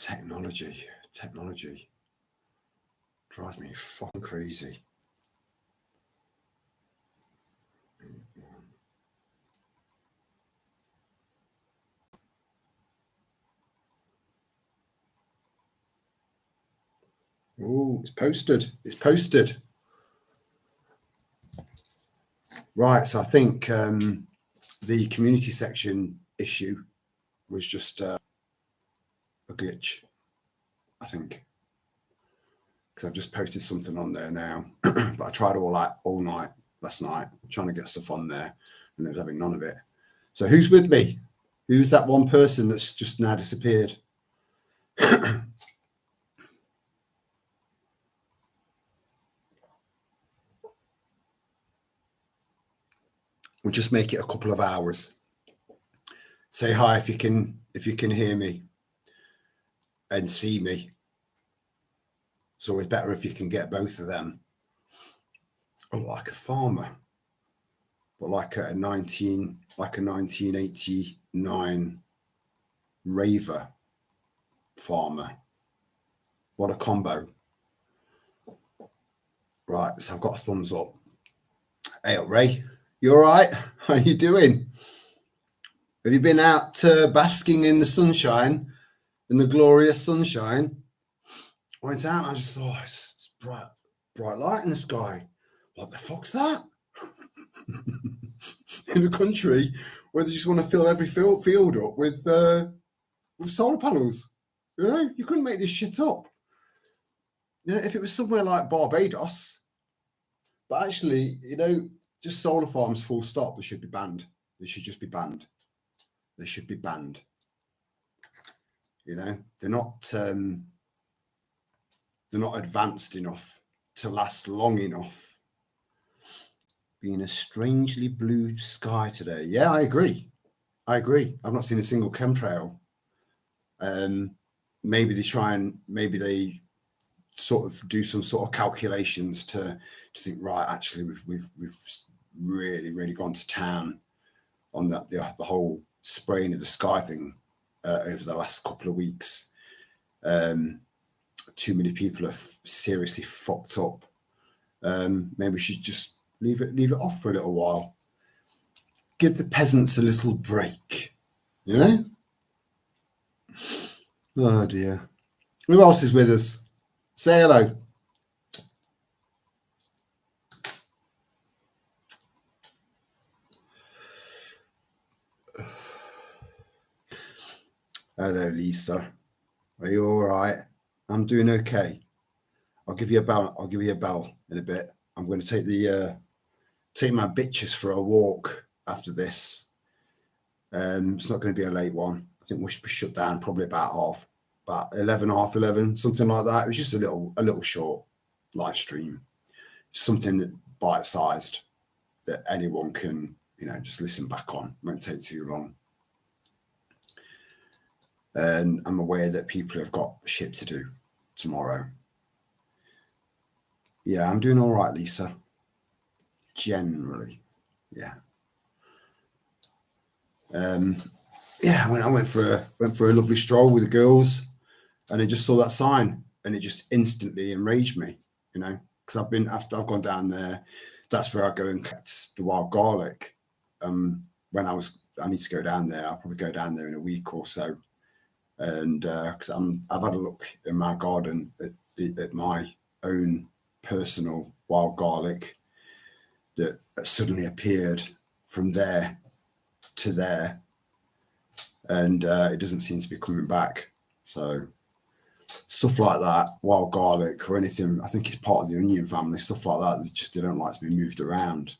Technology drives me fucking crazy. Oh, it's posted. Right, so I think the community section issue was just a glitch, I think, because I've just posted something on there now. But I tried all night last night trying to get stuff on there, and I was having none of it. So who's with me? Who's that one person that's just now disappeared? We'll just make it a couple of hours. Say hi if you can hear me and see me. It's always better if you can get both of them. I look like a farmer, but like a 1989 raver farmer. What a combo. Right, so I've got a thumbs up. Hey up, Ray. You all right? How you doing? Have you been out basking in the sunshine, in the glorious sunshine? I went out and I just thought, it's bright light in the sky. What the fuck's that? In a country where they just want to fill every field up with solar panels. You know, you couldn't make this shit up. You know, if it was somewhere like Barbados, but actually, you know, just solar farms full stop, they should be banned. They should just be banned. They should be banned. You know, they're not advanced enough to last long enough. Being a strangely blue sky today. Yeah, I agree. I've not seen a single chemtrail. Maybe they sort of do some sort of calculations to think, right, actually we've really gone to town on the whole spraying of the sky thing over the last couple of weeks. Too many people have seriously fucked up. Maybe we should just leave it off for a little while. Give the peasants a little break, you know? Oh dear. Who else is with us? Say hello. Hello, Lisa. Are you all right? I'm doing okay. I'll give you a bell in a bit. I'm going to take my bitches for a walk after this. It's not going to be a late one. I think we should be shut down probably about 11, something like that. It was just a little short live stream, something that bite-sized that anyone can, you know, just listen back on. It won't take too long. And I'm aware that people have got shit to do tomorrow. Yeah, I'm doing all right, Lisa. Generally, yeah. Yeah, I went for a lovely stroll with the girls, and I just saw that sign, and it just instantly enraged me, you know, because I've gone down there. That's where I go and collect the wild garlic. I need to go down there. I'll probably go down there in a week or so, and because I've had a look in my garden at my own personal wild garlic that suddenly appeared from there to there, and it doesn't seem to be coming back. So stuff like that, wild garlic or anything, I think it's part of the onion family, stuff like that, they don't like to be moved around.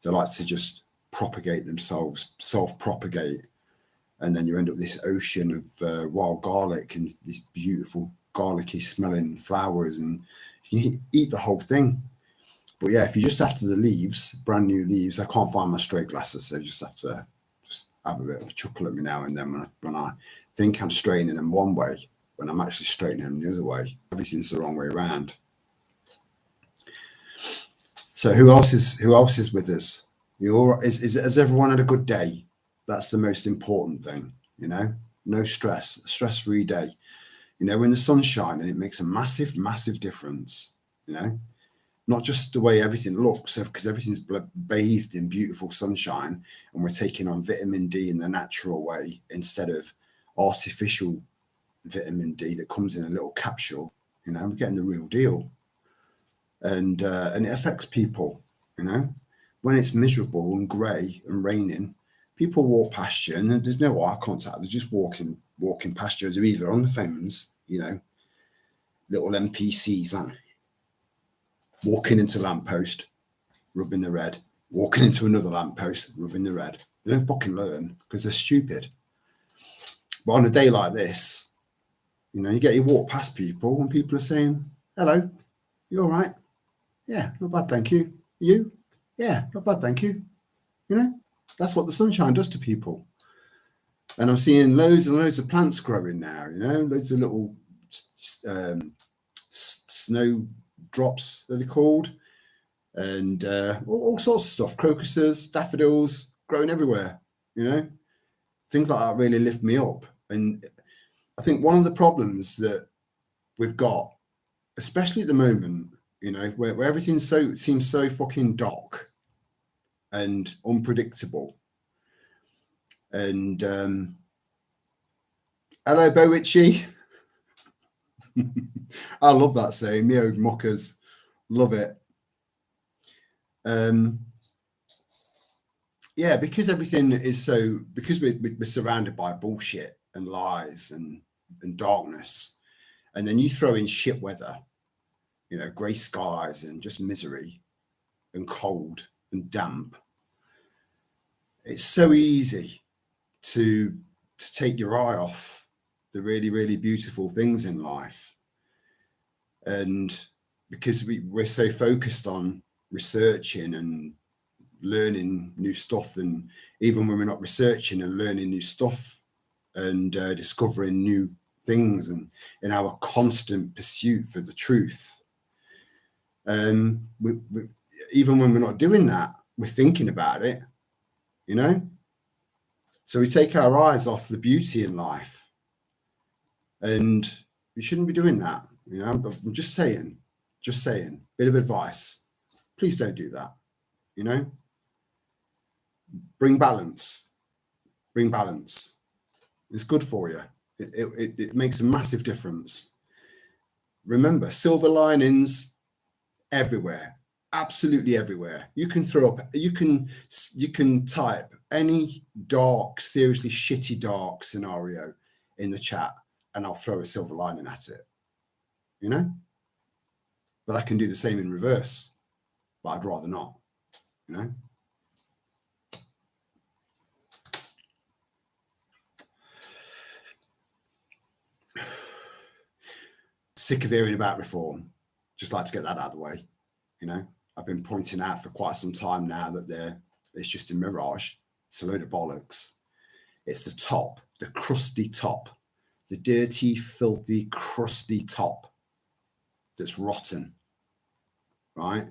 They like to just propagate themselves, self-propagate, and then you end up with this ocean of wild garlic and these beautiful garlicky smelling flowers, and you eat the whole thing. But yeah, if you're just after the leaves, brand new leaves, I can't find my straight glasses, so you just have to have a bit of a chuckle at me now and then when I think I'm straightening them one way, when I'm actually straightening them the other way. Everything's the wrong way around. So who else is with us? Has everyone had a good day? That's the most important thing, you know. no stress, stress-free day. You know, when the sun's shining, it makes a massive, massive difference, you know, not just the way everything looks, because everything's bathed in beautiful sunshine and we're taking on vitamin D in the natural way instead of artificial vitamin D that comes in a little capsule. You know, we're getting the real deal. And it affects people, you know, when it's miserable and grey and raining, people walk past you and there's no eye contact. They're just walking past you. They're either on the phones, you know, little NPCs like walking into lamppost, rubbing the red, walking into another lamppost, rubbing the red. They don't fucking learn because they're stupid. But on a day like this, you know, you walk past people and people are saying, hello, you all right? Yeah, not bad, thank you. You? Yeah, not bad, thank you. You know, that's what the sunshine does to people. And I'm seeing loads and loads of plants growing now, you know, loads of little snow drops, they're called, and all sorts of stuff, crocuses, daffodils, growing everywhere, you know. Things like that really lift me up. And I think one of the problems that we've got, especially at the moment, you know, where everything seems so fucking dark and unpredictable. And hello, Bo Witchy. I love that saying. Neo Muckers, love it. Yeah, because everything is because we're surrounded by bullshit and lies and darkness, and then you throw in shit weather, you know, grey skies and just misery and cold and damp. It's so easy to take your eye off the really, really beautiful things in life. And because we're so focused on researching and learning new stuff, and even when we're not researching and learning new stuff and discovering new things, and in our constant pursuit for the truth, we, even when we're not doing that, we're thinking about it, you know. So we take our eyes off the beauty in life, and we shouldn't be doing that, you know. I'm just saying, bit of advice, please don't do that, you know. Bring balance. It's good for you. It makes a massive difference. Remember, silver linings everywhere, absolutely everywhere. You can you can type any dark, seriously shitty dark scenario in the chat and I'll throw a silver lining at it, you know. But I can do the same in reverse, but I'd rather not, you know. Sick of hearing about reform. Just like to get that out of the way, you know. I've been pointing out for quite some time now that it's just a mirage. It's a load of bollocks. It's the top, the crusty top, the dirty, filthy, crusty top that's rotten, right?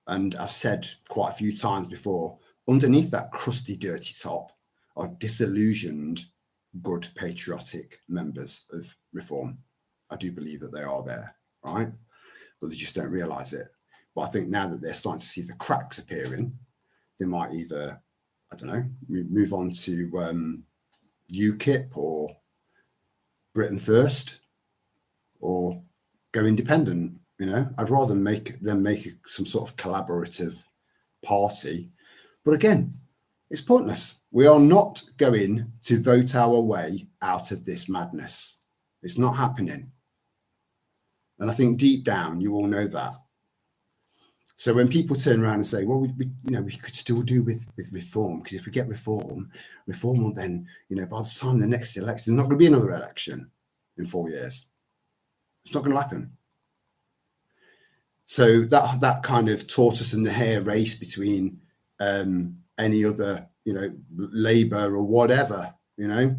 And I've said quite a few times before, underneath that crusty, dirty top are disillusioned, good, patriotic members of reform. I do believe that they are there, right? But they just don't realise it. But I think now that they're starting to see the cracks appearing, they might either, I don't know, move on to UKIP or Britain First, or go independent. You know, I'd rather make some sort of collaborative party. But again, it's pointless. We are not going to vote our way out of this madness. It's not happening. And I think deep down, you all know that. So when people turn around and say, well, we could still do with reform, because if we get reform will then, you know, by the time the next election, there's not going to be another election in 4 years. It's not going to happen. So that kind of tortoise and the hare race between any other, you know, Labour or whatever, you know,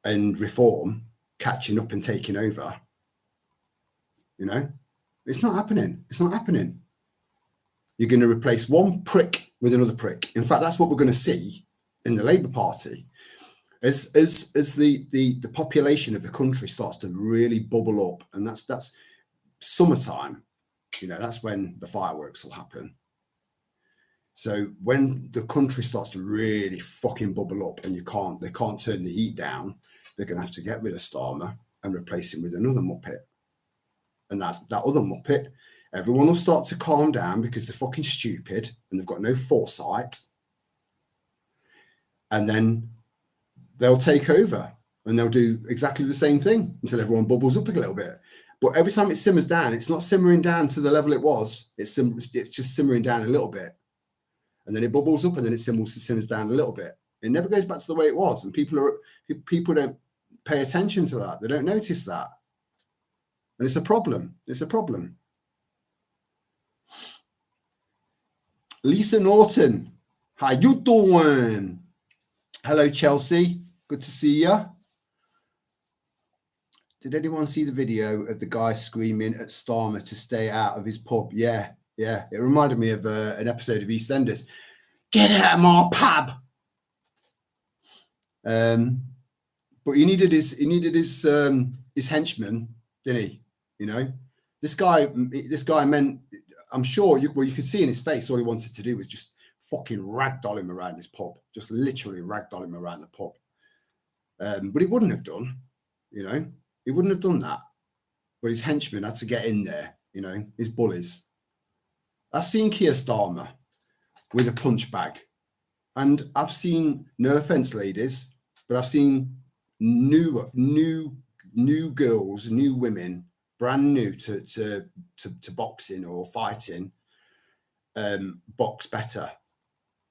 and reform catching up and taking over, you know, it's not happening. It's not happening. You're going to replace one prick with another prick. In fact, that's what we're going to see in the Labour Party. As the population of the country starts to really bubble up, and that's summertime, that's when the fireworks will happen. So when the country starts to really fucking bubble up and they can't turn the heat down, they're going to have to get rid of Starmer and replace him with another Muppet. And that other Muppet, everyone will start to calm down because they're fucking stupid and they've got no foresight. And then they'll take over and they'll do exactly the same thing until everyone bubbles up a little bit. But every time it simmers down, it's not simmering down to the level it was. It's just simmering down a little bit. And then it bubbles up and then it simmers down a little bit. It never goes back to the way it was. And people don't pay attention to that. They don't notice that. And it's a problem. It's a problem. Lisa Norton, how you doing? Hello, Chelsea. Good to see you. Did anyone see the video of the guy screaming at Starmer to stay out of his pub? Yeah. It reminded me of an episode of EastEnders. Get out of my pub. But he needed his henchmen, didn't he? This guy meant. I'm sure you could see in his face all he wanted to do was just fucking ragdoll him around his pub, just literally ragdoll him around the pub. But he wouldn't have done, he wouldn't have done that. But his henchmen had to get in there, his bullies. I've seen Keir Starmer with a punch bag, and I've seen, no offense, ladies, but I've seen new girls, new women, brand new to boxing or fighting, box better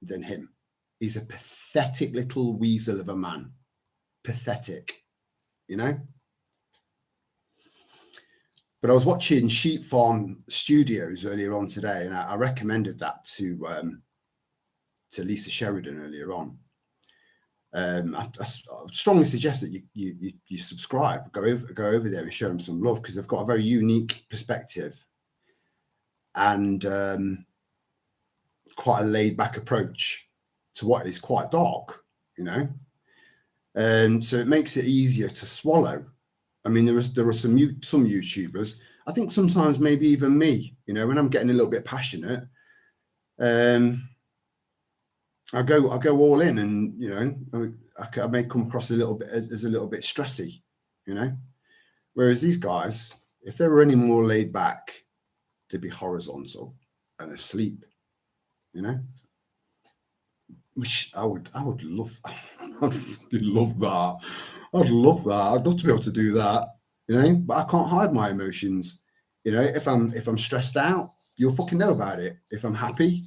than him. He's a pathetic little weasel of a man. Pathetic, But I was watching Sheep Farm Studios earlier on today, and I recommended that to Lisa Sheridan earlier on. I strongly suggest that you subscribe, go over there and show them some love, because they've got a very unique perspective and quite a laid back approach to what is quite dark, so it makes it easier to swallow. I mean, there are some YouTubers, I think sometimes maybe even me, when I'm getting a little bit passionate, I go all in, and I may come across a little bit stressy, Whereas these guys, if they were any more laid back, they'd be horizontal and asleep, Which I would love. I'd fucking love that. I'd love that. I'd love to be able to do that, But I can't hide my emotions, If I'm stressed out, you'll fucking know about it. If I'm happy,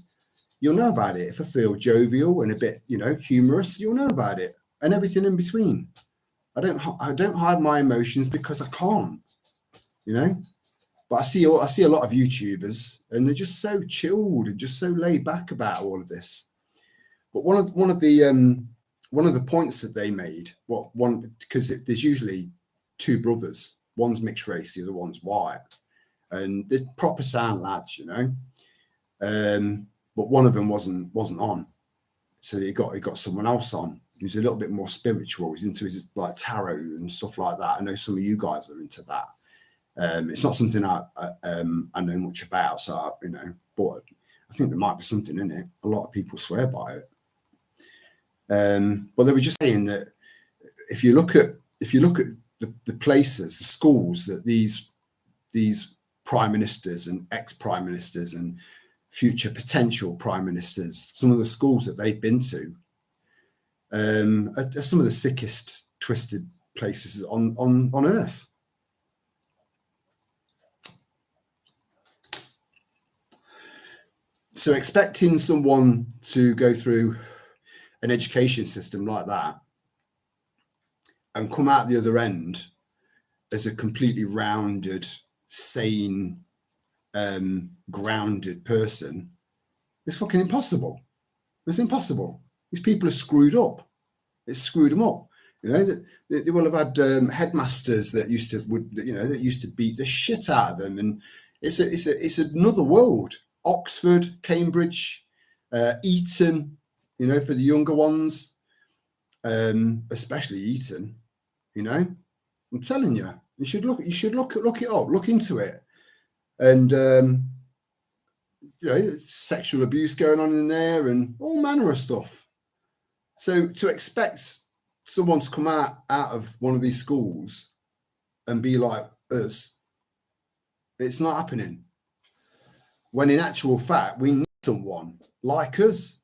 you'll know about it. If I feel jovial and a bit, humorous, you'll know about it, and everything in between. I don't hide my emotions because I can't, But I see a lot of YouTubers, and they're just so chilled and just so laid back about all of this. But one of the points that they made, because there's usually two brothers, one's mixed race, the other one's white, and they're proper sound lads, But one of them wasn't on, so he got someone else on who's a little bit more spiritual. He's into his like tarot and stuff like that. I know some of you guys are into that. It's not something I know much about, so but I think there might be something in it. A lot of people swear by it. But they were just saying that if you look at the places, the schools that these prime ministers and ex-prime ministers and future potential prime ministers, some of the schools that they've been to, are some of the sickest, twisted places on earth. So expecting someone to go through an education system like that and come out the other end as a completely rounded, sane, grounded person, it's fucking impossible. It's impossible. These people are screwed up. It's screwed them up. They will have had headmasters that used to beat the shit out of them, and it's another world. Oxford, Cambridge, Eton, for the younger ones. especially Eton. You know, I'm telling you, you should look it up, look into it, and you know, sexual abuse going on in there and all manner of stuff. So to expect someone to come out of one of these schools and be like us, it's not happening. When in actual fact, we need someone like us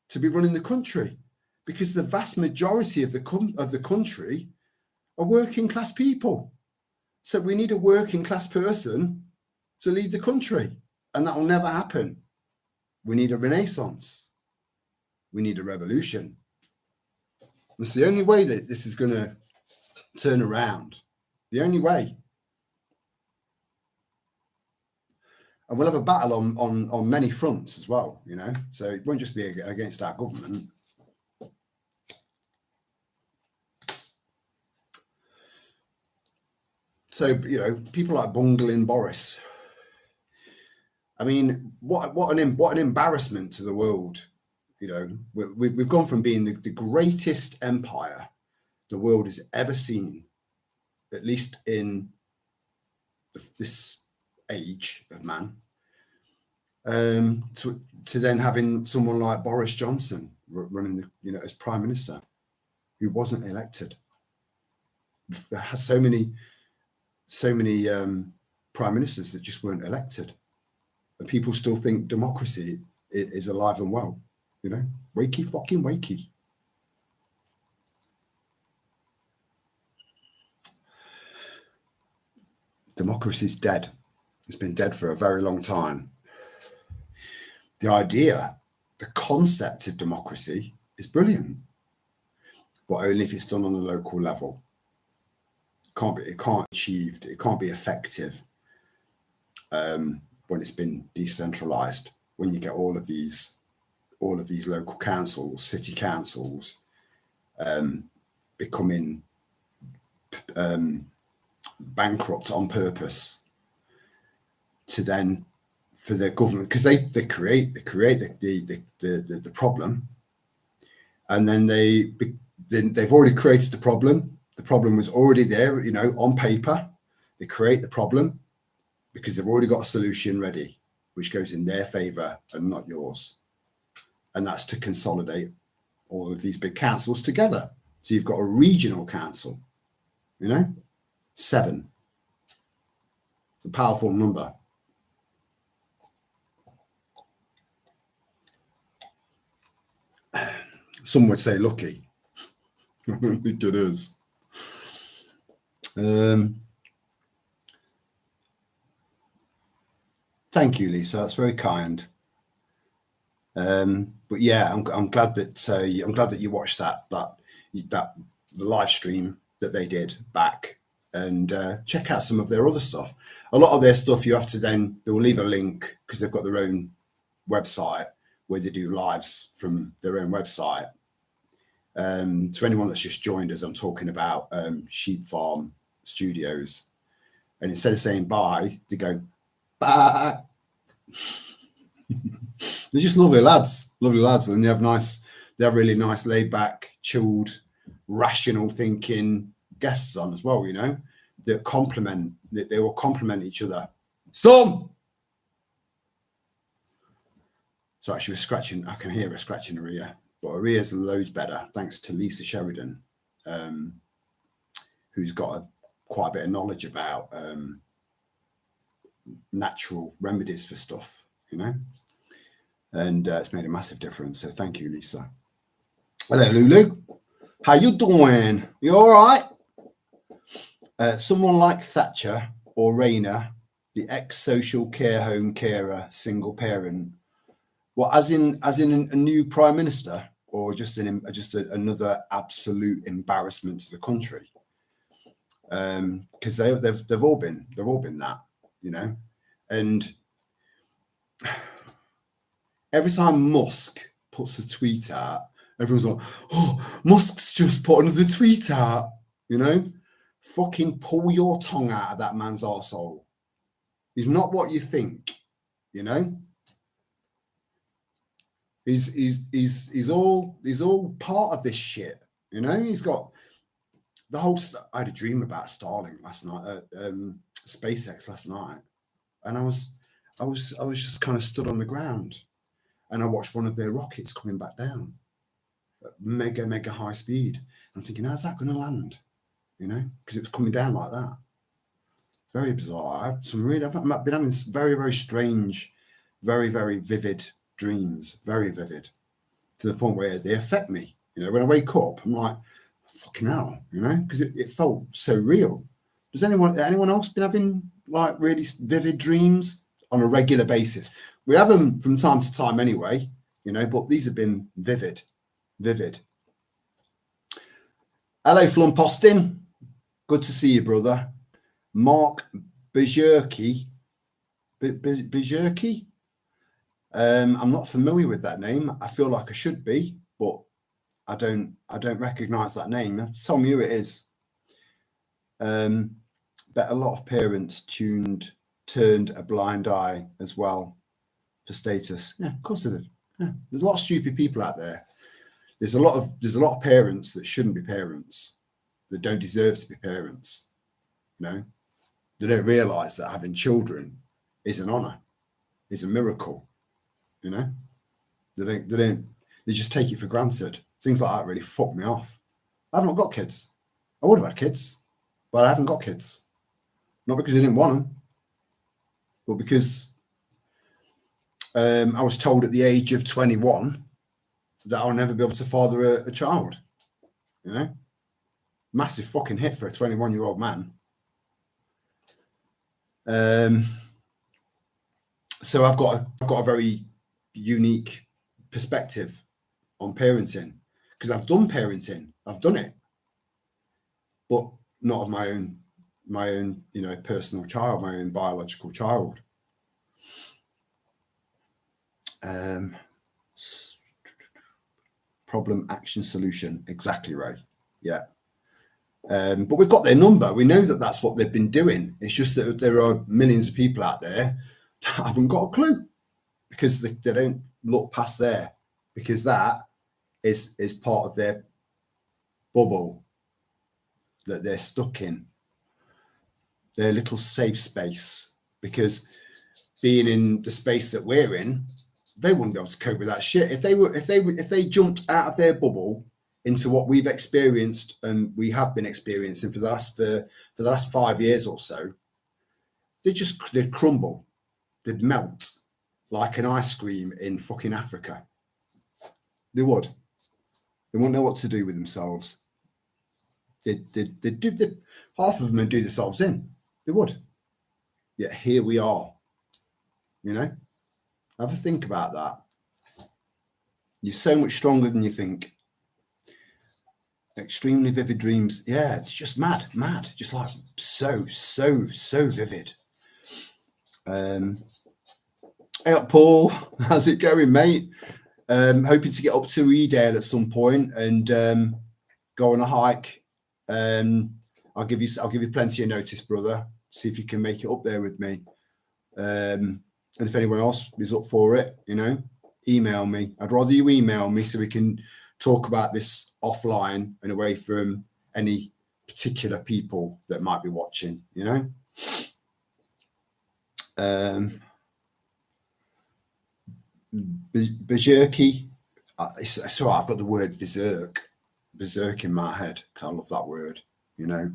to be running the country, because the vast majority of the country are working class people. So we need a working class person to lead the country, and that will never happen. We need a renaissance. We need a revolution. It's the only way that this is going to turn around. The only way. And we'll have a battle on many fronts as well, you know. So it won't just be against our government. So, you know, people like bungling Boris. I mean, what an embarrassment to the world. You know, we've gone from being the greatest empire the world has ever seen, at least in this age of man, to then having someone like Boris Johnson running as prime minister, who wasn't elected. There has so many prime ministers that just weren't elected, and people still think democracy is alive and well. You know, wakey fucking wakey. Democracy's dead. It's been dead for a very long time. The idea, the concept of democracy is brilliant, but only if it's done on a local level. It can't be effective when it's been decentralized. When you get all of these local councils, city councils, becoming bankrupt on purpose, to then for their government, because they create the problem, and then they've already created the problem. The problem was already there, you know, on paper. They create the problem because they've already got a solution ready, which goes in their favor and not yours. And that's to consolidate all of these big councils together. So you've got a regional council, you know, 7. It's a powerful number. Some would say lucky. I don't think it is. Thank you, Lisa. That's very kind. But yeah, I'm glad that you watched the live stream that they did back, and check out some of their other stuff. A lot of their stuff they will leave a link because they've got their own website where they do lives from their own website. To anyone that's just joined us, I'm talking about Sheep Farm Studios, and instead of saying bye, they go bye. They're just lovely lads, and they have really nice, laid back, chilled, rational thinking guests on as well. You know, they will complement each other. Storm. So she was scratching. I can hear her scratching her ear, but her ear's loads better thanks to Lisa Sheridan, who's got quite a bit of knowledge about natural remedies for stuff, you know, and it's made a massive difference. So thank you, Lisa. Hello, Lulu. How you doing? You all right? Someone like Thatcher or Rayner, the ex-social care home carer, single parent. Well, as in a new prime minister, or just another absolute embarrassment to the country? Because they've all been that, you know. And every time Musk puts a tweet out, everyone's like, "Oh, Musk's just put another tweet out," you know. Fucking pull your tongue out of that man's arsehole. He's not what you think, you know. He's all part of this shit. You know, he's got the whole. I had a dream about Starlink last night, SpaceX last night, and I was just kind of stood on the ground, and I watched one of their rockets coming back down, at mega high speed. I'm thinking, how's that going to land? You know, because it was coming down like that. Very bizarre. I've been having very strange, very vivid dreams. Very vivid, to the point where they affect me. You know, when I wake up, I'm like, fucking hell, you know, because it felt so real. Does anyone else been having like really vivid dreams on a regular basis? We have them from time to time anyway, you know, but these have been vivid. Hello, Flumpostin. Good to see you, brother. Mark Bajurki. Bajurki? I'm not familiar with that name. I feel like I should be, but I don't recognise that name. Tell me who it is. Bet a lot of parents turned a blind eye as well for status. Yeah, of course they did. Yeah. There's a lot of stupid people out there. There's a lot of parents that shouldn't be parents, that don't deserve to be parents. You know, they don't realise that having children is an honour, is a miracle. You know, they just take it for granted. Things like that really fuck me off. I've not got kids. I would have had kids, but I haven't got kids. Not because I didn't want them, but because I was told at the age of 21 that I'll never be able to father a child. You know, massive fucking hit for a 21-year-old man. So I've got a very unique perspective on parenting, because I've done parenting. I've done it, but not of my own, you know, personal child, my own biological child. Problem, action, solution. Exactly, Ray. Yeah. But we've got their number. We know that that's what they've been doing. It's just that there are millions of people out there that haven't got a clue, because they don't look past there, because that is part of their bubble that they're stuck in, their little safe space. Because being in the space that we're in, they wouldn't be able to cope with that shit. If they jumped out of their bubble into what we've experienced, and we have been experiencing for the last 5 years or so, they'd crumble, they'd melt like an ice cream in fucking Africa. They would. They wouldn't know what to do with themselves. Half of them would do themselves in. They would. Yet here we are. You know, have a think about that. You're so much stronger than you think. Extremely vivid dreams. Yeah, it's just mad, just like so vivid. Hey up, Paul, how's it going, mate? Hoping to get up to Edale at some point and go on a hike. I'll give you plenty of notice, brother. See if you can make it up there with me. And if anyone else is up for it, you know, email me. I'd rather you email me so we can talk about this offline and away from any particular people that might be watching, you know. Berserky. So I've got the word berserk in my head because I love that word. You know,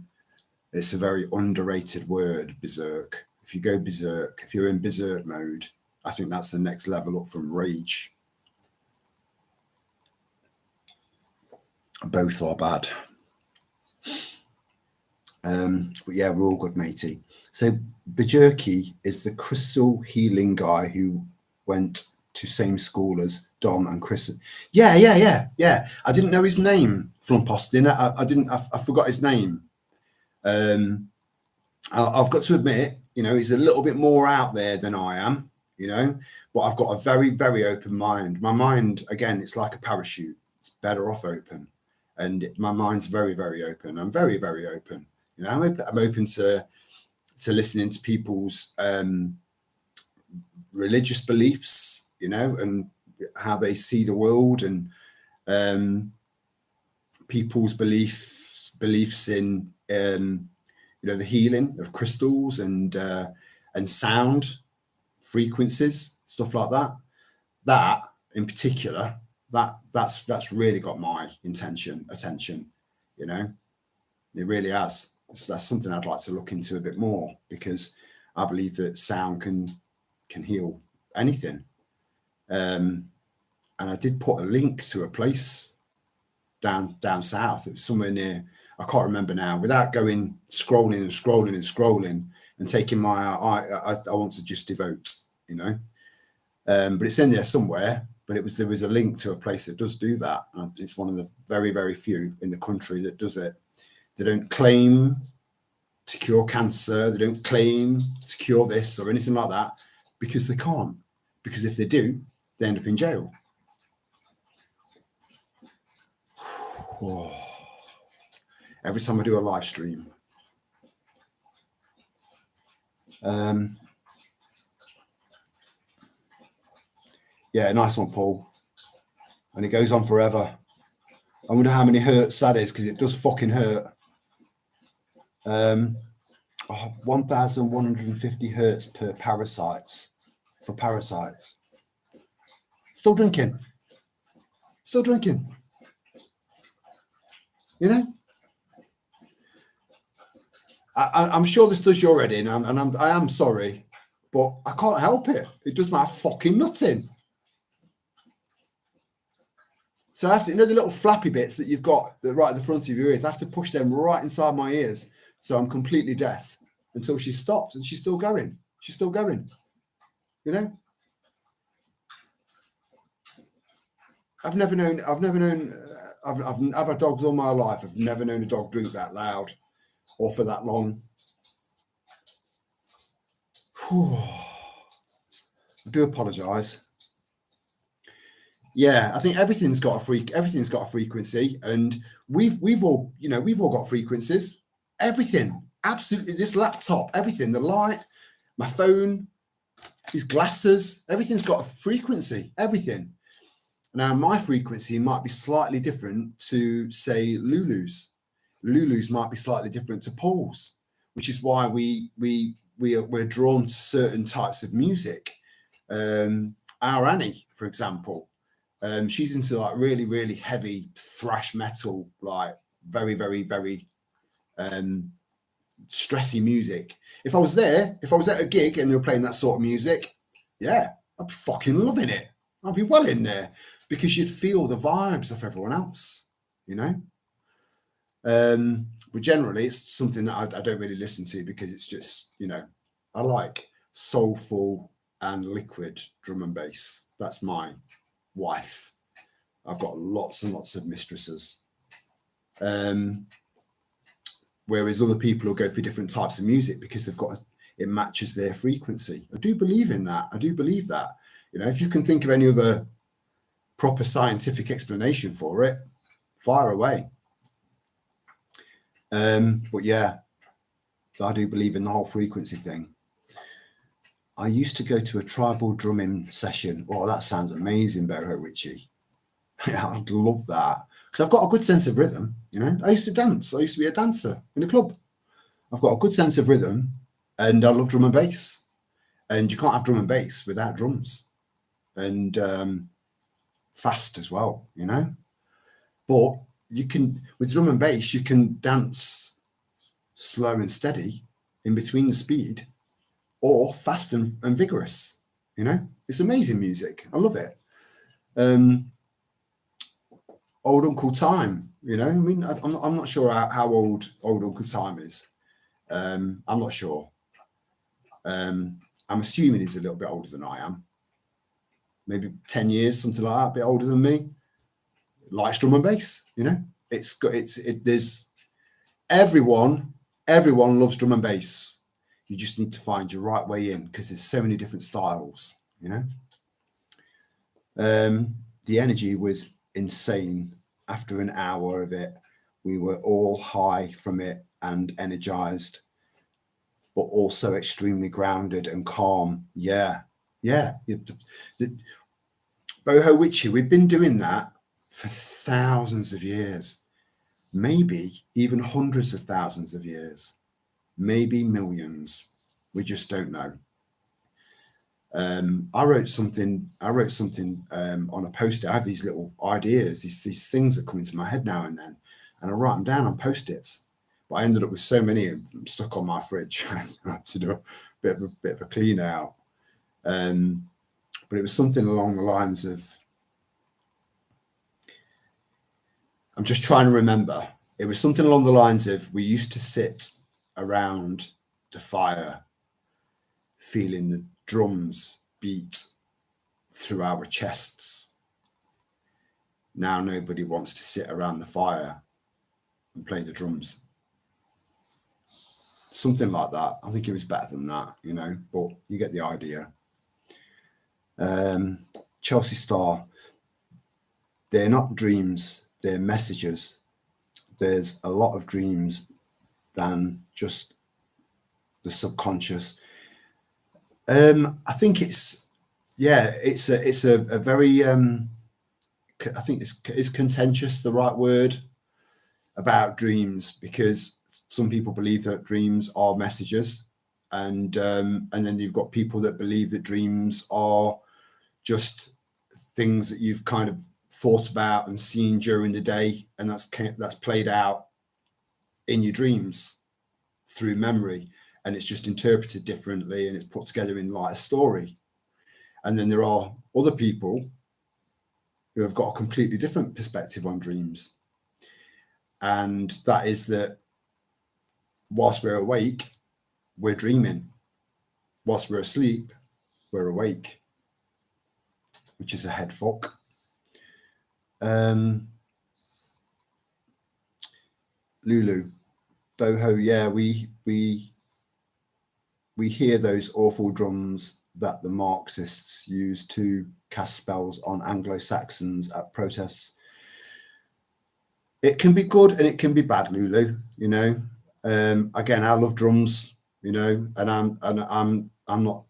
it's a very underrated word, berserk. If you go berserk, if you're in berserk mode, I think that's the next level up from rage. Both are bad. But yeah, we're all good, matey. So Bajurki is the crystal healing guy who went to same school as Dom and Chris. Yeah. I didn't know his name, Flumpostin. I forgot his name. I've got to admit, you know, he's a little bit more out there than I am, you know, but I've got a very open mind. My mind, again, it's like a parachute. It's better off open. And my mind's very open. I'm very open. You know, I'm open to listening to people's religious beliefs, you know, and how they see the world, and people's beliefs in the healing of crystals and sound frequencies, stuff like that. That in particular, that's really got my attention. It really has. So that's something I'd like to look into a bit more, because I believe that sound can heal anything. And I did put a link to a place down south. It's somewhere near, I can't remember now, without going scrolling and taking my I want to just devote, but it's in there somewhere. But there was a link to a place that does do that. It's one of the very, very few in the country that does it. They don't claim to cure cancer. They don't claim to cure this or anything like that, because they can't. Because if they do, they end up in jail. Oh. Every time I do a live stream. Yeah, nice one, Paul. And it goes on forever. I wonder how many hertz that is, because it does fucking hurt. 1,150 hertz per parasites. For parasites. Still drinking. I'm sure this does your head in, and I am sorry, but I can't help it. It does my fucking nuts in. So I have to, the little flappy bits that you've got right at the front of your ears, I have to push them right inside my ears, so I'm completely deaf until she stops, and she's still going. I've had dogs all my life. I've never known a dog drink that loud or for that long. Whew. I do apologise. Yeah, I think everything's got a frequency, and we've all got frequencies. Everything, absolutely. This laptop, everything, the light, my phone, these glasses, everything's got a frequency. Everything. Now, my frequency might be slightly different to, say, Lulu's. Lulu's might be slightly different to Paul's, which is why we're drawn to certain types of music. Our Annie, for example, she's into like really, really heavy thrash metal, like very, very, very stressy music. If I was at a gig and they were playing that sort of music, yeah, I'd be fucking loving it. I'd be well in there, because you'd feel the vibes of everyone else, But generally, it's something that I don't really listen to, because it's just, I like soulful and liquid drum and bass. That's my wife. I've got lots and lots of mistresses. Whereas other people will go for different types of music because it matches their frequency. I do believe in that. I do believe that. If you can think of any other proper scientific explanation for it, fire away. But yeah, I do believe in the whole frequency thing. I used to go to a tribal drumming session. Oh, that sounds amazing, Boho Richie. Yeah, I'd love that, because I've got a good sense of rhythm. I used to dance. I used to be a dancer in a club. I've got a good sense of rhythm, and I love drum and bass. And you can't have drum and bass without drums, and fast as well. But you can, with drum and bass, you can dance slow and steady in between the speed, or fast and vigorous. It's amazing music. I love it. Old Uncle Time, I'm not sure how old Uncle Time is. I'm not sure. I'm assuming he's a little bit older than I am. Maybe 10 years, something like that, a bit older than me. Likes drum and bass, there's everyone loves drum and bass. You just need to find your right way in, because there's so many different styles, The energy was insane. After an hour of it, we were all high from it and energized, but also extremely grounded and calm. Yeah. Boho Witchy, we've been doing that for thousands of years. maybe even hundreds of thousands of years, maybe millions. We just don't know. I wrote something on a post-it. I have these little ideas, these things that come into my head now and then, and I write them down on post-its. But I ended up with so many of them stuck on my fridge. I had to do a bit of a clean out. But it was something along the lines of, I'm just trying to remember. It was something along the lines of, we used to sit around the fire feeling the drums beat through our chests. Now nobody wants to sit around the fire and play the drums. Something like that. I think it was better than that, you know, but you get the idea. Chelsea Star, they're not dreams, they're messages. There's a lot of dreams than just the subconscious. I think it's a very I think is contentious the right word about dreams, because some people believe that dreams are messages, and then you've got people that believe that dreams are just things that you've kind of thought about and seen during the day, and that's played out in your dreams through memory, and it's just interpreted differently and it's put together in like a story. And then there are other people who have got a completely different perspective on dreams, and that is that whilst we're awake, we're dreaming. Whilst we're asleep, we're awake, which is a head fuck. Lulu, boho, yeah, we hear those awful drums that the Marxists use to cast spells on Anglo-Saxons at protests. It can be good and it can be bad, Lulu, you know. Again, I love drums, you know, and I'm not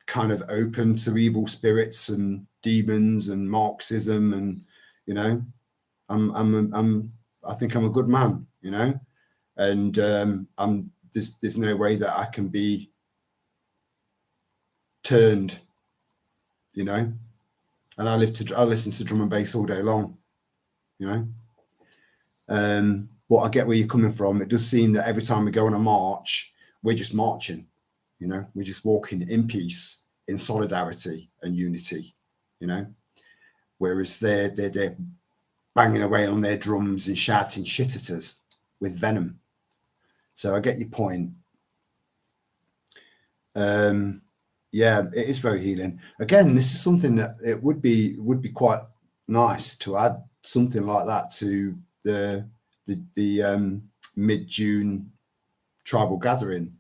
kind of open to evil spirits and demons and Marxism, and you know, I think I'm a good man, you know, and there's no way that I can be turned, you know, and I listen to drum and bass all day long, you know. But I get where you're coming from. It does seem that every time we go on a march, we're just marching, you know, we're just walking in peace, in solidarity and unity, you know, whereas they're banging away on their drums and shouting shit at us with venom. So I get your point. Yeah, it is very healing. Again, this is something that it would be quite nice to add something like that to the mid-June tribal gathering.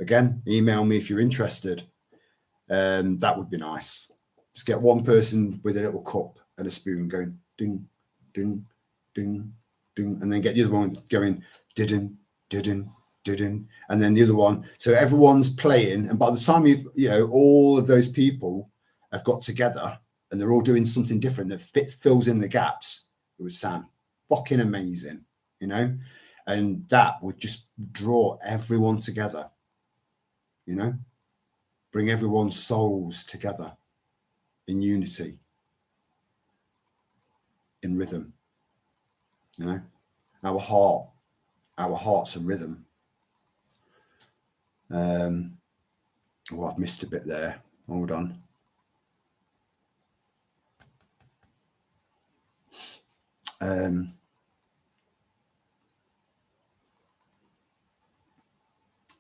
Again, email me if you're interested. That would be nice. Just get one person with a little cup and a spoon going ding, ding, ding, ding, and then get the other one going didn't, didn't, didn't, and then the other one. So everyone's playing, and by the time you know all of those people have got together and they're all doing something different that fills in the gaps, it would sound fucking amazing, you know, and that would just draw everyone together, you know, bring everyone's souls together in unity, in rhythm, you know, our heart's a rhythm. Oh, I've missed a bit there. Hold on.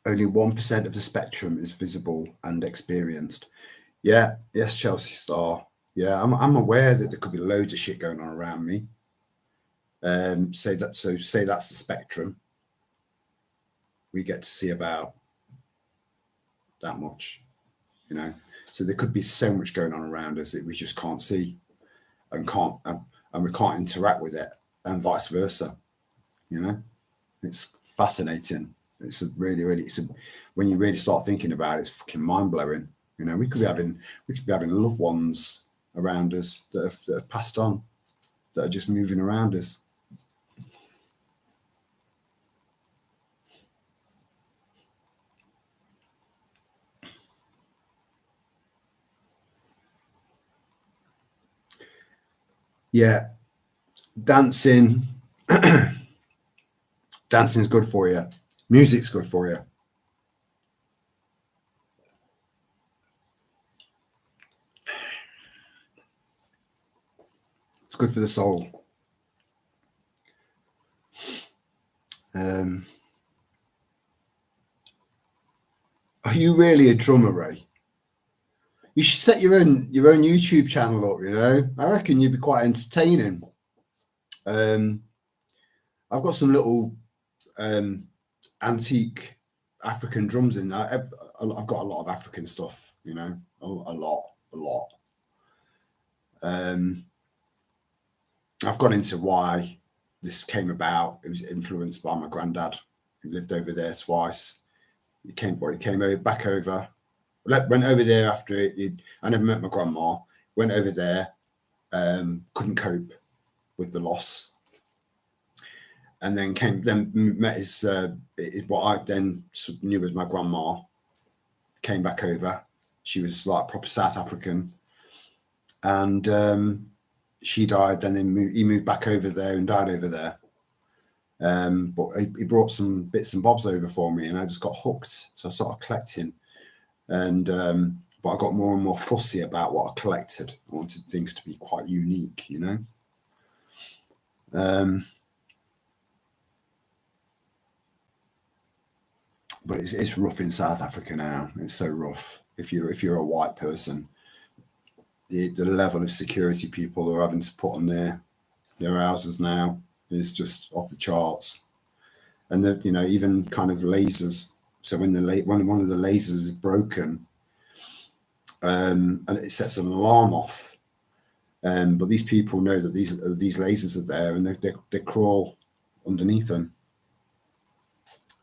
Only 1% of the spectrum is visible and experienced. Yeah, yes, Chelsea Star. Yeah, I'm aware that there could be loads of shit going on around me. Say that's the spectrum. We get to see about that much, you know. So there could be so much going on around us that we just can't see, and we can't interact with it, and vice versa. You know, it's fascinating. It's when you really start thinking about it, it's fucking mind blowing. You know, we could be having loved ones around us that have passed on, that are just moving around us. Yeah, dancing, dancing's good for you. Music's good for you. It's good for the soul. Are you really a drummer, Ray? You should set your own YouTube channel up. You know, I reckon you'd be quite entertaining. Um, I've got some little antique African drums in there. I've got a lot of African stuff. You know, a lot. I've gone into why this came about. It was influenced by my granddad, who lived over there twice. He came back over. Went over there after it. I never met my grandma. Went over there. Couldn't cope with the loss, and then met his what I then knew as my grandma. Came back over. She was like proper South African, and she died. Then he moved back over there and died over there. But he brought some bits and bobs over for me, and I just got hooked. So I started collecting, and but I got more and more fussy about what I collected. I wanted things to be quite unique, you know. But it's rough in South Africa now. It's so rough. If you're a white person, the level of security people are having to put on their houses now is just off the charts. And even kind of lasers. So when one of the lasers is broken, and it sets an alarm off. But these people know that these lasers are there, and they crawl underneath them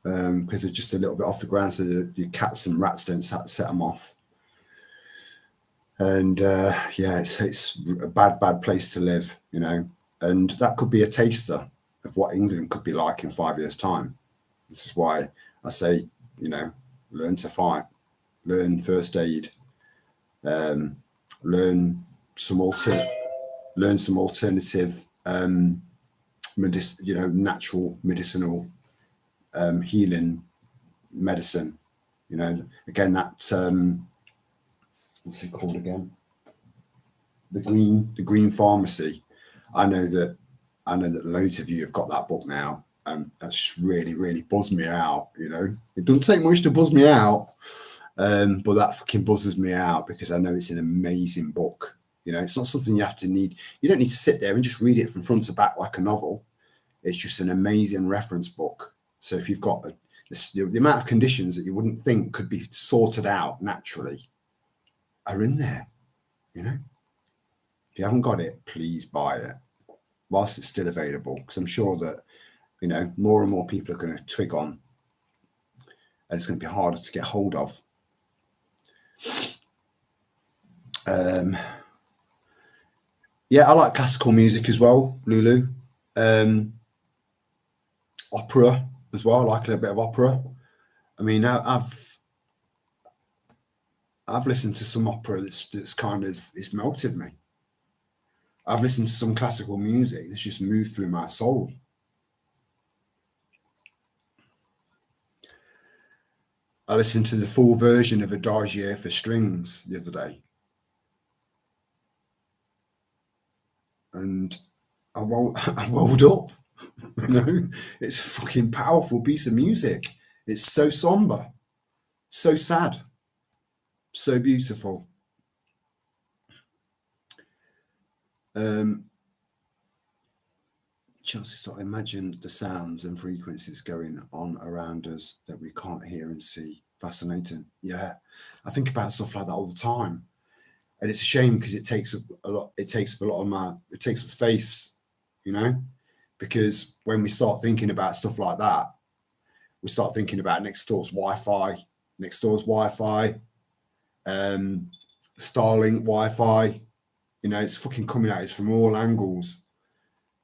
because they're just a little bit off the ground, so the cats and rats don't set them off. And it's a bad place to live, you know. And that could be a taster of what England could be like in 5 years' time. This is why I say, you know, learn to fight, learn first aid, learn some alternative, natural medicinal healing medicine. You know, again, that what's it called again? The Green Pharmacy. I know that loads of you have got that book now. That's really buzzed me out. You know, it doesn't take much to buzz me out, but that fucking buzzes me out because I know it's an amazing book. You know, it's not something you don't need to sit there and just read it from front to back like a novel. It's just an amazing reference book. So if you've got the amount of conditions that you wouldn't think could be sorted out naturally are in there, you know. If you haven't got it, please buy it whilst it's still available, because I'm sure that, you know, more and more people are going to twig on, and it's going to be harder to get hold of. I like classical music as well, Lulu. Opera as well. I like a little bit of opera. I mean, I've listened to some opera that's kind of, it's melted me. I've listened to some classical music that's just moved through my soul. I listened to the full version of Adagio for strings the other day, and I rolled up. You know, it's a fucking powerful piece of music. It's so somber, so sad, so beautiful. Chelsea thought, imagine the sounds and frequencies going on around us that we can't hear and see. Fascinating. Yeah, I think about stuff like that all the time, and it's a shame because it takes up a lot. It takes up space, you know, because when we start thinking about stuff like that, we start thinking about next door's Wi-Fi, Starlink Wi-Fi. You know, it's fucking coming at us from all angles.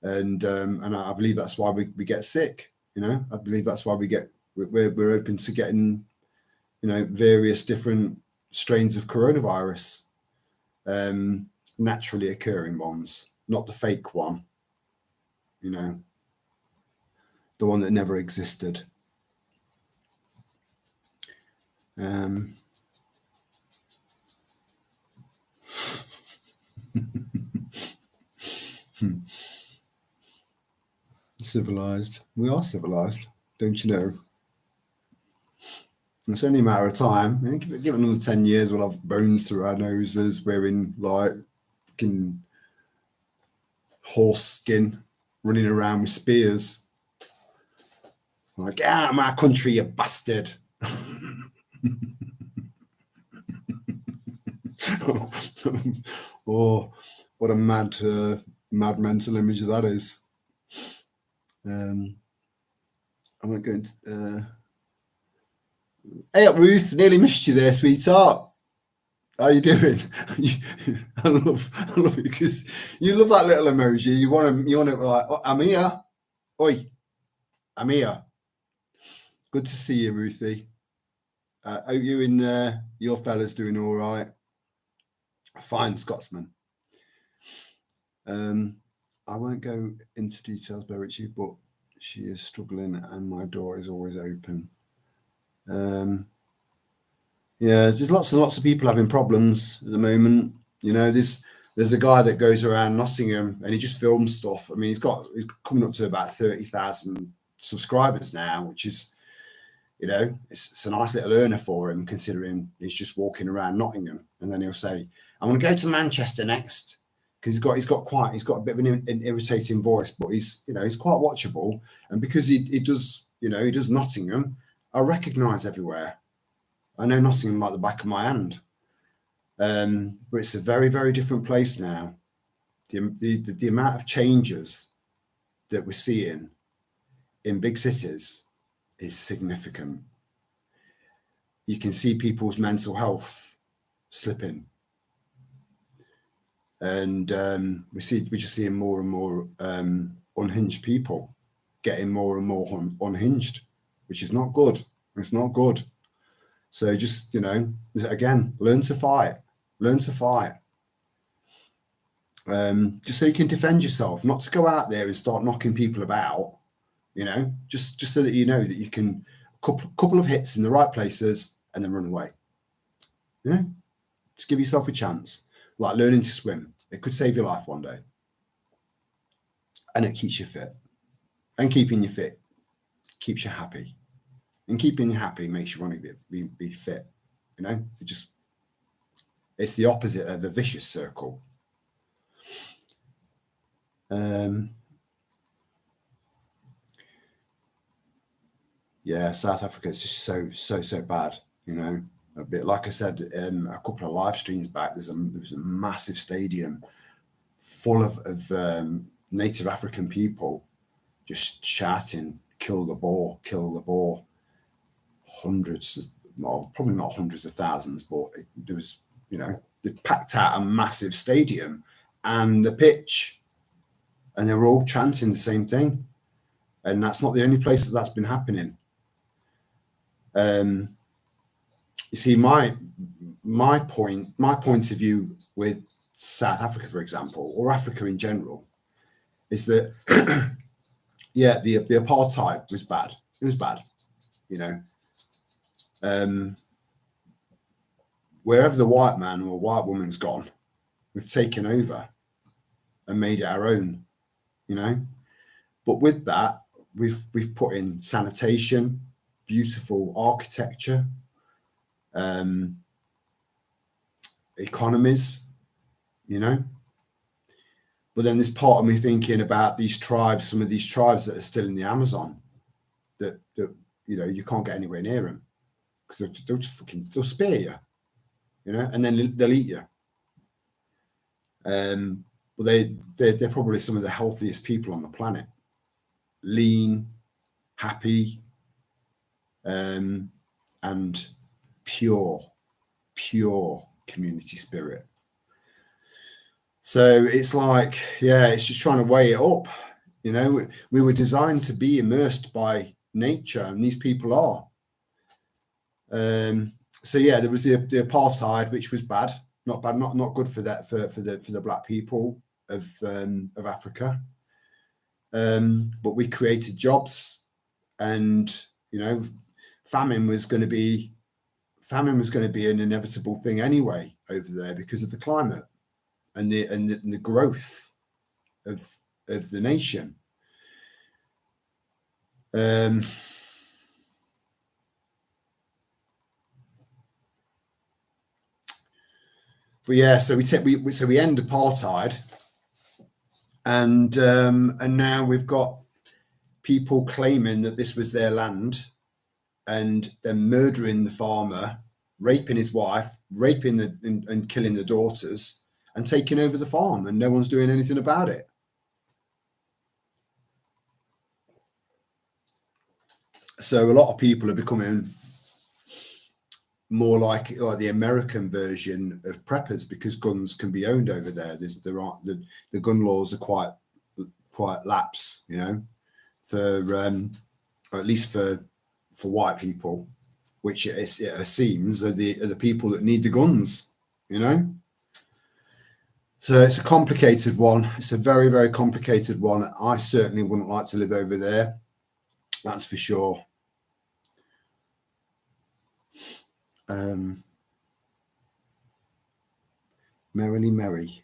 And I believe that's why we get sick. You know, I believe that's why we're open to getting, you know, various different strains of coronavirus, naturally occurring ones. not the fake one, you know, the one that never existed. Civilized. We are civilized, don't you know? It's only a matter of time. I mean, give it another 10 years, we'll have bones through our noses, wearing like fucking horse skin, running around with spears. Like, get out of my country, you bastard. Oh, what a mad mental image that is. I won't go into. Hey up, Ruth. Nearly missed you there, sweetheart. How you doing? I love it because you love that little emoji. You want to like, oh, I'm here. Oi, I'm here. Good to see you, Ruthie. Hope you and your fella's doing all right. Fine Scotsman. I won't go into details about Richie, but she is struggling and my door is always open. Yeah, there's lots and lots of people having problems at the moment. You know, there's a guy that goes around Nottingham and he just films stuff. I mean, he's coming up to about 30,000 subscribers now, which is, you know, it's a nice little earner for him, considering he's just walking around Nottingham. And then he'll say, "I'm going to go to Manchester next," because he's got a bit of an irritating voice, but he's quite watchable. And because he does Nottingham, I recognise everywhere. I know Nottingham like the back of my hand. But it's a very, very different place now. The amount of changes that we're seeing in big cities is significant. You can see people's mental health slipping, and we're just seeing more and more unhinged people getting more and more unhinged, which is not good. It's not good. So just, again, learn to fight. Just so you can defend yourself, not to go out there and start knocking people about, just so that you know that you can couple of hits in the right places and then run away. Just give yourself a chance. Like learning to swim. It could save your life one day. And it keeps you fit. And keeping you fit keeps you happy. And keeping you happy makes you want to be fit. It's the opposite of a vicious circle. Yeah, South Africa is just so bad. A bit like I said, a couple of live streams back. There was a massive stadium full of native African people just shouting, "Kill the boar, kill the boar." Hundreds, well, probably not hundreds of thousands, but there was, they packed out a massive stadium and the pitch, and they were all chanting the same thing. And that's not the only place that's been happening. You see, my point of view with South Africa, for example, or Africa in general, is that yeah, the apartheid was bad. It was bad, wherever the white man or white woman's gone, we've taken over and made it our own, But with that, we've put in sanitation, beautiful architecture, economies, But then there's part of me thinking about these tribes, some of these tribes that are still in the Amazon, that you can't get anywhere near them because they'll spear you, and then they'll eat you. But they're probably some of the healthiest people on the planet, lean, happy, and pure community spirit. So it's like, yeah, it's just trying to weigh it up. We were designed to be immersed by nature, and these people are. So yeah, there was the apartheid, which was bad, not good for that for the black people. of Africa. But we created jobs, and famine was going to be an inevitable thing anyway over there because of the climate and the growth of the nation. But yeah, so we end apartheid, and now we've got people claiming that this was their land, and they're murdering the farmer, raping his wife, raping and killing the daughters, and taking over the farm, and no one's doing anything about it. So a lot of people are becoming more like the American version of preppers, because guns can be owned over there. The gun laws are quite lax, for at least for white people, which it seems are the people that need the guns, So it's a complicated one. It's a very, very complicated one. I certainly wouldn't like to live over there. That's for sure. Merrily Merry.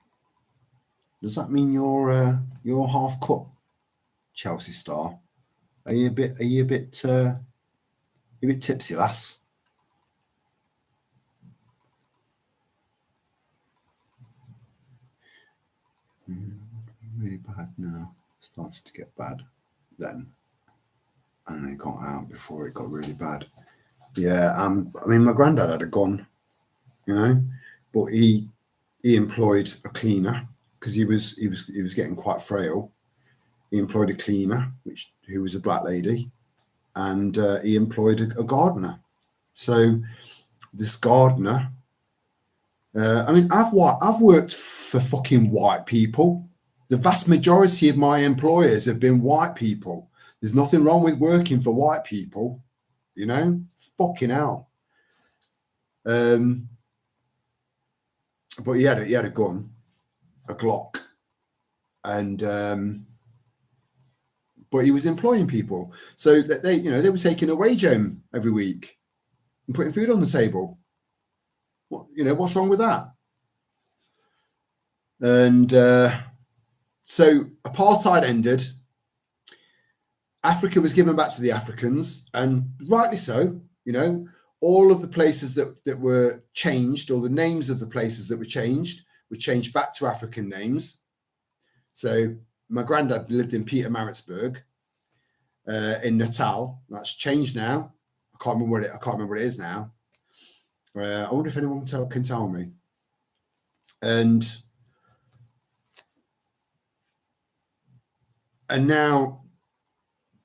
Does that mean you're half cut, Chelsea Star? Are you a bit tipsy, lass? Really bad now. Started to get bad then, and they got out before it got really bad. Yeah, I mean, my granddad had a gun, but he employed a cleaner because he was getting quite frail. He employed a cleaner, who was a black lady, and he employed a gardener. So this gardener, I mean, I've worked for fucking white people. The vast majority of my employers have been white people. There's nothing wrong with working for white people, fucking hell. But he had a gun, a Glock, and but he was employing people, so that they were taking a wage home every week and putting food on the table. What's wrong with that? And so apartheid ended. Africa was given back to the Africans, and rightly so. All of the places that were changed, or the names of the places that were changed back to African names. So my granddad lived in Pietermaritzburg in Natal. That's changed now. I can't remember what it is now. I wonder if anyone can tell me. And now,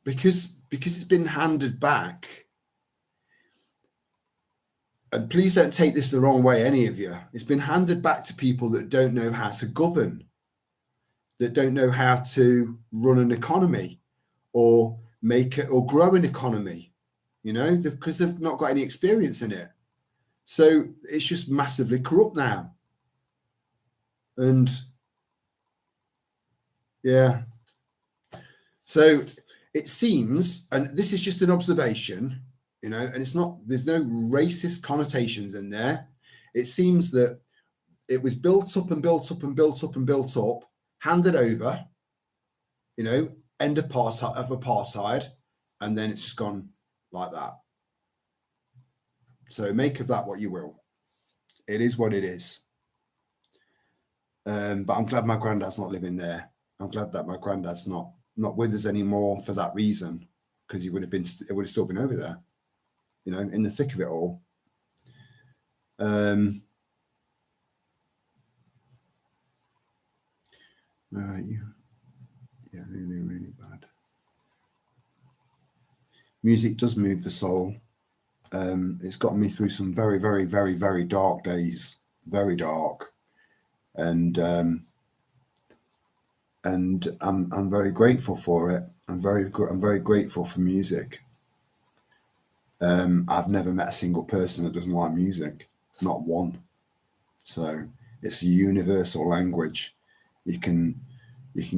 because it's been handed back, and please don't take this the wrong way, any of you, it's been handed back to people that don't know how to govern, that don't know how to run an economy or make it or grow an economy, because they've not got any experience in it. So it's just massively corrupt now. And yeah. So it seems, and this is just an observation, and there's no racist connotations in there. It seems that it was built up and built up and built up and built up, handed over, end of apartheid, and then it's just gone like that. So make of that what you will. It is what it is. But I'm glad my granddad's not living there. I'm glad that my granddad's not with us anymore for that reason, because it would have still been over there, in the thick of it all. Yeah, really, really bad. Music does move the soul. It's gotten me through some very, very, very, very dark days, very dark, and I'm very grateful for it. I'm very grateful for music. I've never met a single person that doesn't like music, not one. So it's a universal language. You can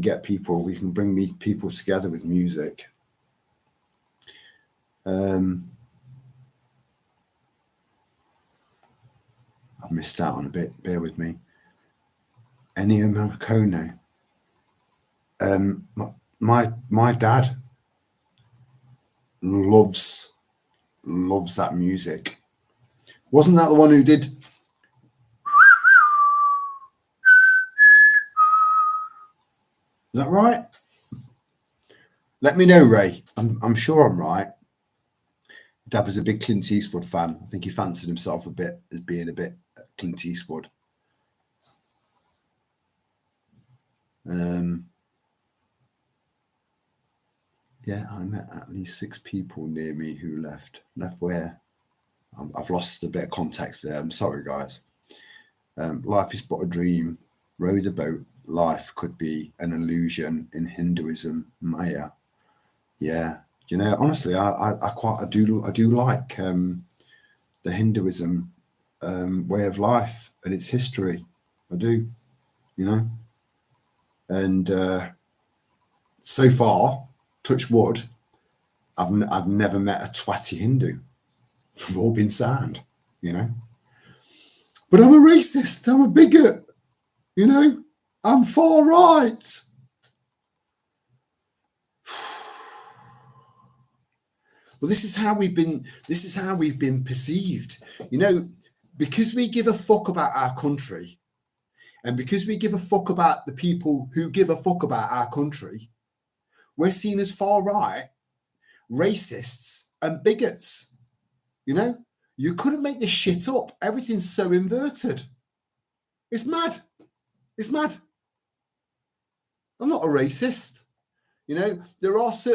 get people. You can bring these people together with music. I've missed out on a bit. Bear with me. Ennio Morricone. My dad loves that music. Wasn't that the one who did? Is that right? Let me know, Ray. I'm sure I'm right. Dad was a big Clint Eastwood fan. I think he fancied himself a bit as being a bit Clint Eastwood. Yeah, I met at least 6 people near me who left. Left where? I've lost a bit of context there. I'm sorry, guys. Life is but a dream. Rows about life could be an illusion in Hinduism, Maya. Yeah, you know, honestly, I do like the Hinduism way of life and its history. I do, you know, and so far, touch wood, I've never met a twatty Hindu. They've all been sound, you know. But I'm a racist. I'm a bigot. You know, I'm far right. Well, this is how we've been perceived. You know, because we give a fuck about our country, and because we give a fuck about the people who give a fuck about our country, we're seen as far right, racists, and bigots. You know, you couldn't make this shit up. Everything's so inverted. It's mad. It's mad. I'm not a racist. You know, there is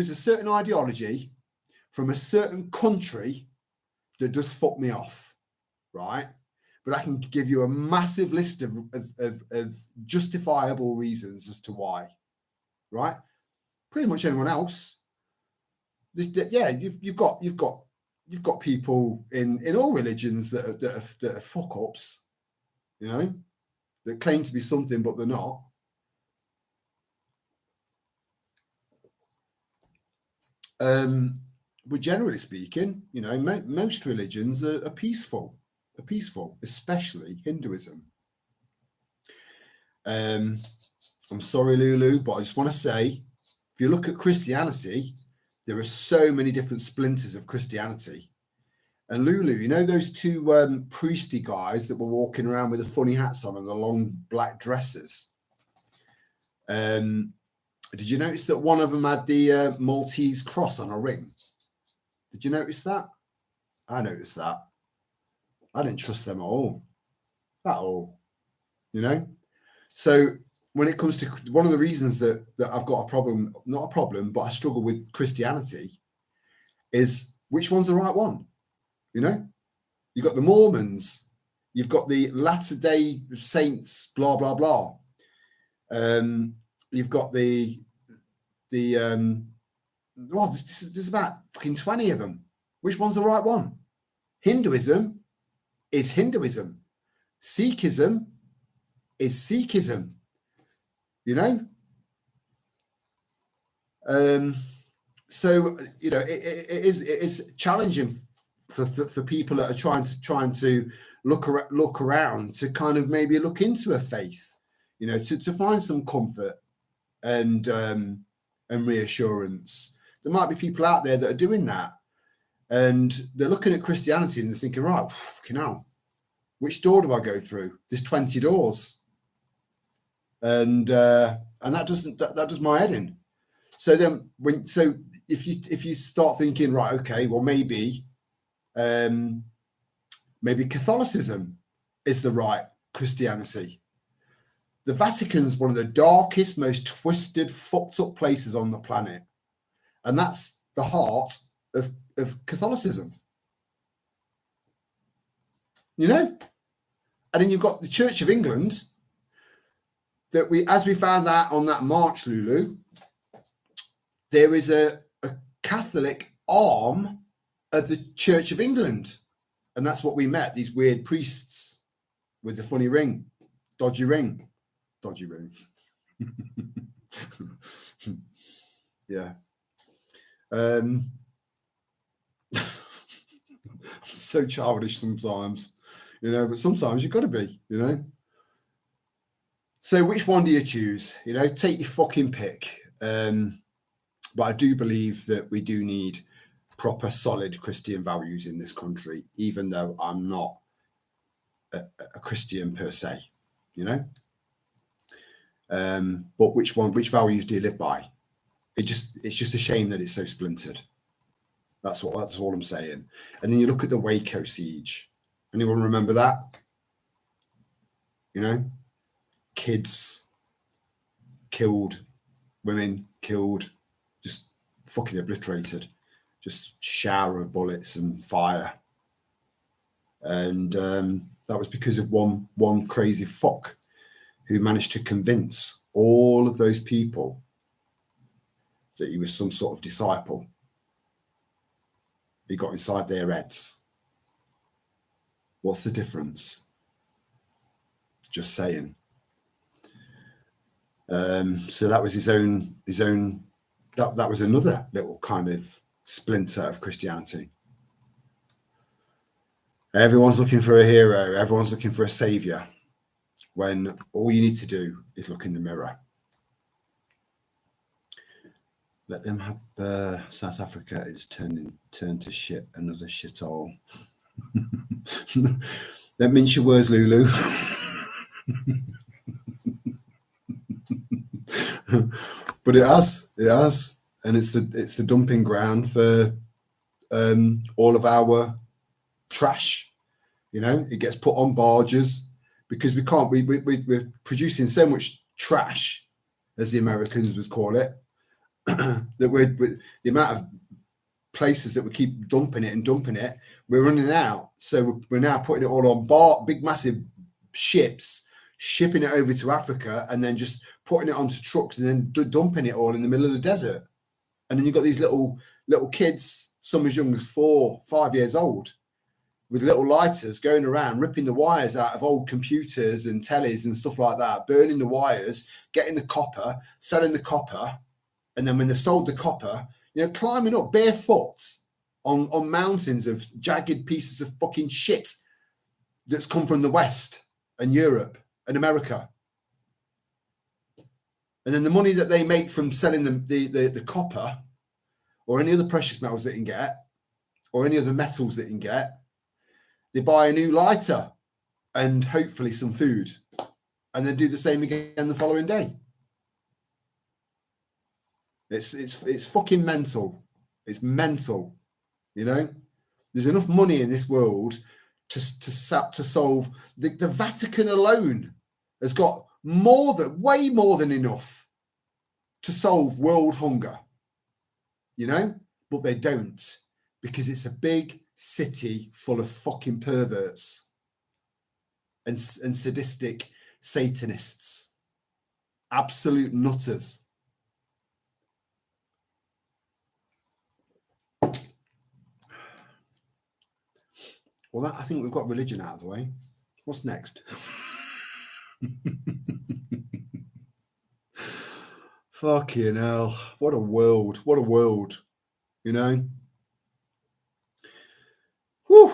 a certain ideology from a certain country that does fuck me off, right? But I can give you a massive list of justifiable reasons as to why, right? Pretty much anyone else. You've got people in all religions that are fuck ups, you know, that claim to be something but they're not. But generally speaking, you know, most religions are peaceful, especially Hinduism. I'm sorry, Lulu, but I just want to say, if you look at Christianity, there are so many different splinters of Christianity. And Lulu, you know those 2 priesty guys that were walking around with the funny hats on and the long black dresses? Did you notice that one of them had the Maltese cross on a ring? Did you notice that? I noticed that. I didn't trust them at all. You know? So when it comes to one of the reasons that I've got a problem, not a problem, but I struggle with Christianity, is which one's the right one? You know? You've got the Mormons, you've got the Latter-day Saints, blah, blah, blah. You've got there's about fucking 20 of them. Which one's the right one? Hinduism is Hinduism. Sikhism is Sikhism. You know? So, you know, it is challenging for people that are trying to look around to kind of maybe look into a faith, you know, to find some comfort and reassurance. There might be people out there that are doing that, and they're looking at Christianity and they're thinking, right, fucking hell, which door do I go through? There's 20 doors, and that does my head in. So then, if you start thinking, right, okay, well maybe Catholicism is the right Christianity. The Vatican's one of the darkest, most twisted, fucked up places on the planet. And that's the heart of Catholicism. You know? And then you've got the Church of England that as we found out on that march, Lulu, there is a Catholic arm of the Church of England. And that's what we met, these weird priests with the funny ring, dodgy dodgy room. Yeah. So childish sometimes, you know, but sometimes you've got to be, you know. So which one do you choose? You know, take your fucking pick. But I do believe that we do need proper, solid Christian values in this country, even though I'm not a Christian per se, you know. But which values do you live by? It's just a shame that it's so splintered. That's all I'm saying. And then you look at the Waco siege. Anyone remember that? You know, kids killed, women killed, just fucking obliterated, just shower of bullets and fire. And that was because of one crazy fuck who managed to convince all of those people that he was some sort of disciple. He got inside their heads. What's the difference? Just saying. So that was his own. That was another little kind of splinter of Christianity. Everyone's looking for a hero. Everyone's looking for a savior. When all you need to do is look in the mirror. Let them have South Africa is turned to shit, another shithole. Don't mince your words, Lulu. But it has, and it's the dumping ground for all of our trash. You know, it gets put on barges because we're producing so much trash, as the Americans would call it, that we're the amount of places that we keep dumping it, we're running out. So we're now putting it all on big massive ships, shipping it over to Africa, and then just putting it onto trucks and then dumping it all in the middle of the desert. And then you've got these little kids, some as young as 4, 5 years old, with little lighters going around, ripping the wires out of old computers and tellies and stuff like that, burning the wires, getting the copper, selling the copper. And then when they've sold the copper, you know, climbing up barefoot on mountains of jagged pieces of fucking shit that's come from the West and Europe and America. And then the money that they make from selling the copper or any other precious metals they can get or any other metals they can get, they buy a new lighter and hopefully some food and then do the same again the following day. It's fucking mental. It's mental, you know. There's enough money in this world to solve. The Vatican alone has got way more than enough to solve world hunger, you know. But they don't, because it's a big city full of fucking perverts and sadistic Satanists, absolute nutters. Well, I think we've got religion out of the way. What's next? Fucking hell. What a world. What a world. You know? Whew.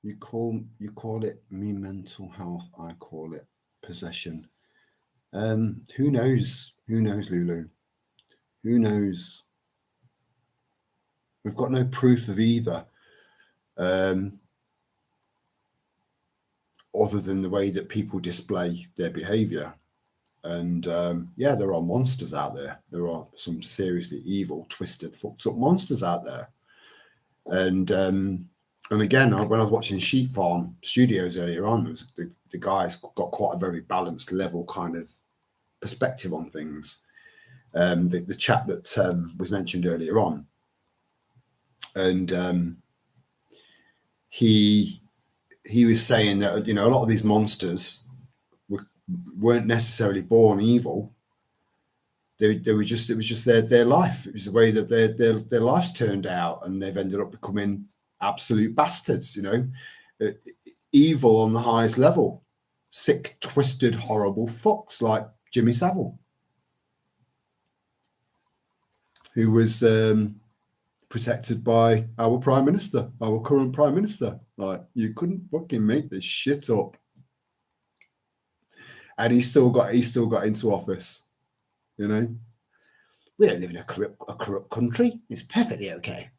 You call it me mental health. I call it possession. Who knows? Who knows, Lulu? Who knows? We've got no proof of either, other than the way that people display their behaviour. And yeah, there are monsters out there. There are some seriously evil, twisted, fucked up monsters out there. And again, when I was watching Sheep Farm Studios earlier on, the guys got quite a very balanced, level kind of perspective on things. The chap that was mentioned earlier on, and he was saying that, you know, a lot of these monsters weren't necessarily born evil. They were just, it was just their life. It was the way that their lives turned out, and they've ended up becoming absolute bastards, evil on the highest level, sick, twisted, horrible fucks like Jimmy Savile, who was protected by our Prime Minister, our current Prime Minister. Like, you couldn't fucking make this shit up. And he still got into office, We don't live in a corrupt country. It's perfectly okay.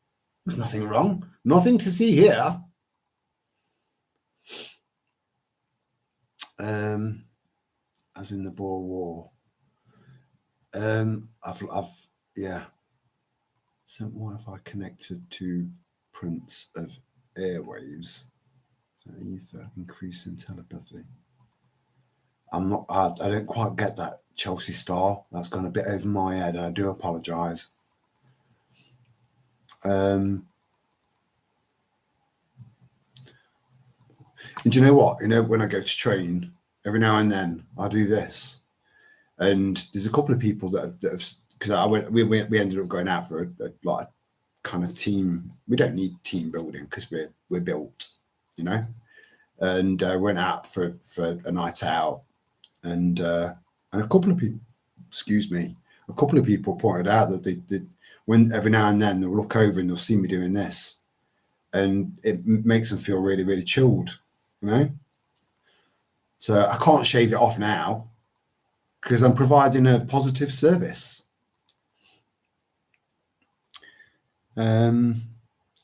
There's nothing wrong. Nothing to see here. As in the Boer War. So why have I connected to Prince of Airwaves? So ether, increase in telepathy. I don't quite get that, Chelsea Star. That's gone a bit over my head, and I do apologise. And do you know what? When I go to train, every now and then I do this, and there's a couple of people that have because we ended up going out for a kind of team. We don't need team building because we're built, and went out for a night out, and a couple of people pointed out that they when every now and then they'll look over and they'll see me doing this, and it makes them feel really, really chilled, So I can't shave it off now because I'm providing a positive service.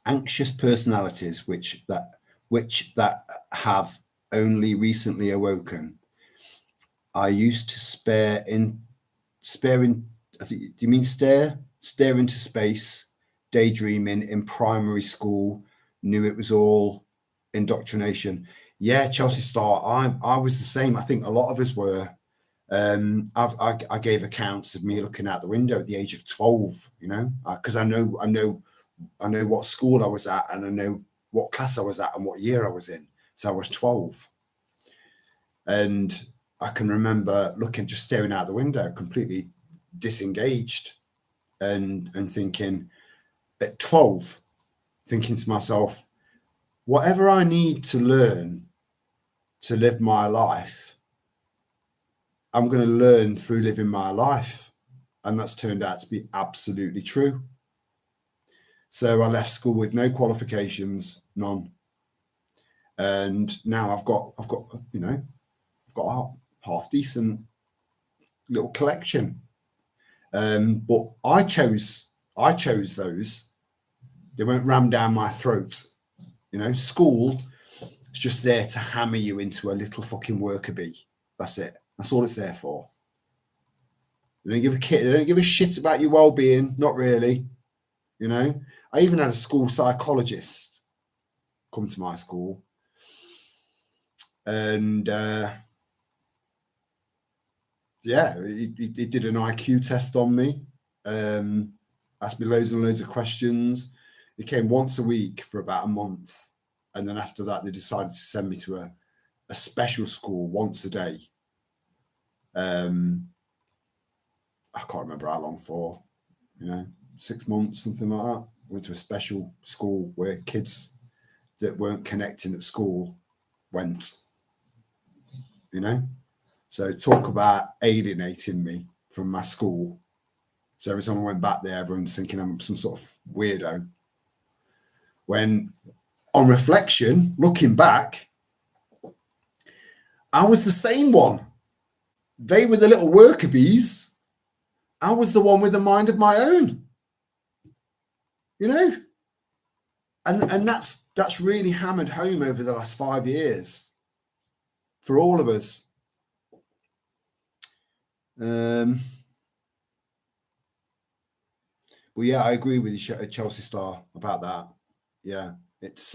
Anxious personalities, which have only recently awoken. I used to stare into space, daydreaming in primary school, knew it was all indoctrination. Yeah, Chelsea Star, I was the same. I think a lot of us were. I gave accounts of me looking out the window at the age of 12, because I know what school I was at, and I know what class I was at and what year I was in. So I was 12. And I can remember just staring out the window, completely disengaged, and thinking at 12, thinking to myself, whatever I need to learn to live my life, I'm going to learn through living my life. And that's turned out to be absolutely true. So I left school with no qualifications, none. And now I've got a half decent little collection. But I chose those. They won't ram down my throat. School is just there to hammer you into a little fucking worker bee. That's it. That's all it's there for. They don't give a shit about your well-being. Not really. I even had a school psychologist come to my school, and he did an IQ test on me, asked me loads and loads of questions. He came once a week for about a month, and then after that they decided to send me to a special school once a day. I can't remember how long for, 6 months, something like that. Went to a special school where kids that weren't connecting at school went, So talk about alienating me from my school. So every time I went back there, everyone's thinking I'm some sort of weirdo. When on reflection, looking back, I was the same one. They were the little worker bees. I was the one with a mind of my own. And that's really hammered home over the last 5 years for all of us. But yeah, I agree with you, Chelsea Star, about that. Yeah, it's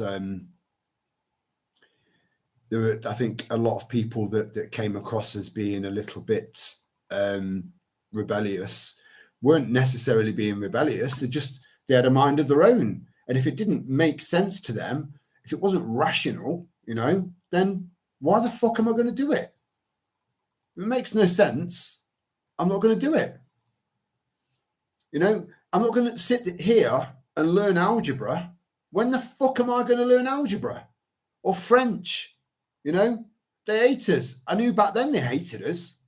there were, I think, a lot of people that came across as being a little bit rebellious weren't necessarily being rebellious. They had a mind of their own, and if it didn't make sense to them, if it wasn't rational, then why the fuck am I going to do it? If it makes no sense, I'm not going to do it. I'm not going to sit here and learn algebra When the fuck am I going to learn algebra or French? You know, they hate us. I knew back then they hated us.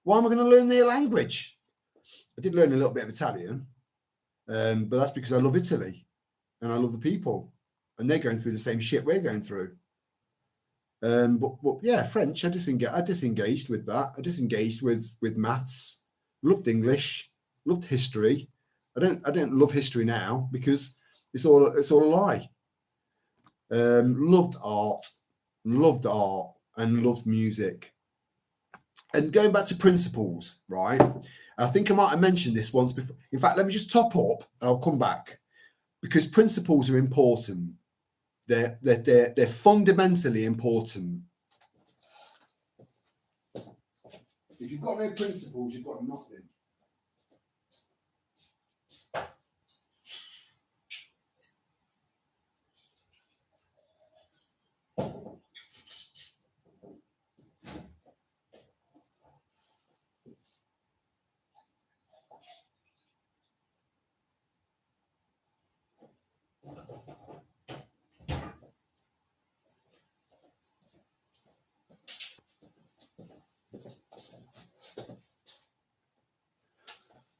Why am I going to learn their language? I did learn a little bit of Italian, but that's because I love Italy and I love the people, and they're going through the same shit we're going through. But yeah, French, I disengaged with that. I disengaged with maths. Loved English, loved history. I don't love history now because it's all a lie. Loved art, and loved music. And going back to principles, right? I think I might have mentioned this once before. In fact, let me just top up and I'll come back, because principles are important. They're fundamentally important. If you've got no principles, you've got nothing.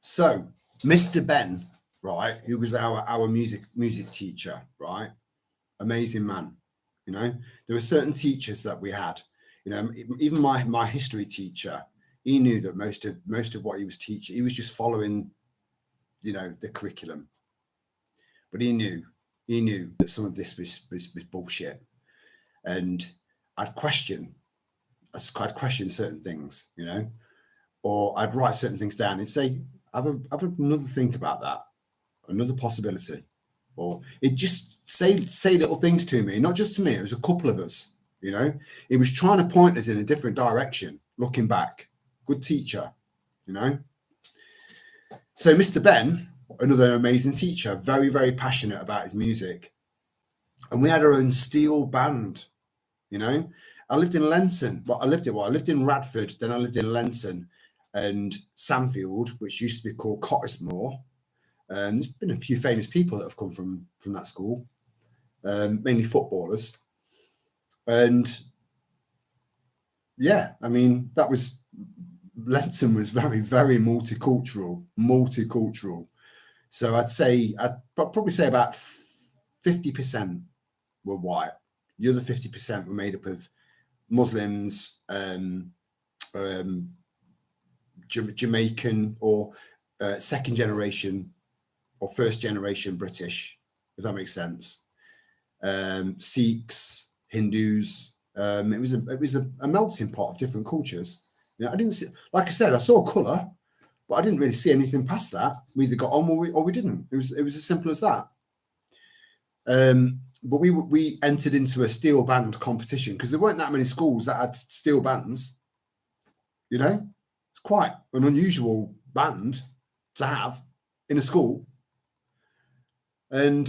So, Mr. Ben, right, who was our music teacher, right? Amazing man. You know, there were certain teachers that we had. You know, even my history teacher, he knew that most of what he was teaching, he was just following, you know, the curriculum. But he knew that some of this was bullshit, and I'd question certain things, you know, or I'd write certain things down and say, have another think about that, another possibility, or it just say little things to me, not just to me. It was a couple of us, you know. He was trying to point us in a different direction. Looking back, good teacher, you know. So Mr. Ben, another amazing teacher, very, very passionate about his music, and we had our own steel band, you know. I lived in Lenton. I lived in Radford, then I lived in Lenton and Sandfield, which used to be called Cottesmore. There's been a few famous people that have come from that school, mainly footballers. And yeah, I mean, Lenton was very, very multicultural. So I'd probably say about 50% were white. The other 50% were made up of Muslims, Jamaican, or second generation or first generation British, if that makes sense. Sikhs, Hindus. It was a melting pot of different cultures. You know, I didn't see, like I said, I saw colour, but I didn't really see anything past that. We either got on or we didn't. It was as simple as that. But we entered into a steel band competition because there weren't that many schools that had steel bands. You know, it's quite an unusual band to have in a school. And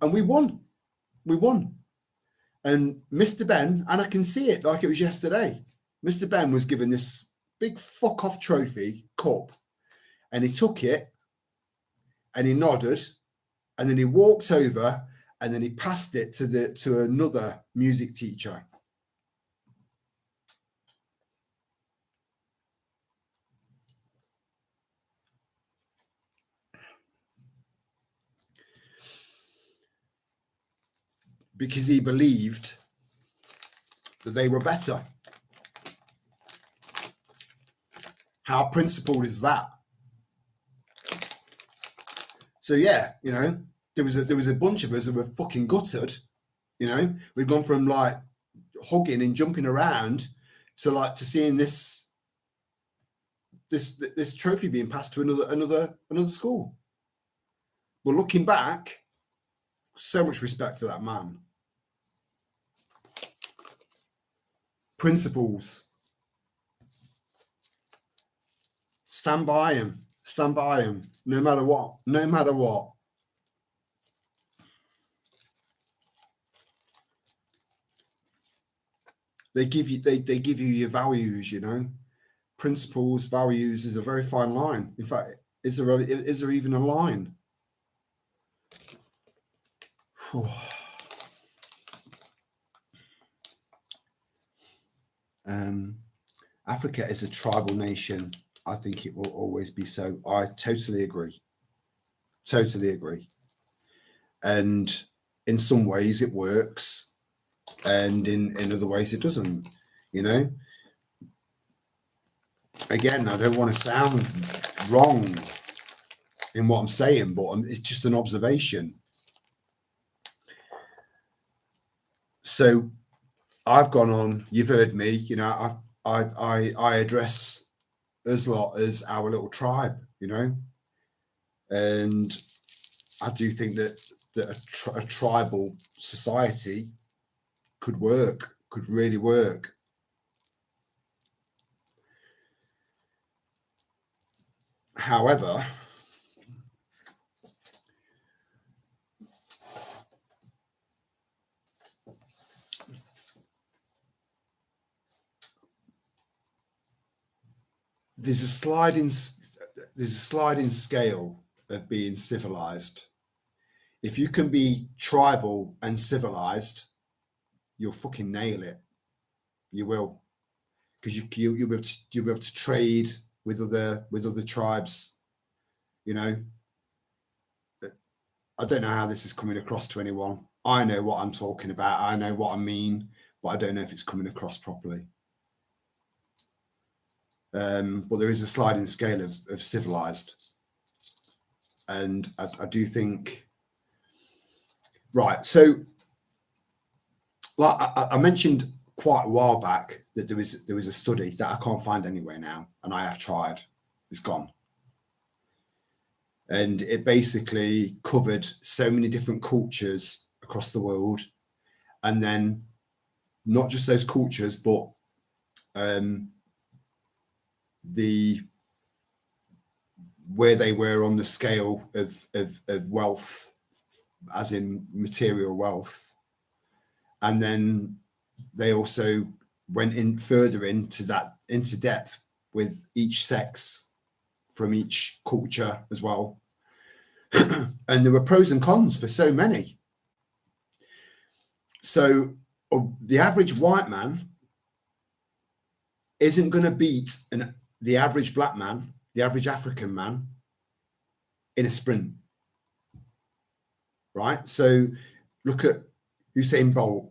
we won. And Mr. Ben, and I can see it like it was yesterday. Mr. Ben was given this big fuck off trophy cup, and he took it and he nodded, and then he walked over and then he passed it to another music teacher. Because he believed that they were better. How principled is that? So yeah, you know, there was a bunch of us that were fucking gutted. You know, we'd gone from like hugging and jumping around to seeing this trophy being passed to another school. But looking back, so much respect for that man. Principles. Stand by him, no matter what. They give you your values, you know. Principles, values is a very fine line. In fact, is there even a line? Africa is a tribal nation. I think it will always be so. I totally agree. Totally agree. And in some ways it works, and in other ways it doesn't, you know. Again, I don't want to sound wrong in what I'm saying, but it's just an observation. So I've gone on, you've heard me, you know, I address us lot as our little tribe, you know, and I do think that a tribal society could work, could really work. However, there's a sliding scale of being civilized. If you can be tribal and civilized, you'll fucking nail it. You will, because you'll be able to trade with other tribes. You know, I don't know how this is coming across to anyone. I know what I'm talking about. I know what I mean, but I don't know if it's coming across properly. But there is a sliding scale of civilized, and I do think, right. So, like I mentioned quite a while back that there was a study that I can't find anywhere now, and I have tried. It's gone. And it basically covered so many different cultures across the world, and then not just those cultures, but where they were on the scale of wealth, as in material wealth. And then they also went in further into depth with each sex from each culture as well. And there were pros and cons for so many. So the average white man isn't going to beat the average black man, the average African man, in a sprint, right? So look at Usain Bolt,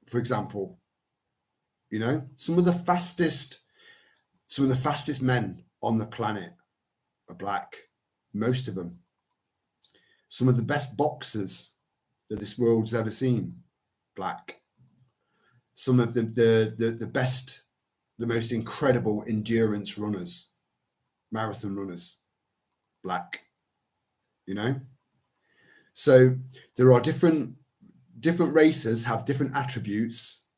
for example. You know, some of the fastest men on the planet are black, most of them. Some of the best boxers that this world's ever seen, black. Some of the best, the most incredible endurance runners, marathon runners, black. You know, so there are different races have different attributes,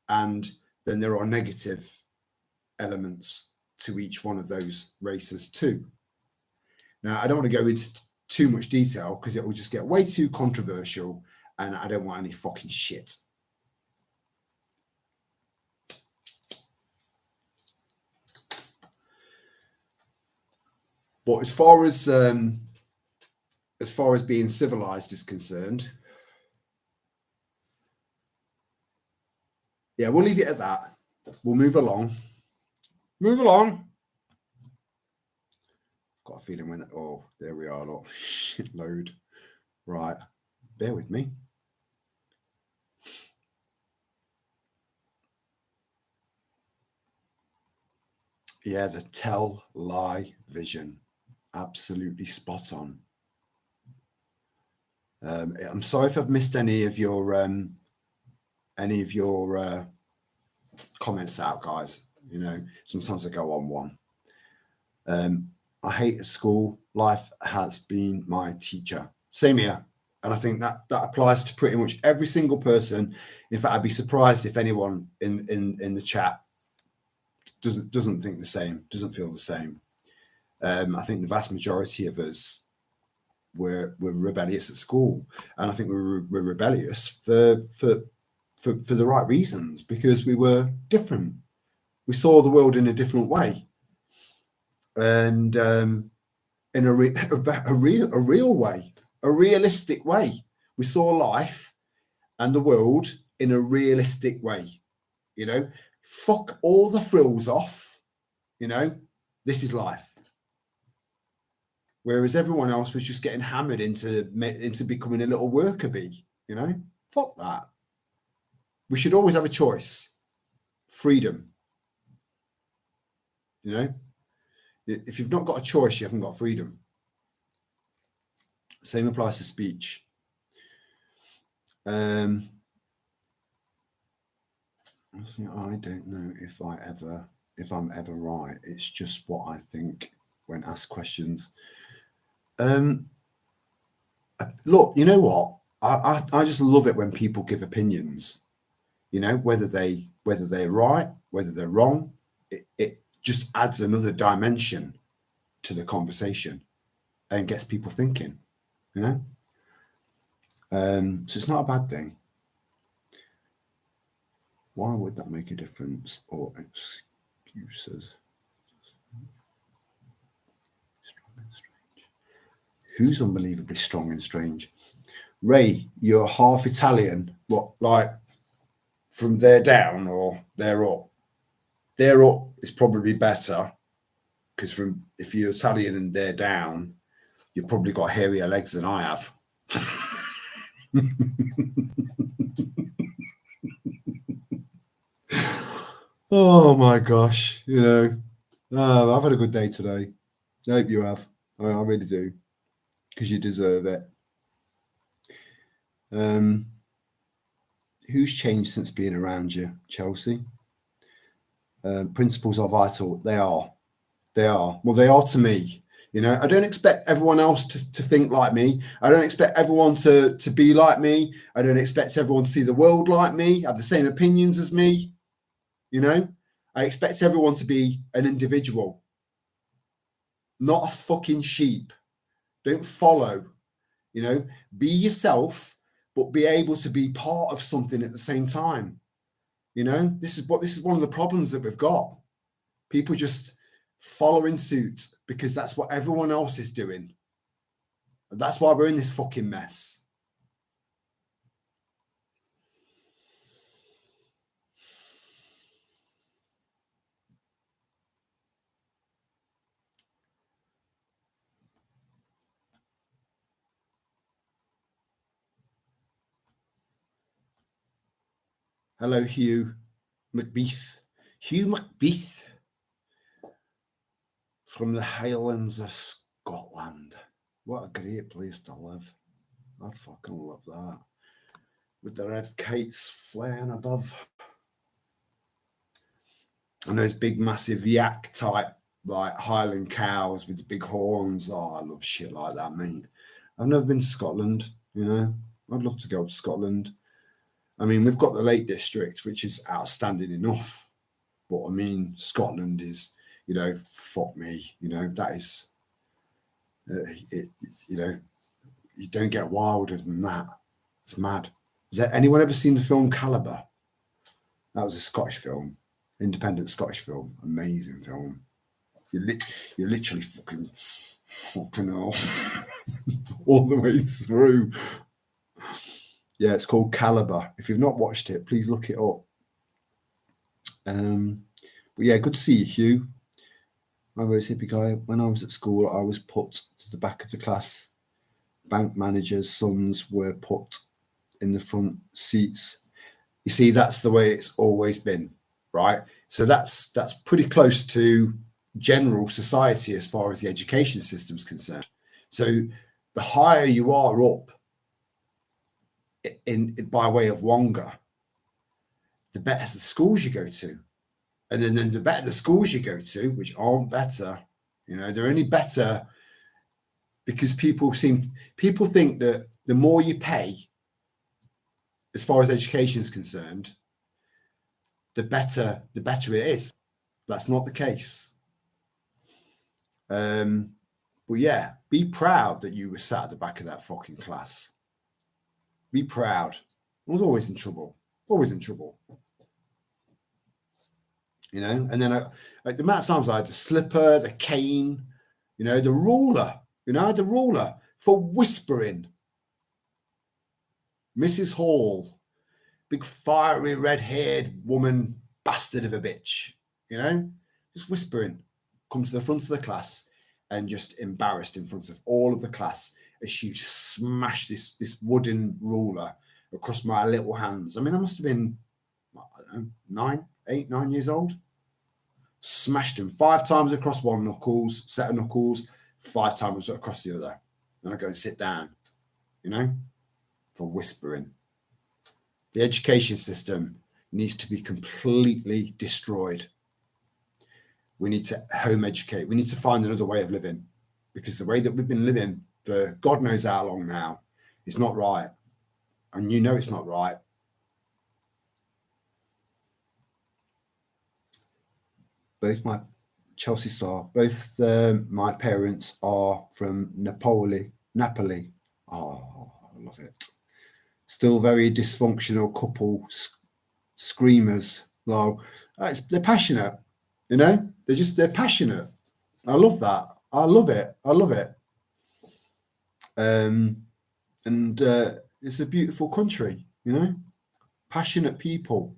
and then there are negative elements to each one of those races too. Now, I don't want to go into too much detail because it will just get way too controversial, and I don't want any fucking shit. But as far as being civilized is concerned, yeah, we'll leave it at that. We'll move along. Got a feeling when there we are, look, shitload. Right, bear with me. Yeah, the tell lie vision, absolutely spot on. I'm sorry if I've missed any of your comments out, guys. You know, sometimes I go on one. I hate school. Life has been my teacher. Same here. And I think that applies to pretty much every single person. In fact, I'd be surprised if anyone in the chat doesn't think the same, doesn't feel the same. I think the vast majority of us were rebellious at school, and I think we're rebellious for the right reasons, because we were different. We saw the world in a different way, and in a real way, a realistic way. We saw life and the world in a realistic way. You know, fuck all the frills off. You know, this is life. Whereas everyone else was just getting hammered into becoming a little worker bee. You know, fuck that. We should always have a choice. Freedom. You know, if you've not got a choice, you haven't got freedom. Same applies to speech. I don't know if I'm ever right. It's just what I think when asked questions. Look, you know what? I just love it when people give opinions. You know, whether they're right, whether they're wrong, it just adds another dimension to the conversation and gets people thinking. You know, so it's not a bad thing. Why would that make a difference? Or excuses? Strong and strange. Who's unbelievably strong and strange? Ray, you're half Italian. What, like from there down or there up? There up is probably better because if you're Italian and there down, you've probably got hairier legs than I have. Oh my gosh, you know, I've had a good day today. I hope you have. I really do, because you deserve it. Who's changed since being around you, Chelsea? Principles are vital. They are. Well, they are to me. You know, I don't expect everyone else to think like me. I don't expect everyone to be like me. I don't expect everyone to see the world like me, have the same opinions as me. You know, I expect everyone to be an individual, not a fucking sheep. Don't follow, you know, be yourself, but be able to be part of something at the same time. You know, this is one of the problems that we've got. People just following suit because that's what everyone else is doing. And that's why we're in this fucking mess. Hello, Hugh Macbeth. Hugh Macbeth from the Highlands of Scotland. What a great place to live. I'd fucking love that. With the red kites flying above. And those big, massive yak type, like Highland cows with the big horns. Oh, I love shit like that, mate. I've never been to Scotland, you know. I'd love to go to Scotland. I mean, we've got the Lake District, which is outstanding enough. But I mean, Scotland is, you know, fuck me, you know, that is, you know, you don't get wilder than that. It's mad. Has anyone ever seen the film Calibre? That was a Scottish film, independent Scottish film, amazing film. You're literally fucking hell all the way through. Yeah, it's called Calibre. If you've not watched it, please look it up. But yeah, good to see you, Hugh. I was a hippie guy. When I was at school, I was put to the back of the class. Bank managers' sons were put in the front seats. You see, that's the way it's always been, right? So that's pretty close to general society as far as the education system is concerned. So the higher you are up in by way of Wonga, the better the schools you go to. And then the better the schools you go to, which aren't better, you know, they're only better because people think that the more you pay, as far as education is concerned, the better it is. That's not the case. But yeah, be proud that you were sat at the back of that fucking class. Be proud. I was always in trouble. You know, and then like the amount of times I had the slipper, the cane, you know, the ruler for whispering. Mrs. Hall, big fiery red-haired woman, bastard of a bitch, you know, just whispering, come to the front of the class and just embarrassed in front of all of the class as she smashed this wooden ruler across my little hands. I mean, I must have been, I don't know, 9 years old. Smashed them 5 times across one set of knuckles, 5 times across the other. Then I go and sit down, you know, for whispering. The education system needs to be completely destroyed. We need to home educate. We need to find another way of living, because the way that we've been living for God knows how long now is not right. And you know it's not right. Both my Chelsea Star, both my parents are from Napoli. Oh, I love it. Still very dysfunctional couple, screamers. Well, they're passionate, you know. They're passionate. I love that. I love it. And it's a beautiful country, you know. Passionate people.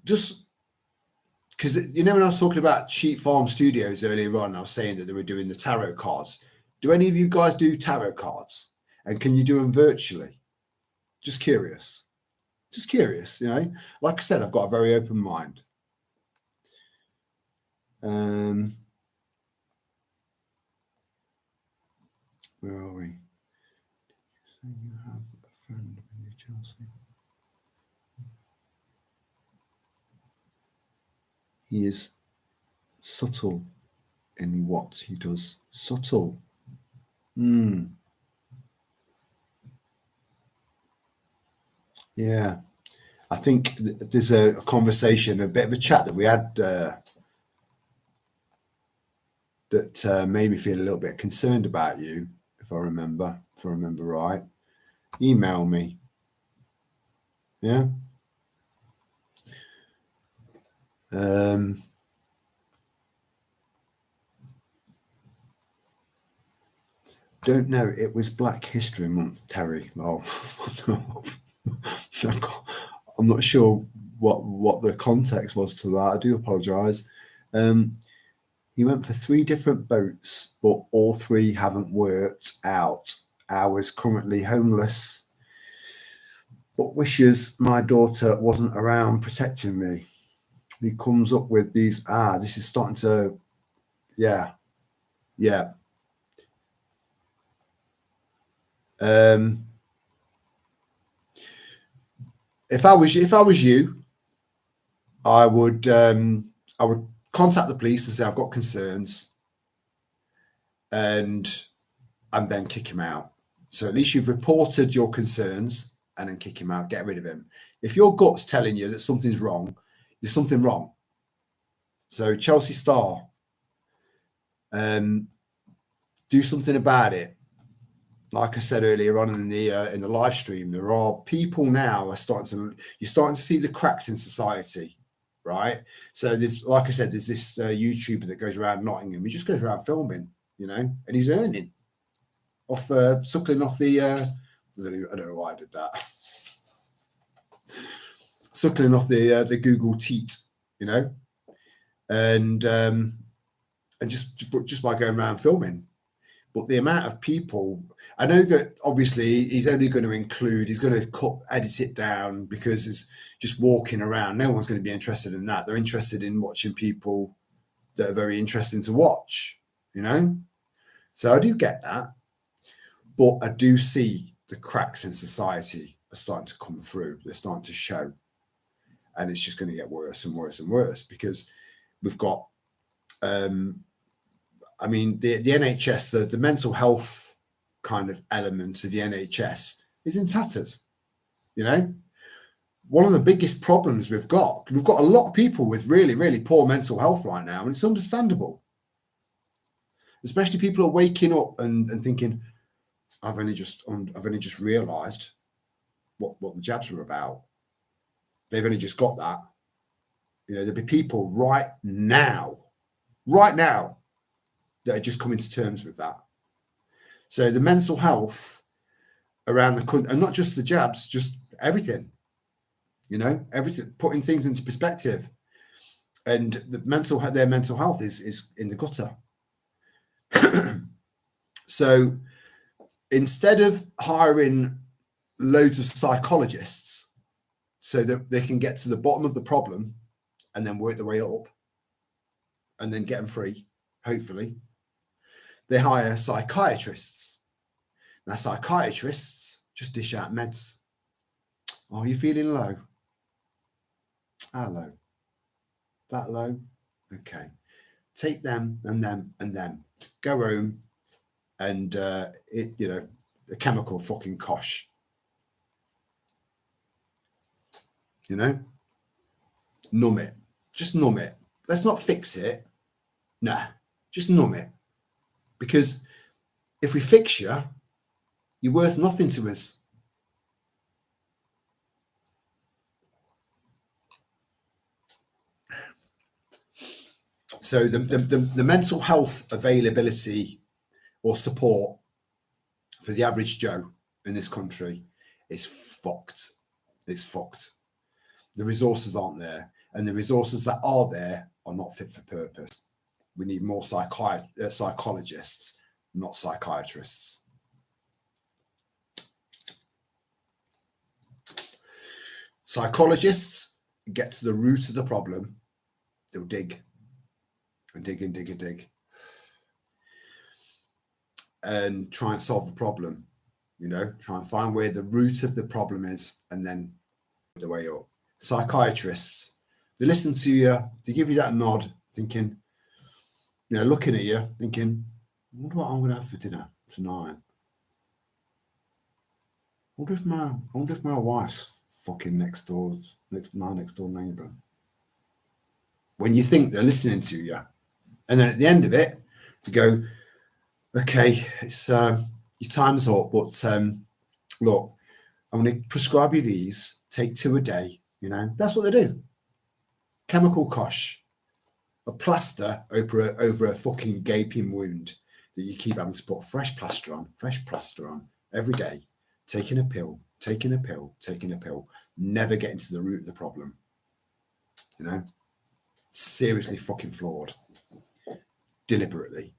Just because, you know, when I was talking about Sheep Farm Studios earlier on, I was saying that they were doing the tarot cards. Do any of you guys do tarot cards? And can you do them virtually? Just curious, you know. Like I said, I've got a very open mind. Where are we? So you have a friend with you, Chelsea. He is subtle in what he does. Subtle. Yeah. I think there's a conversation, a bit of a chat that we had that made me feel a little bit concerned about you, if I remember right. Email me. Yeah. Don't know. It was Black History Month, Terry. Oh, I'm not sure what the context was to that. I do apologise. He went for 3 different boats, but all 3 haven't worked out. I was currently homeless, but wishes my daughter wasn't around protecting me. He comes up with these. This is starting to, yeah. If I was you, I would contact the police and say I've got concerns, and then kick him out. So at least you've reported your concerns and then kick him out, get rid of him. If your gut's telling you that something's wrong, there's something wrong. So Chelsea Star, do something about it. Like I said earlier on in the live stream, there are people now you're starting to see the cracks in society, right? So there's, like I said, there's this YouTuber that goes around Nottingham. He just goes around filming, you know, and he's earning off suckling off the. I don't know why I did that. Suckling off the Google teat, you know, and just by going around filming. But the amount of people, I know that obviously he's only going to he's going to edit it down, because it's just walking around. No one's going to be interested in that. They're interested in watching people that are very interesting to watch, you know? So I do get that. But I do see the cracks in society are starting to come through. They're starting to show. And it's just going to get worse and worse and worse, because we've got, I mean, the NHS, the mental health kind of element of the NHS is in tatters, you know? One of the biggest problems we've got a lot of people with really, really poor mental health right now, and it's understandable. Especially people are waking up and thinking, I've only just realised what the jabs were about. They've only just got that. You know, there'll be people right now, that are just coming to terms with that. So the mental health around the country, and not just the jabs, just everything, everything, putting things into perspective. And their mental health is in the gutter. So instead of hiring loads of psychologists so that they can get to the bottom of the problem and then work their way up and then get them free, hopefully, they hire psychiatrists. Now, psychiatrists just dish out meds. Oh, you feeling low? How low? That low? Okay. Take them and them and them. Go home and, a chemical fucking kosh. Numb it. Just numb it. Let's not fix it. Nah, just numb it. Because if we fix you, you're worth nothing to us. So the mental health availability or support for the average Joe in this country is fucked. It's fucked. The resources aren't there, and the resources that are there are not fit for purpose. We need more psychologists, not psychiatrists. Psychologists get to the root of the problem. They'll dig and dig and dig and dig and try and solve the problem, try and find where the root of the problem is and then the way up. Psychiatrists, they listen to you, they give you that nod, thinking, looking at you, thinking, I wonder what I'm going to have for dinner tonight. I wonder if my wife's fucking my next door neighbour. When you think they're listening to you, and then at the end of it, to go, okay, it's your time's up, but look, I'm going to prescribe you these. Take 2 a day. That's what they do. Chemical kosh, a plaster over a fucking gaping wound that you keep having to put fresh plaster on every day. Taking a pill, never getting to the root of the problem. Seriously fucking flawed. Deliberately.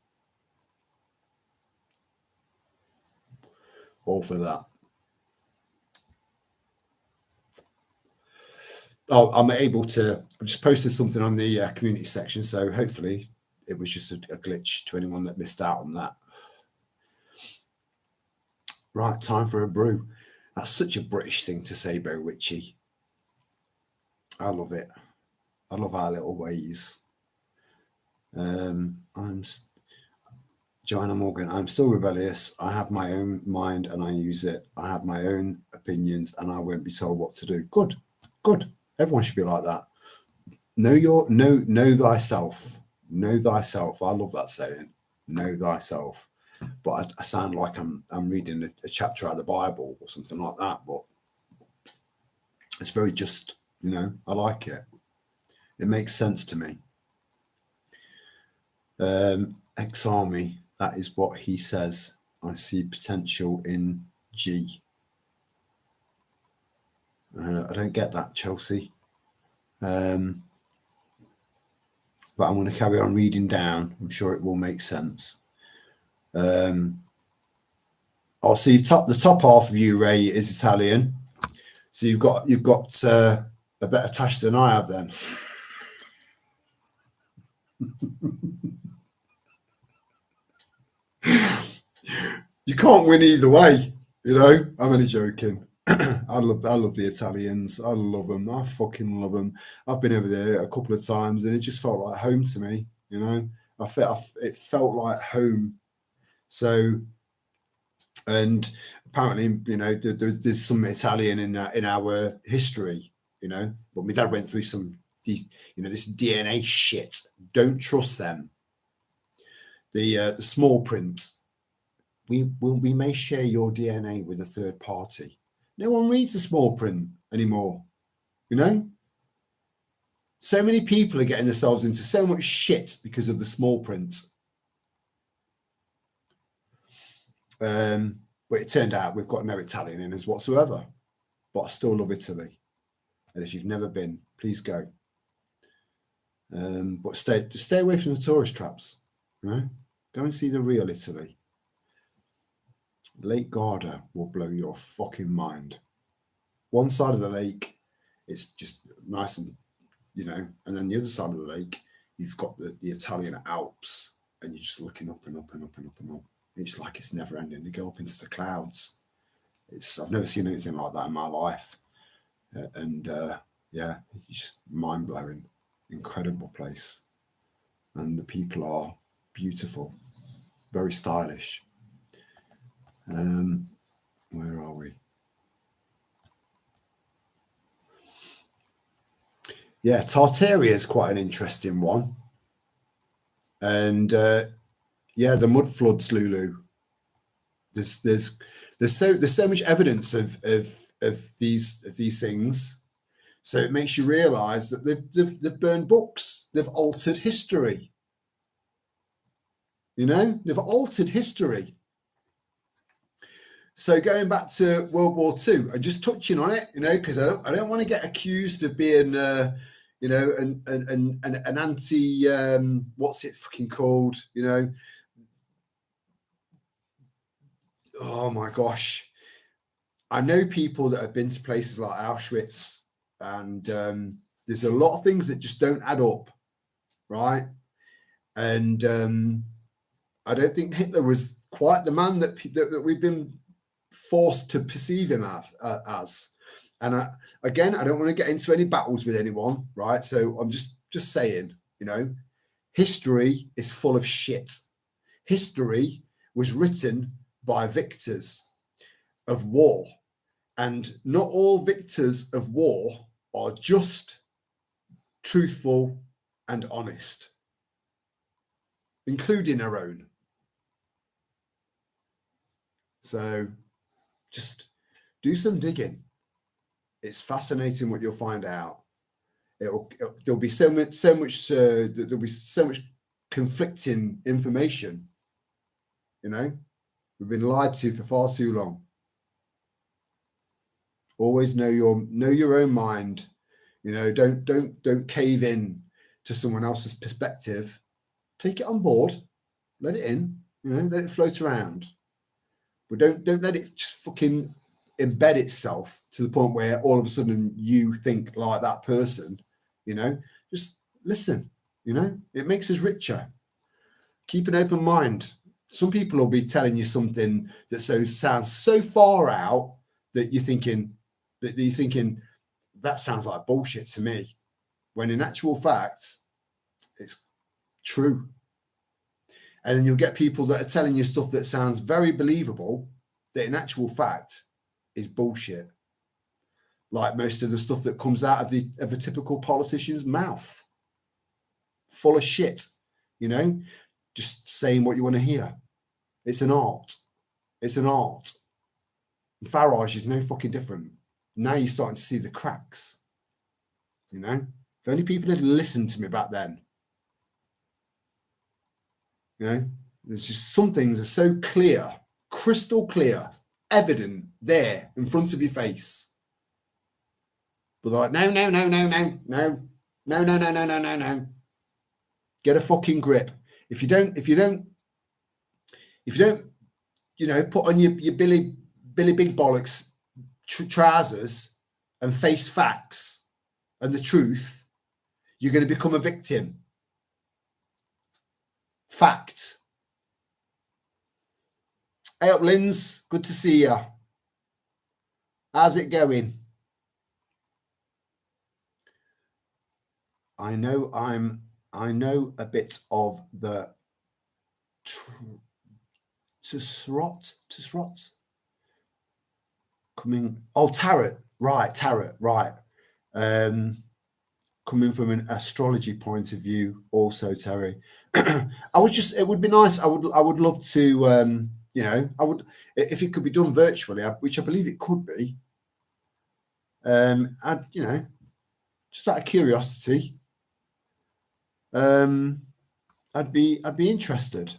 All for that. I've just posted something on the community section, so hopefully it was just a glitch to anyone that missed out on that. Right, time for a brew. That's such a British thing to say, Bo Witchy. I love it. I love our little ways. Joanna Morgan, I'm still rebellious. I have my own mind and I use it. I have my own opinions and I won't be told what to do. Good. Everyone should be like that. Know thyself. Know thyself. I love that saying. Know thyself. But I sound like I'm reading a chapter out of the Bible or something like that. But it's very just, I like it. It makes sense to me. Ex-army, that is what he says. I see potential in G. I don't get that, Chelsea. But I'm going to carry on reading down. I'm sure it will make sense. I'll see the top half of you, Ray, is Italian. So you've got a better tash than I have then. You can't win either way, I'm only joking. I love the Italians. I love them. I fucking love them. I've been over there a couple of times and it just felt like home to me, it felt like home. So, and apparently, there's some Italian in our history, but my dad went through this DNA shit. Don't trust them. The small print. We may share your DNA with a third party. No one reads the small print anymore. So many people are getting themselves into so much shit because of the small print. But it turned out we've got no Italian in us whatsoever. But I still love Italy. And if you've never been, please go. But stay away from the tourist traps. Right? Go and see the real Italy. Lake Garda will blow your fucking mind. One side of the lake, it's just nice and, and then the other side of the lake, you've got the Italian Alps, and you're just looking up and up and up and up and up. It's like it's never ending. They go up into the clouds. I've never seen anything like that in my life. Yeah, it's just mind blowing, incredible place. And the people are beautiful, very stylish. Where are we? Yeah, Tartaria is quite an interesting one. And the mud floods, Lulu. There's so much evidence of these things, so it makes you realise that they've burned books, they've altered history. They've altered history. So going back to World War II, and just touching on it, because I don't want to get accused of being, an anti, what's it fucking called, Oh my gosh. I know people that have been to places like Auschwitz, and there's a lot of things that just don't add up, right? And I don't think Hitler was quite the man that we've been forced to perceive him as. And I don't want to get into any battles with anyone, right? So I'm just saying, history is full of shit. History was written by victors of war, and not all victors of war are just, truthful and honest, including our own. So just do some digging. It's fascinating what you'll find out. There'll be so much there'll be so much conflicting information. We've been lied to for far too long. Always know your own mind. Don't cave in to someone else's perspective. Take it on board, let it in, let it float around. But don't let it just fucking embed itself to the point where all of a sudden you think like that person. Just listen. It makes us richer. Keep an open mind. Some people will be telling you something that sounds so far out that you're thinking that sounds like bullshit to me, when in actual fact it's true. And then you'll get people that are telling you stuff that sounds very believable that in actual fact is bullshit, like most of the stuff that comes out of a typical politician's mouth, full of shit, just saying what you want to hear. It's an art. It's an art. And Farage is no fucking different. Now you're starting to see the cracks. If only people had listened to me back then. There's just some things are so clear, crystal clear, evident there in front of your face. But they're like, no. Get a fucking grip. If you don't, put on your Billy Big Bollocks trousers and face facts and the truth, you're going to become a victim. Fact. Hey up, Linz. Good to see you. How's it going? I know a bit of the Tusrot coming. Oh, tarot, right. Coming from an astrology point of view, also, Terry. It would be nice. I would love to, I would, if it could be done virtually, which I believe it could be. Just out of curiosity, I'd be interested.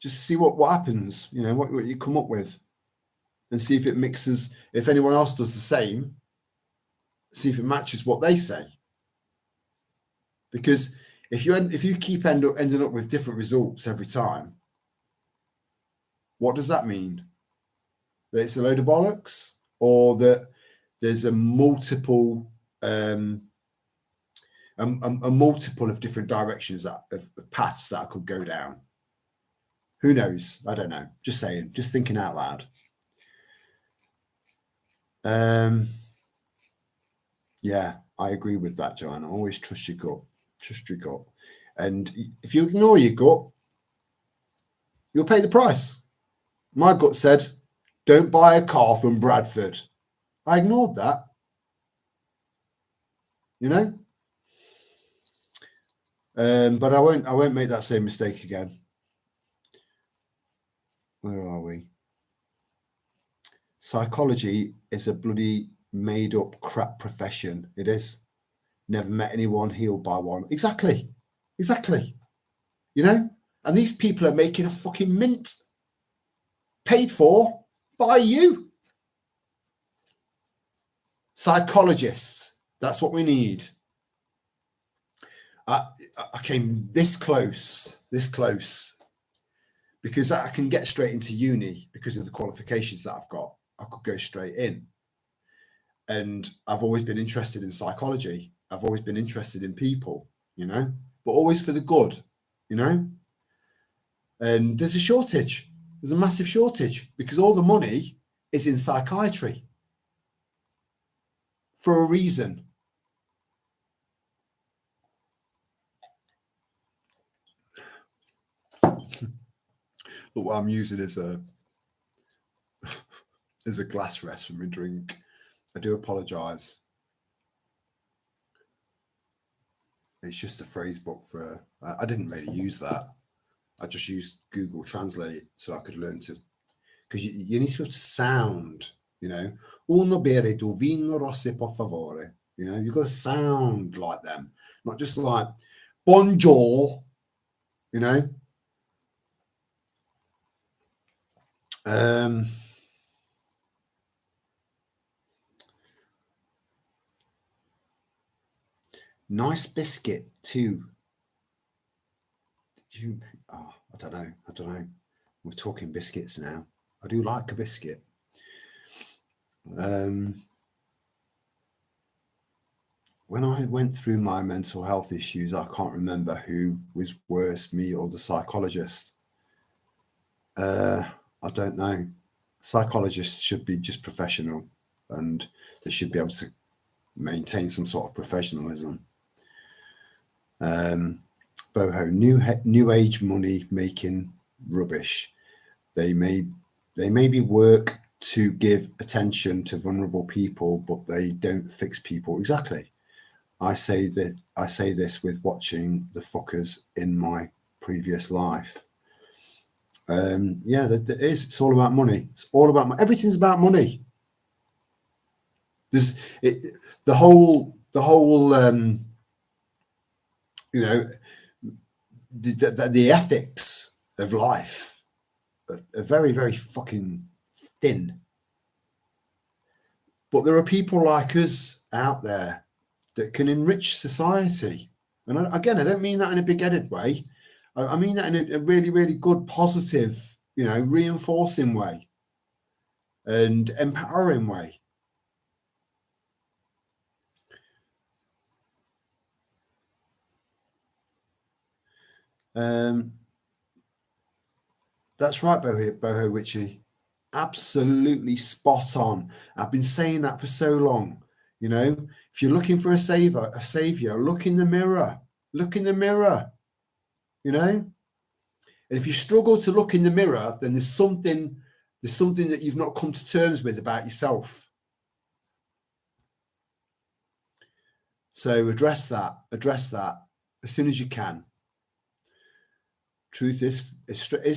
Just see what happens, you know, what you come up with, and see if it mixes. If anyone else does the same, see if it matches what they say. Because if you keep ending up with different results every time, what does that mean? That it's a load of bollocks, or that there's a multiple of different directions of paths that I could go down. Who knows? I don't know. Just saying, just thinking out loud. Yeah, I agree with that, Joanna. Always trust your gut. Trust your gut. And if you ignore your gut, you'll pay the price. My gut said, don't buy a car from Bradford. I ignored that. You know? But I won't make that same mistake again. Where are we? Psychology is a bloody made up crap profession. It is. Never met anyone healed by one. Exactly. You know? And these people are making a fucking mint. Paid for by you. Psychologists. That's what we need. I came this close, because I can get straight into uni because of the qualifications that I've got. I could go straight in. And I've always been interested in psychology. I've always been interested in people, you know, but always for the good, you know. And there's a shortage. There's a massive shortage because all the money is in psychiatry for a reason. Look, what I'm using is a glass rest from my drink. I do apologise. It's just a phrase book for. I didn't really use that. I just used Google Translate so I could learn to, because you need to be able to sound, you know. Uno bere tu vino rosse per favore. You know, you've got to sound like them, not just like bonjour, you know. Nice biscuit too. I don't know. We're talking biscuits now. I do like a biscuit. When I went through my mental health issues, I can't remember who was worse, me or the psychologist. I don't know. Psychologists should be just professional, and they should be able to maintain some sort of professionalism. Boho, new age money making rubbish. They maybe work to give attention to vulnerable people, but they don't fix people. Exactly. I say this with watching the fuckers in my previous life. Yeah, it is. It's all about money. It's all about money. Everything's about money. The whole you know, the ethics of life are very, very fucking thin. But there are people like us out there that can enrich society. And again, I don't mean that in a big-headed way. I mean that in a really, really good, positive, you know, reinforcing way and empowering way. That's right, Boho Witchy. Absolutely spot on. I've been saying that for so long. You know, if you're looking for a savior, look in the mirror. Look in the mirror. You know, and if you struggle to look in the mirror, then there's something that you've not come to terms with about yourself. So address that as soon as you can. Truth is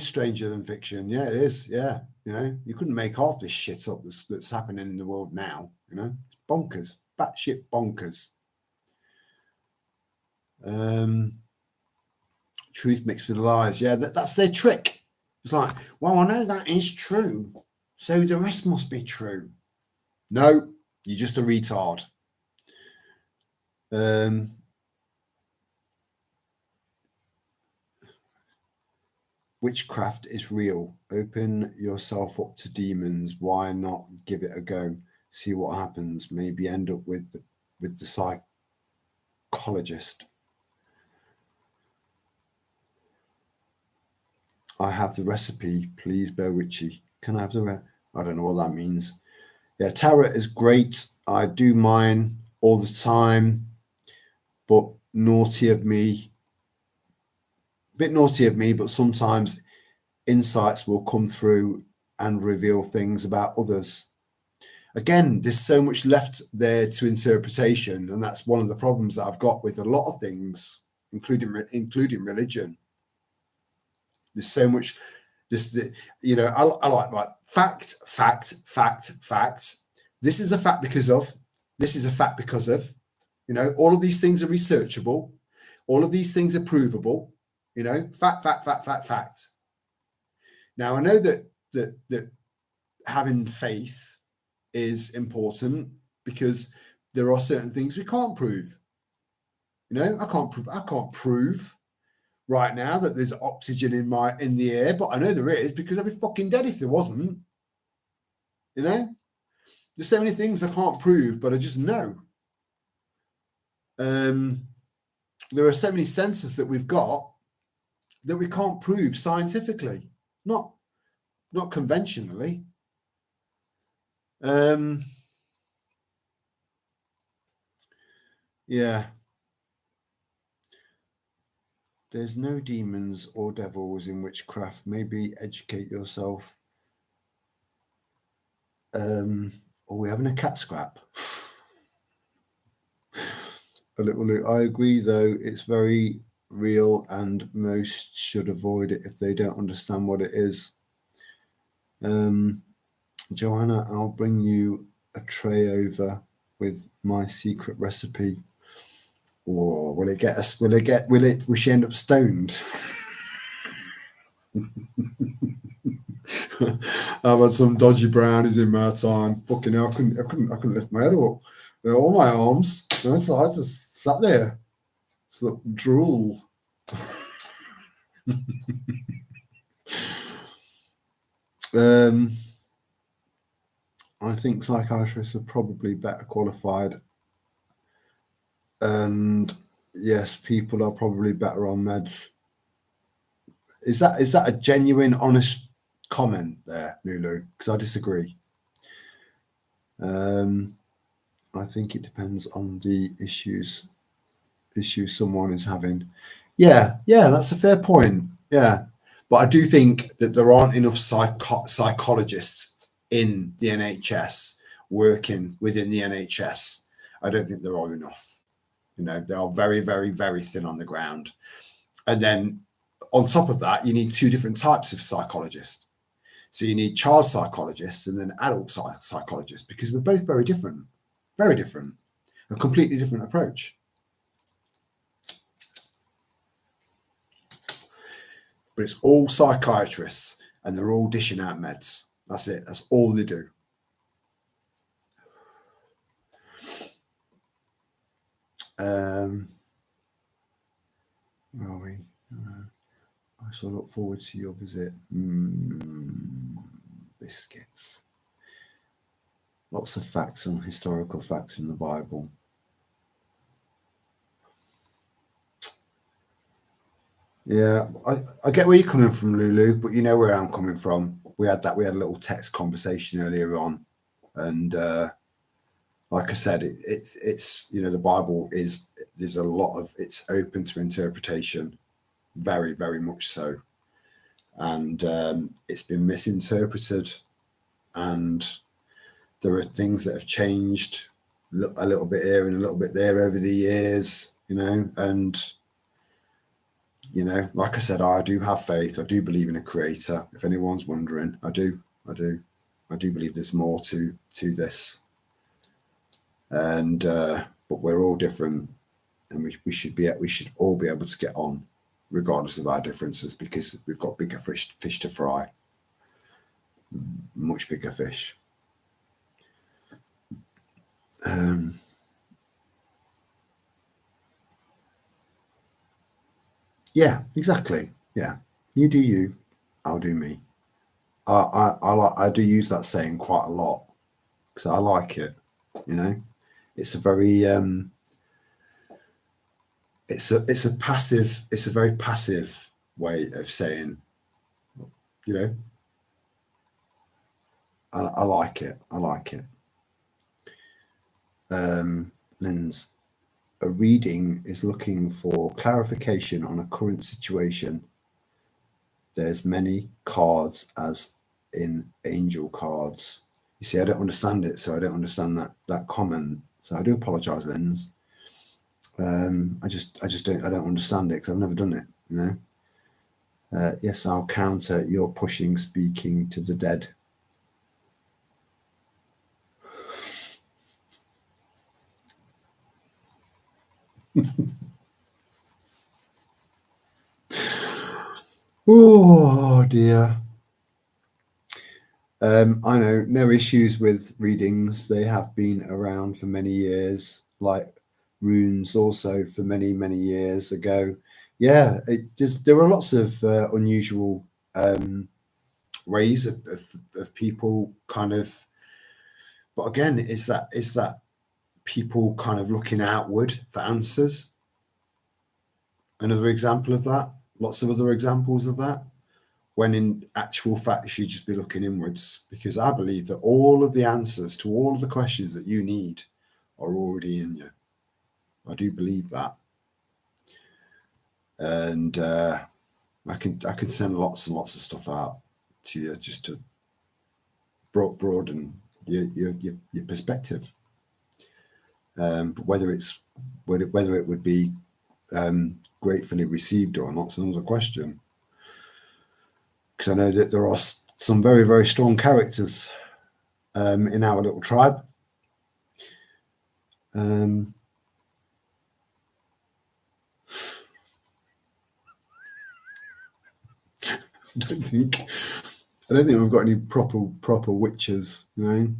stranger than fiction. Yeah, it is. Yeah, you know, you couldn't make half this shit up that's happening in the world now. You know, it's bonkers, batshit bonkers. Truth mixed with lies. Yeah, that's their trick. It's like, well, I know that is true, so the rest must be true. No, you're just a retard. Witchcraft is real. Open yourself up to demons. Why not give it a go? See what happens. Maybe end up with the psychologist. I have the recipe. Please, Bear Witchy. Can I have the I don't know what that means. Yeah, tarot is great. I do mine all the time, but naughty of me. A bit naughty of me, but sometimes insights will come through and reveal things about others. Again, there's so much left there to interpretation, and that's one of the problems that I've got with a lot of things, including religion. There's so much. I like fact. This is a fact because of. This is a fact because of. All of these things are researchable. All of these things are provable. Fact. Now I know that having faith is important because there are certain things we can't prove. I can't prove right now that there's oxygen in the air, but I know there is because I'd be fucking dead if there wasn't. There's so many things I can't prove, but I just know. There are so many sensors that we've got that we can't prove scientifically, not conventionally. Yeah. There's no demons or devils in witchcraft. Maybe educate yourself. Are we having a cat scrap? A little. I agree, though. It's very real, and most should avoid it if they don't understand what it is. Joanna, I'll bring you a tray over with my secret recipe. Or will it get us? Will she end up stoned? I've had some dodgy brownies in my time. Fucking hell, I couldn't lift my head up. All my arms. So I just sat there. It's like drool. I think psychiatrists are probably better qualified. And yes, people are probably better on meds. Is that a genuine, honest comment there, Lulu? Because I disagree. I think it depends on the issues someone is having. Yeah, that's a fair point. Yeah, but I do think that there aren't enough psychologists in the NHS working within the NHS. I don't think there are enough. They are very, very, very thin on the ground. And then on top of that, you need two different types of psychologists. So you need child psychologists and then adult psychologists, because we're both very different, a completely different approach. But it's all psychiatrists and they're all dishing out meds. That's it. That's all they do. Where are we? I shall look forward to your visit. Biscuits. Lots of facts and historical facts in the Bible. Yeah, I get where you're coming from, Lulu, but you know where I'm coming from. We had a little text conversation earlier on, and like I said, it's the Bible there's a lot of it's open to interpretation, very, very much so, and it's been misinterpreted, and there are things that have changed a little bit here and a little bit there over the years, and like I said, I do have faith. I do believe in a creator. If anyone's wondering, I do believe there's more to this. And but we're all different, and we should all be able to get on. regardless of our differences, because we've got bigger fish to fry, much bigger fish. Yeah, exactly. Yeah, you do you, I'll do me. I do use that saying quite a lot because I like it. You know, it's a very it's a very passive way of saying, you know, I like it. I like it. Lynn's, a reading is looking for clarification on a current situation. There's many cards as in angel cards. You see, I don't understand it, so I don't understand that comment. So I do apologise, Lynn's. I just don't understand it because I've never done it, you know. Yes, I'll counter. You're pushing speaking to the dead. Oh dear. I know, no issues with readings. They have been around for many years, like runes also for many, many years ago. Yeah, there are lots of unusual ways of people kind of, but again, is that people kind of looking outward for answers? Another example of that, lots of other examples of that, when in actual fact you should just be looking inwards, because I believe that all of the answers to all of the questions that you need are already in you. I do believe that. And I can send lots and lots of stuff out to you just to broaden your perspective. But whether it would be gratefully received or not is another question. Because I know that there are some very, very strong characters in our little tribe. I don't think we've got any proper witches, you know.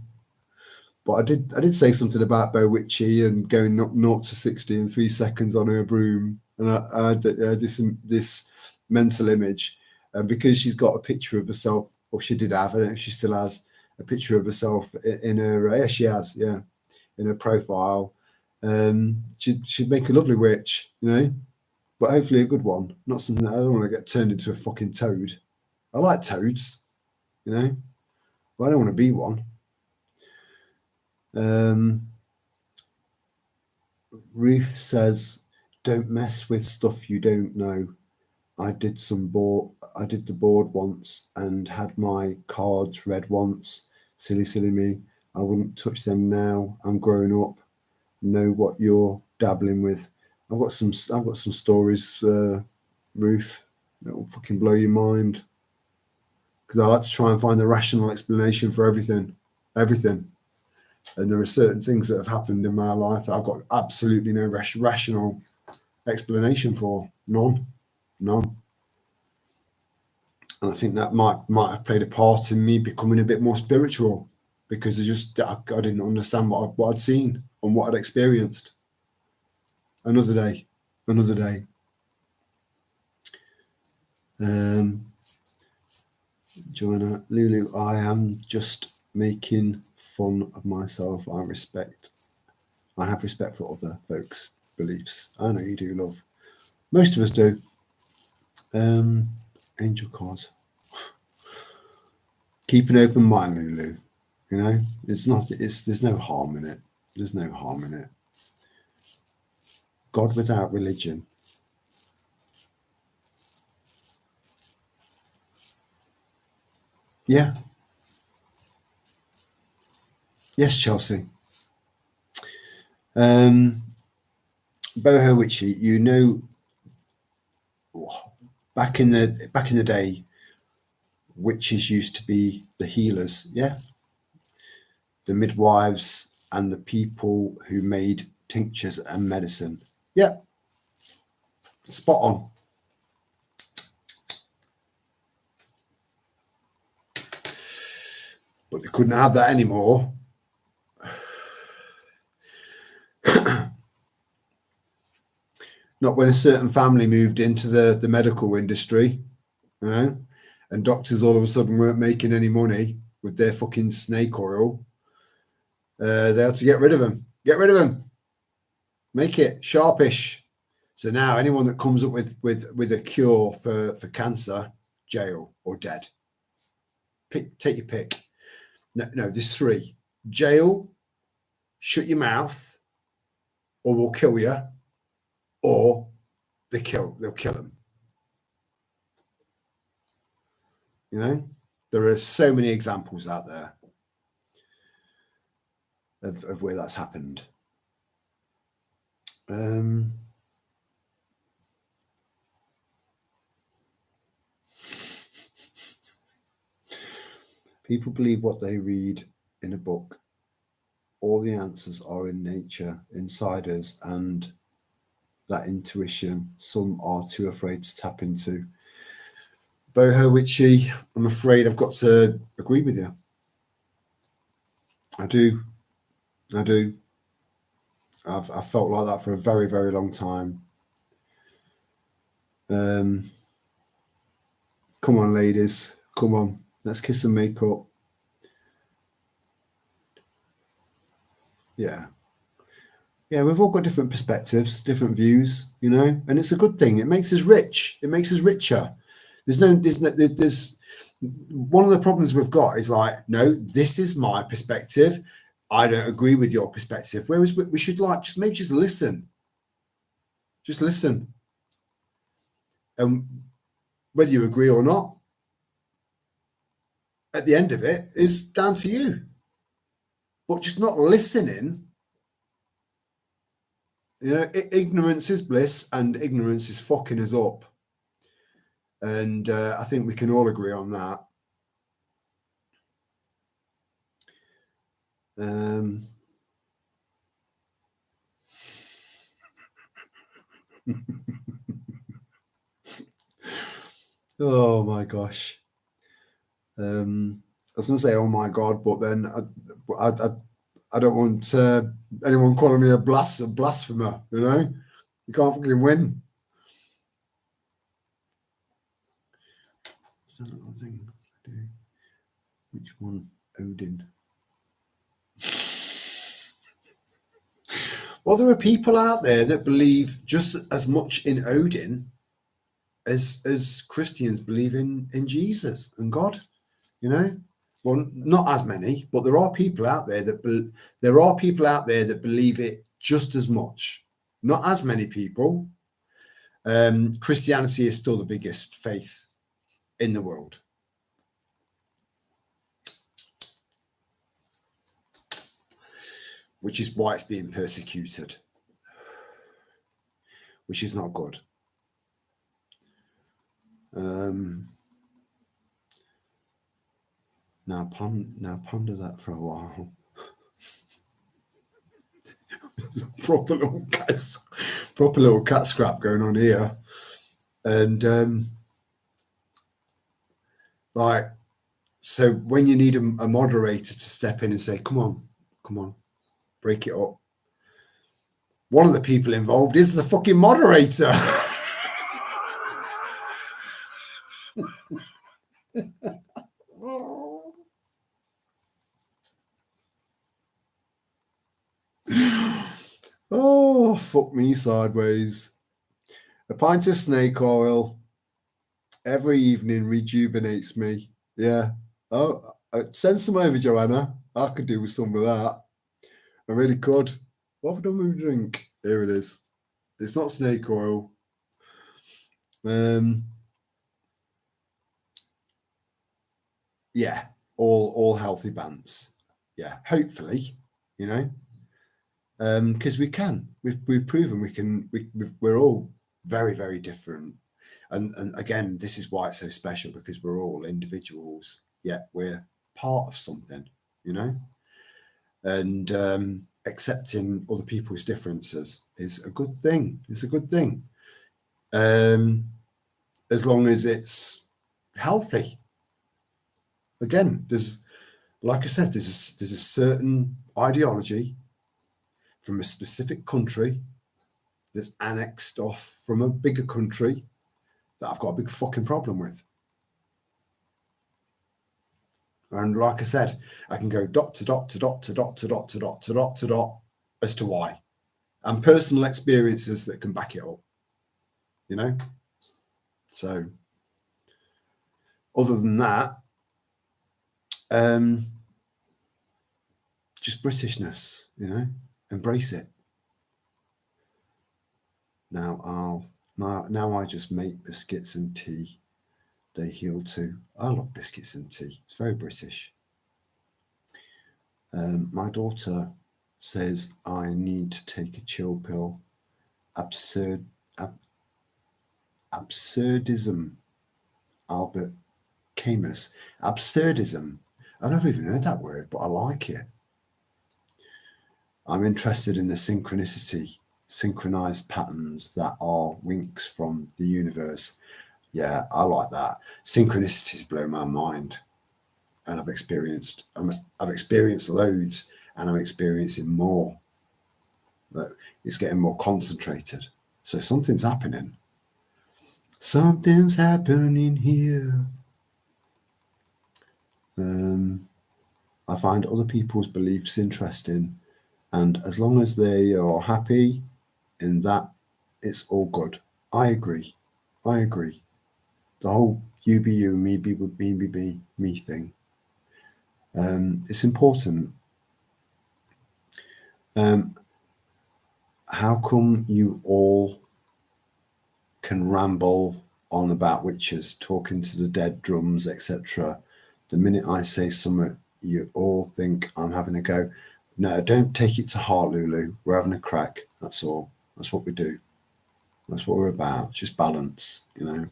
But I did say something about Bo Witchy and going 0 to 60 in 3 seconds on her broom, and I had this mental image, because she's got a picture of herself, or she did have, I don't know if she still has, a picture of herself in her. Yeah, she has. Yeah, in her profile. She'd make a lovely witch, you know, but hopefully a good one, not something that I don't want to get turned into a fucking toad. I like toads, you know, but I don't want to be one. Ruth says, "Don't mess with stuff you don't know." I did the board once and had my cards read once. Silly me. I wouldn't touch them now. I'm grown up. Know what you're dabbling with. I've got some stories, Ruth, that will fucking blow your mind. Because I like to try and find the rational explanation for everything. And there are certain things that have happened in my life that I've got absolutely no rational explanation for. None. And I think that might have played a part in me becoming a bit more spiritual, because I didn't understand what I'd seen and what I'd experienced. Another day. Joanna, Lulu, I am just making fun of myself. I have respect for other folks' beliefs. I know you do, love. Most of us do. Angel cards. Keep an open mind, Lulu. You know, there's no harm in it. There's no harm in it. God without religion. Yeah. Yes, Chelsea. Boho Witchy, you know, back in the day, witches used to be the healers, yeah, the midwives and the people who made tinctures and medicine. Yeah, spot on. but they couldn't have that anymore. Not when a certain family moved into the medical industry, you know, and doctors all of a sudden weren't making any money with their fucking snake oil. They had to get rid of them. Get rid of them. Make it sharpish. So now anyone that comes up with a cure for cancer, jail or dead. Take your pick. No, there's three: jail, shut your mouth, or we'll kill you, or they'll kill them. You know, there are so many examples out there of where that's happened. People believe what they read in a book. All the answers are in nature, inside us, and that intuition some are too afraid to tap into. Boho Witchy, I'm afraid I've got to agree with you. I do. I've felt like that for a very, very long time. Come on, ladies. Come on. Let's kiss and make up. Yeah. Yeah, we've all got different perspectives, different views, you know, and it's a good thing. It makes us rich. It makes us richer. There's one of the problems we've got is like, no, this is my perspective. I don't agree with your perspective. Whereas we should maybe just listen. Just listen. And whether you agree or not, at the end of it is down to you. But just not listening, you know, ignorance is bliss and ignorance is fucking us up. And I think we can all agree on that. Oh my gosh. I was going to say, oh my God, but then I don't want anyone calling me a blasphemer, you know? You can't fucking win. Is that another thing I do? Which one? Odin. Well, there are people out there that believe just as much in Odin as Christians believe in Jesus and God, you know? Well, not as many, but there are people out there that believe it just as much. Not as many people. Christianity is still the biggest faith in the world. Which is why it's being persecuted. Which is not good. Now ponder that for a while. proper little cat scrap going on here. And like, so when you need a moderator to step in and say, come on, break it up. One of the people involved is the fucking moderator. Oh, fuck me sideways. A pint of snake oil every evening rejuvenates me. Yeah. Oh, send some over, Joanna. I could do with some of that. I really could. What have I done with my drink? Here it is. It's not snake oil. Yeah, all healthy bands. Yeah, hopefully, you know, because we can. We've proven we can. We're all very, very different, and again, this is why it's so special, because we're all individuals, yet we're part of something, you know, and accepting other people's differences is a good thing. It's a good thing, as long as it's healthy. Again, there's like I said, there's a certain ideology from a specific country that's annexed off from a bigger country that I've got a big fucking problem with. And like I said, I can go dot to dot to dot to dot to dot to dot to dot to dot as to why, and personal experiences that can back it up, you know. So other than that, just Britishness, you know, embrace it. Now I just make biscuits and tea. They heal too. I love biscuits and tea. It's very British. My daughter says I need to take a chill pill. Absurdism. Albert Camus. Absurdism. I've never even heard that word, but I like it. I'm interested in the synchronized patterns that are winks from the universe. Yeah, I like that. Synchronicities blow my mind, and I've experienced loads, and I'm experiencing more. But it's getting more concentrated. So something's happening. Something's happening here. I find other people's beliefs interesting, and as long as they are happy in that, it's all good. I agree. The whole you be you, me be me thing. It's important. How come you all can ramble on about witches, talking to the dead, drums, etc.? The minute I say something, you all think I'm having a go. No, don't take it to heart, Lulu. We're having a crack. That's all. That's what we do. That's what we're about. Just balance, you know,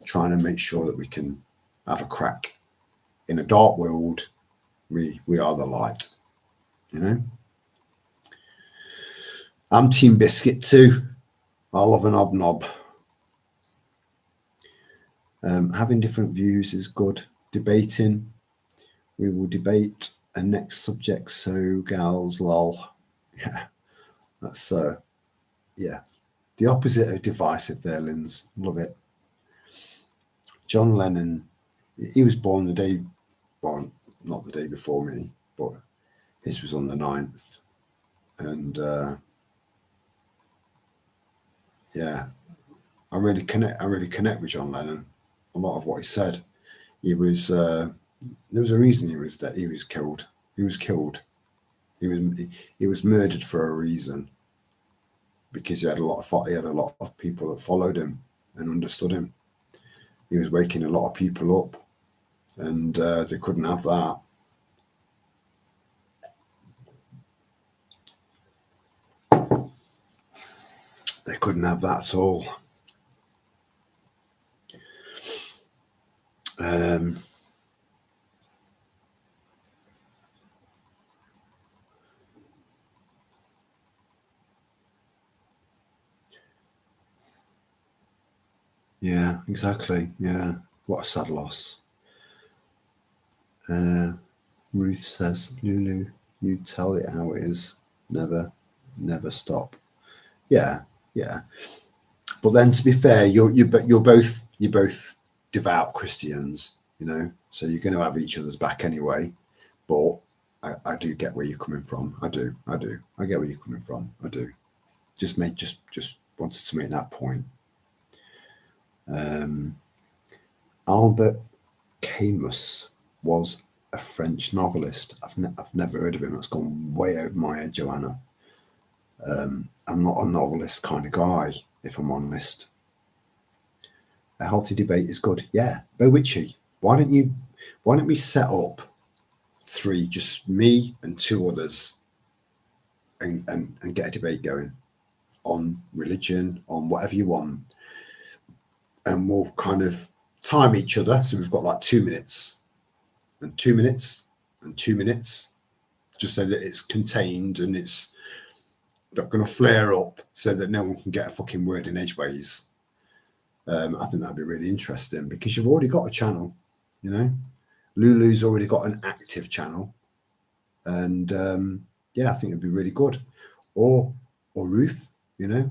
trying to make sure that we can have a crack. In a dark world, we are the light, you know. I'm Team Biscuit too. I love an hobnob. Having different views is good. Debating. We will debate a next subject. So gals, lol. Yeah, that's yeah, the opposite of divisive there, Linz. Love it. John Lennon, he was born the day, well, not the day before me, but his was on the 9th. And yeah, I really connect with John Lennon. A lot of what he said. He was there was a reason he was killed. He was killed. He was murdered for a reason, because he had a lot of people that followed him and understood him. He was waking a lot of people up, and they couldn't have that. They couldn't have that at all. Yeah, exactly. Yeah, what a sad loss. Ruth says, Lulu, you tell it how it is. Never stop. Yeah. But then, to be fair, you're both devout Christians, you know, so you're going to have each other's back anyway. But I do get where you're coming from. I do. I get where you're coming from. I do. Just wanted to make that point. Albert Camus was a French novelist. I've never heard of him. That's gone way over my head, Joanna. I'm not a novelist kind of guy, if I'm honest. A healthy debate is good. Yeah, Bo Witchy, why don't we set up 3, just me and 2 others, and get a debate going on religion, on whatever you want, and we'll kind of time each other. So we've got like 2 minutes and 2 minutes and 2 minutes, just so that it's contained and it's not going to flare up, so that no one can get a fucking word in edgeways. I think that'd be really interesting, because you've already got a channel, you know. Lulu's already got an active channel, and yeah, I think it'd be really good. Or Ruth, you know,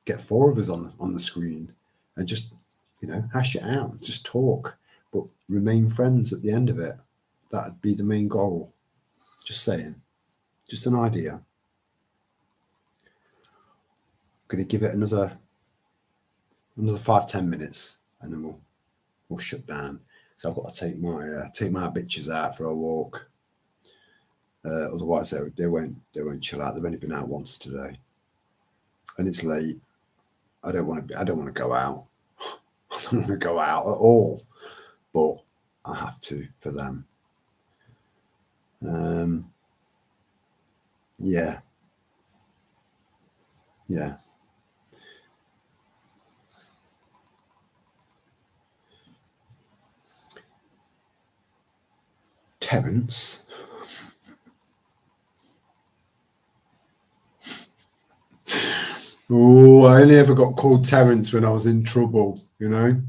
get 4 of us on the screen and just, you know, hash it out, just talk, but remain friends at the end of it. That'd be the main goal. Just saying, just an idea. Going to give it another 5-10 minutes, and then we'll shut down. So I've got to take my bitches out for a walk. Otherwise they won't chill out. They've only been out once today, and it's late. I don't want to go out. I don't want to go out at all, but I have to for them. Yeah. Terence. Oh, I only ever got called Terence when I was in trouble, you know,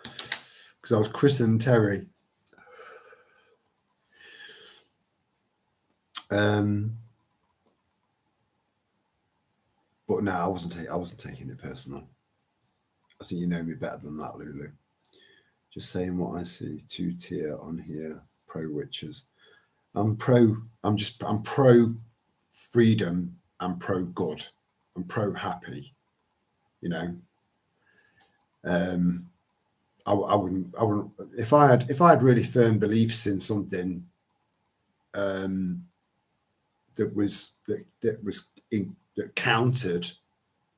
because I was Chris and Terry. But no, I wasn't taking it personal. I think you know me better than that, Lulu. Just saying what I see. 2-tier on here. Pro witches. I'm pro freedom. I'm pro good. I'm pro happy. You know. I wouldn't if I had really firm beliefs in something that countered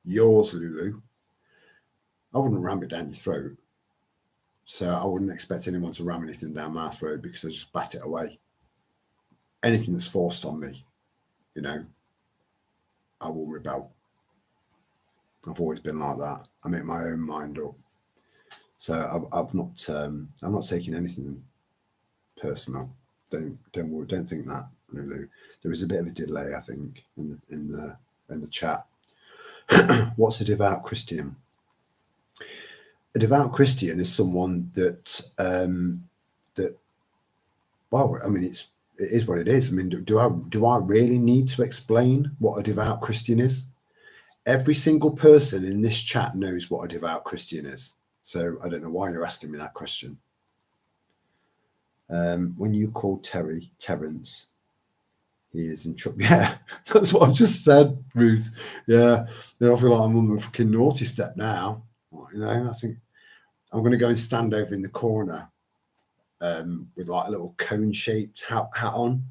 yours, Lulu, I wouldn't ram it down your throat. So I wouldn't expect anyone to ram anything down my throat, because I just bat it away. Anything that's forced on me, you know, I will rebel. I've always been like that. I make my own mind up. So I'm not taking anything personal. Don't worry. Don't think that, Lulu. There is a bit of a delay, I think, in the chat. What's a devout Christian? A devout Christian is someone that well, I mean, it is what it is. I mean, do I really need to explain what a devout Christian is? Every single person in this chat knows what a devout Christian is. So I don't know why you're asking me that question. When you call Terence, he is in trouble. Yeah, that's what I've just said, Ruth. Yeah, I feel like I'm on the fucking naughty step now. You know, I think I'm going to go and stand over in the corner with like a little cone-shaped hat on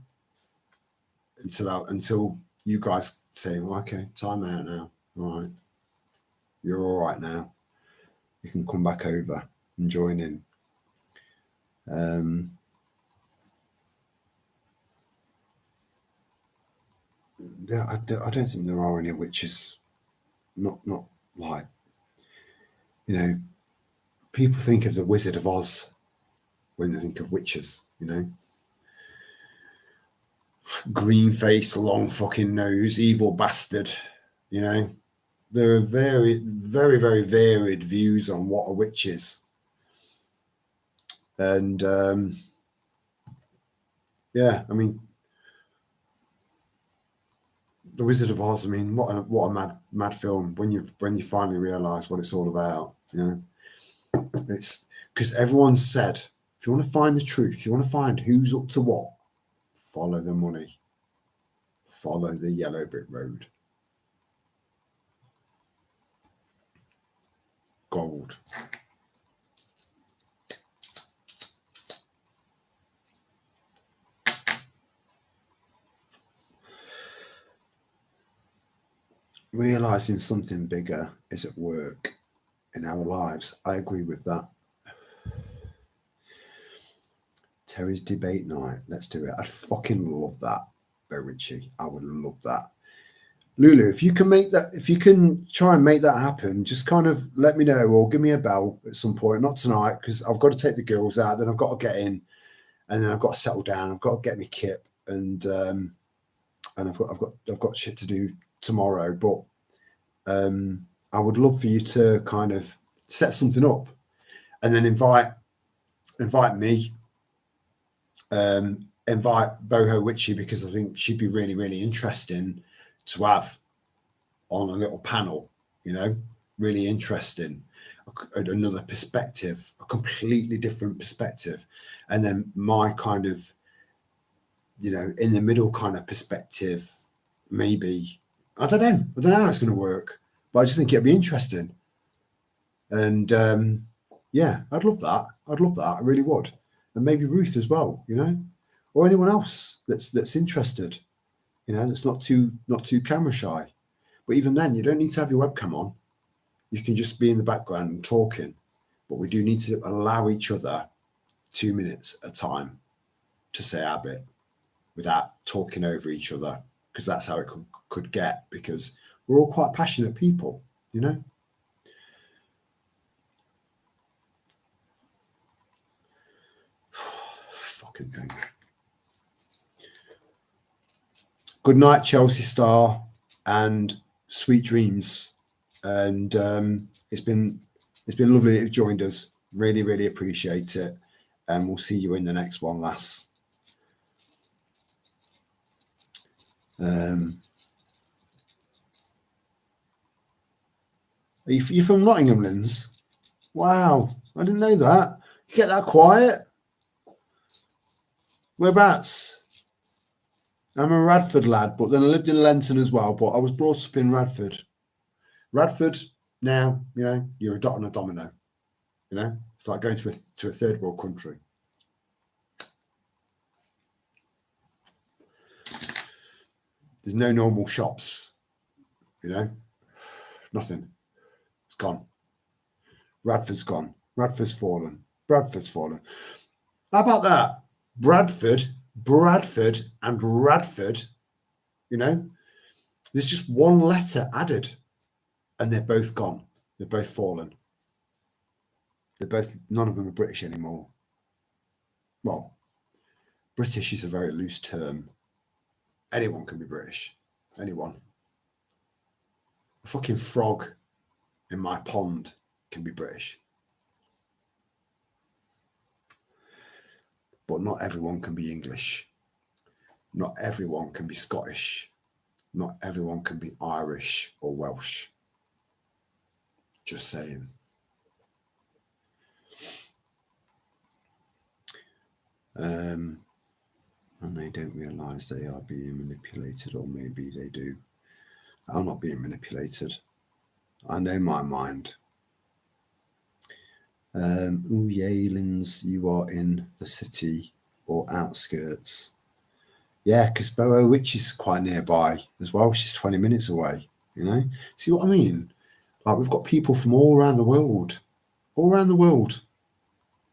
until you guys say, well, okay, time out now. All right, you're all right now. You can come back over and join in. I don't think there are any witches. Not like, you know, people think of the Wizard of Oz when they think of witches, you know. Green face, long fucking nose, evil bastard, you know. There are very, very, very varied views on what a witch is. And yeah, I mean, The Wizard of Oz, I mean, what a mad film when you finally realise what it's all about, you know. It's because everyone said, if you want to find the truth, if you want to find who's up to what, follow the money, follow the yellow brick road. Gold. Realising something bigger is at work in our lives. I agree with that. Terry's debate night. Let's do it. I'd fucking love that, Bo Ritchie. I would love that. Lulu, if you can try and make that happen, just kind of let me know or give me a bell at some point. Not tonight, because I've got to take the girls out, then I've got to get in, and then I've got to settle down. I've got to get my kit, and I've got shit to do tomorrow. But I would love for you to kind of set something up. and then invite me, invite Boho Witchy, because I think she'd be really, really interesting to have on a little panel, you know, really interesting, another perspective, a completely different perspective. And then my kind of, you know, in the middle kind of perspective, maybe, I don't know how it's going to work, but I just think it'd be interesting. And yeah, I'd love that. I really would. And maybe Ruth as well, you know, or anyone else that's interested, you know, that's not too camera shy. But even then, you don't need to have your webcam on. You can just be in the background and talking. But we do need to allow each other 2 minutes at a time to say our bit without talking over each other, because that's how it could get, because we're all quite passionate people, you know. Fucking thing. Good night, Chelsea Star, and sweet dreams. And it's been lovely that you've joined us. Really, really appreciate it. And we'll see you in the next one, lass. Are you from Nottingham, Linz? Wow, I didn't know that. You get that quiet? Whereabouts? I'm a Radford lad, but then I lived in Lenton as well, but I was brought up in Radford. Radford, now, you know, you're a dot on a domino. You know, it's like going to a third world country. There's no normal shops, you know, nothing. It's gone. Radford's gone. Radford's fallen. Bradford's fallen. How about that? Bradford, and Radford, you know, there's just one letter added and they're both gone. They're both fallen. None of them are British anymore. Well, British is a very loose term. Anyone can be British. Anyone. A fucking frog in my pond can be British. But not everyone can be English. Not everyone can be Scottish. Not everyone can be Irish or Welsh. Just saying. And they don't realise they are being manipulated, or maybe they do. I'm not being manipulated. I know my mind. Oh, Linz, you are in the city or outskirts. Yeah, because Boho Witch is quite nearby as well. She's 20 minutes away, you know? See what I mean? Like, we've got people from all around the world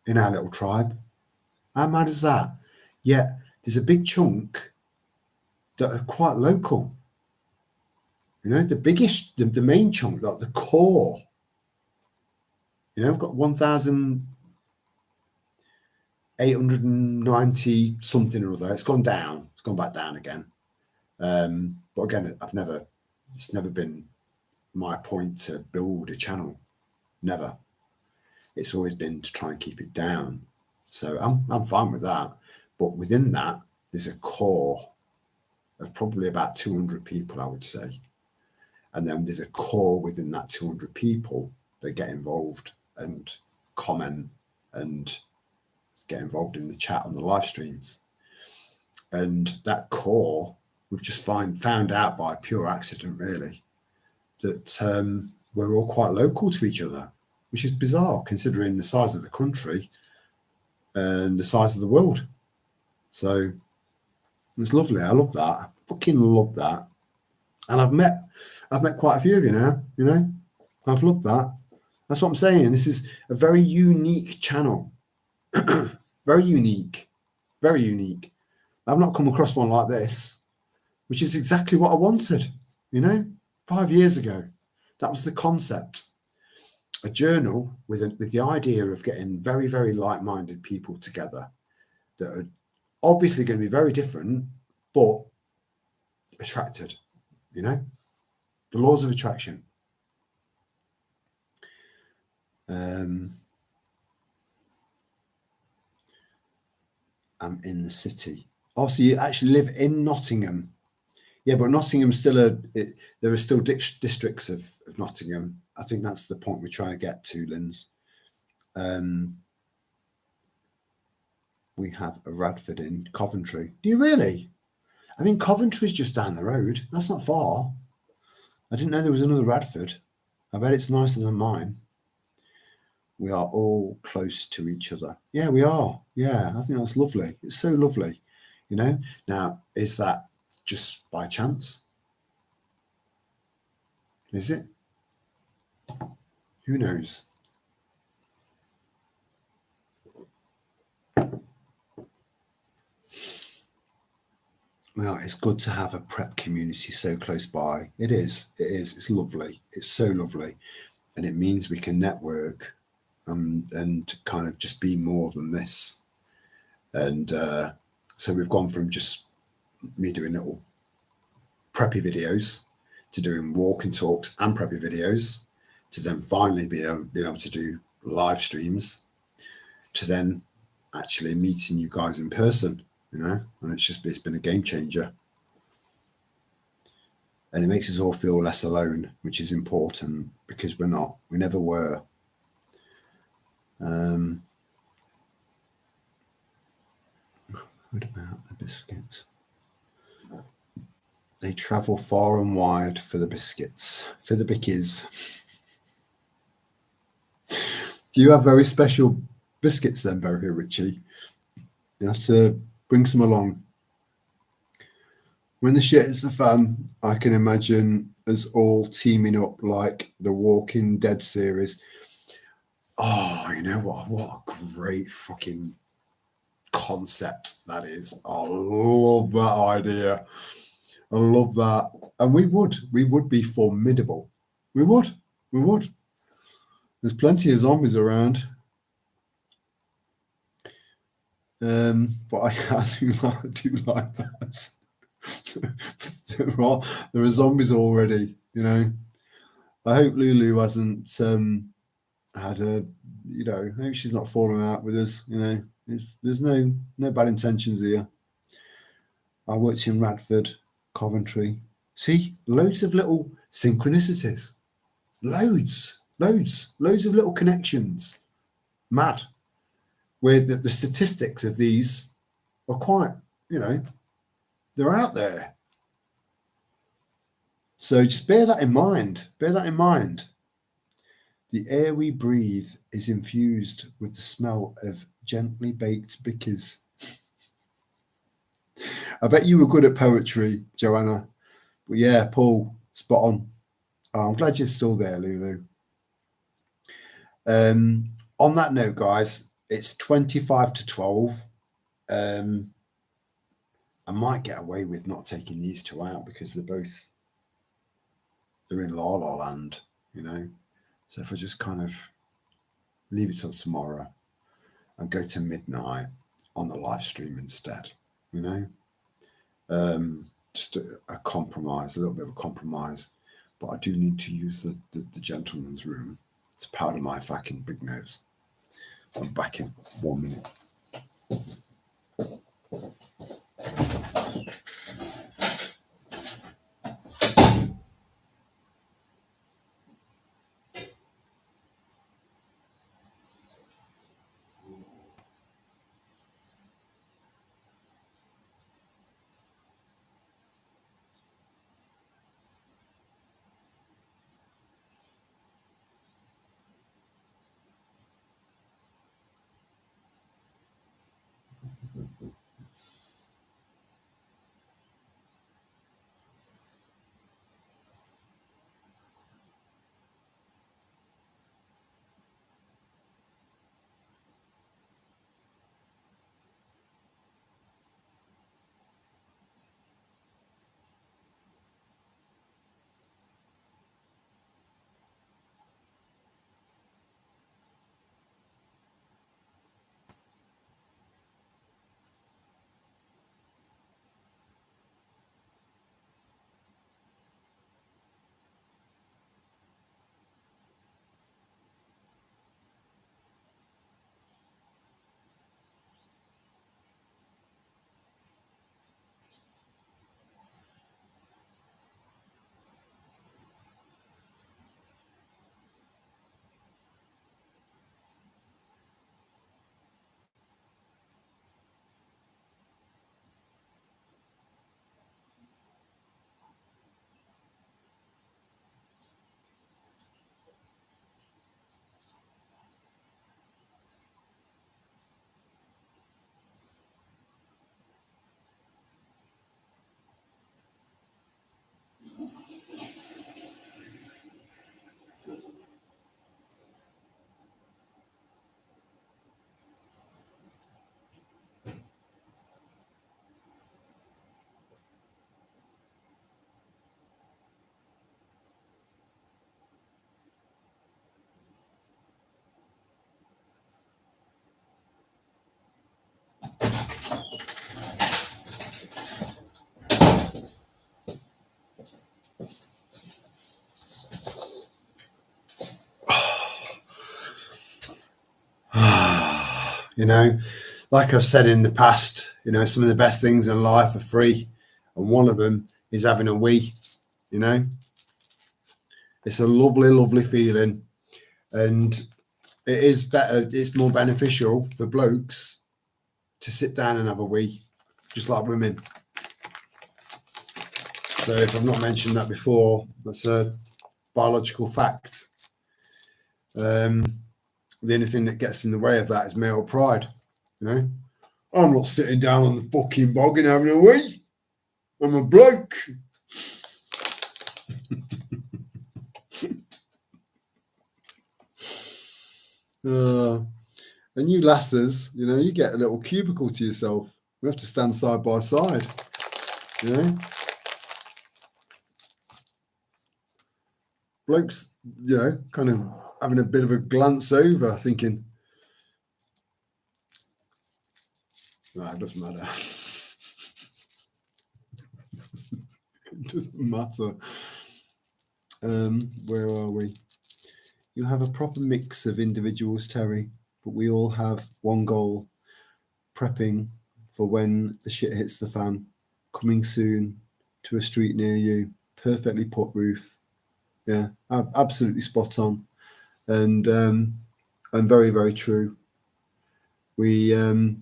in our little tribe. How mad is that? Yet there's a big chunk that are quite local. You know, the main chunk, like the core. You know, I've got 1,890 something or other. It's gone down. It's gone back down again. But again, it's never been my point to build a channel. Never. It's always been to try and keep it down. So I'm fine with that. But within that, there's a core of probably about 200 people, I would say. And then there's a core within that 200 people that get involved and comment and get involved in the chat on the live streams. And that core, we've just found out by pure accident, really, that we're all quite local to each other, which is bizarre considering the size of the country and the size of the world. So it's lovely. I love that. I fucking love that. And I've met quite a few of you now, you know. I've loved that. That's what I'm saying. This is a very unique channel. Very unique. Very unique. I've not come across one like this, which is exactly what I wanted, you know, 5 years ago. That was the concept. A journal with the idea of getting very, very like-minded people together that are obviously going to be very different, but attracted, you know, the laws of attraction. am in the city. Oh, so you actually live in Nottingham. Yeah, but Nottingham's still there are still districts of Nottingham. I think that's the point we're trying to get to, Linz. We have a Radford in Coventry. Do you really? I mean, Coventry's just down the road. That's not far. I didn't know there was another Radford. I bet it's nicer than mine. We are all close to each other. Yeah, we are. Yeah, I think that's lovely. It's so lovely, you know. Now, is that just by chance? Is it? Who knows? Well, it's good to have a prep community so close by. It is. It is. It's lovely. It's so lovely. And it means we can network and kind of just be more than this. And so we've gone from just me doing little preppy videos to doing walk and talks and preppy videos to then finally be able to do live streams to then actually meeting you guys in person, you know, and it's been a game changer. And it makes us all feel less alone, which is important because we never were. What about the biscuits? They travel far and wide for the biscuits, for the bickies. Do you have very special biscuits then, Barry Richie? You have to bring some along. When the shit hits the fan, I can imagine us all teaming up like the Walking Dead series. Oh, you know what? What a great fucking concept that is. I love that idea. I love that. And we would be formidable. We would. There's plenty of zombies around. But I do like that. there are zombies already, you know. I hope Lulu hasn't had a, you know, I hope she's not fallen out with us, you know. There's no bad intentions here. I worked in Radford, Coventry. See, loads of little synchronicities. Loads of little connections. Mad. Where the statistics of these are quite, you know, they're out there. So just bear that in mind. Bear that in mind. The air we breathe is infused with the smell of gently baked bickies. I bet you were good at poetry, Joanna. But yeah, Paul, spot on. Oh, I'm glad you're still there, Lulu. On that note, guys, it's 25 to 12. I might get away with not taking these two out because they're in La La Land, you know. So if I just kind of leave it till tomorrow and go to midnight on the live stream instead, you know, just a compromise, a little bit of a compromise. But I do need to use the gentleman's room to powder my fucking big nose. I'm back in 1 minute. You know, like I've said in the past, you know, some of the best things in life are free, and one of them is having a wee. You know, it's a lovely, lovely feeling, and it is better. It's more beneficial for blokes to sit down and have a wee, just like women. So if I've not mentioned that before, that's a biological fact. The only thing that gets in the way of that is male pride. You know, I'm not sitting down on the fucking bog and having a wee. I'm a bloke. And you lasses, you know, you get a little cubicle to yourself. We have to stand side by side, you know. Blokes, you know, kind of having a bit of a glance over, thinking, nah, it doesn't matter. It doesn't matter. Where are we? You have a proper mix of individuals, Terry, but we all have one goal: prepping for when the shit hits the fan. Coming soon to a street near you. Perfectly put, Ruth. Yeah, absolutely spot on, and very, very true. We do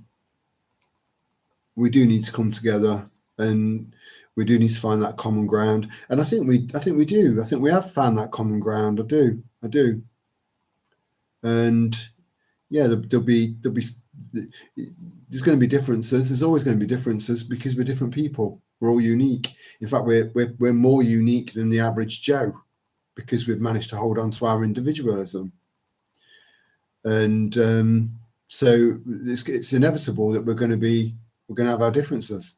need to come together, and we do need to find that common ground. And I think we do. I think we have found that common ground. I do. And yeah, there's going to be differences. There's always going to be differences because we're different people. We're all unique. In fact, we're more unique than the average Joe because we've managed to hold on to our individualism. And so it's inevitable that we're going to have our differences.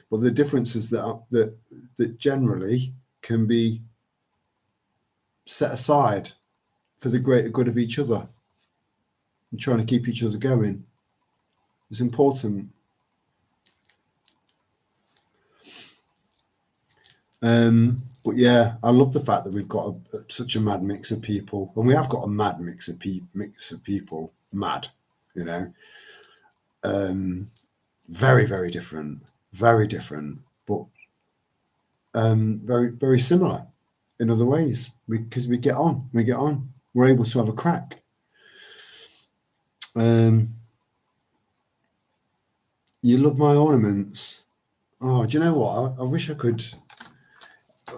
But the differences that generally can be set aside for the greater good of each other and trying to keep each other going is important. But yeah, I love the fact that we've got such a mad mix of people, and we have got a mad mix of people. Mad, you know. Very, very different, but very, very similar in other ways because we get on. We're able to have a crack. You love my ornaments. Oh, do you know what? I wish I could.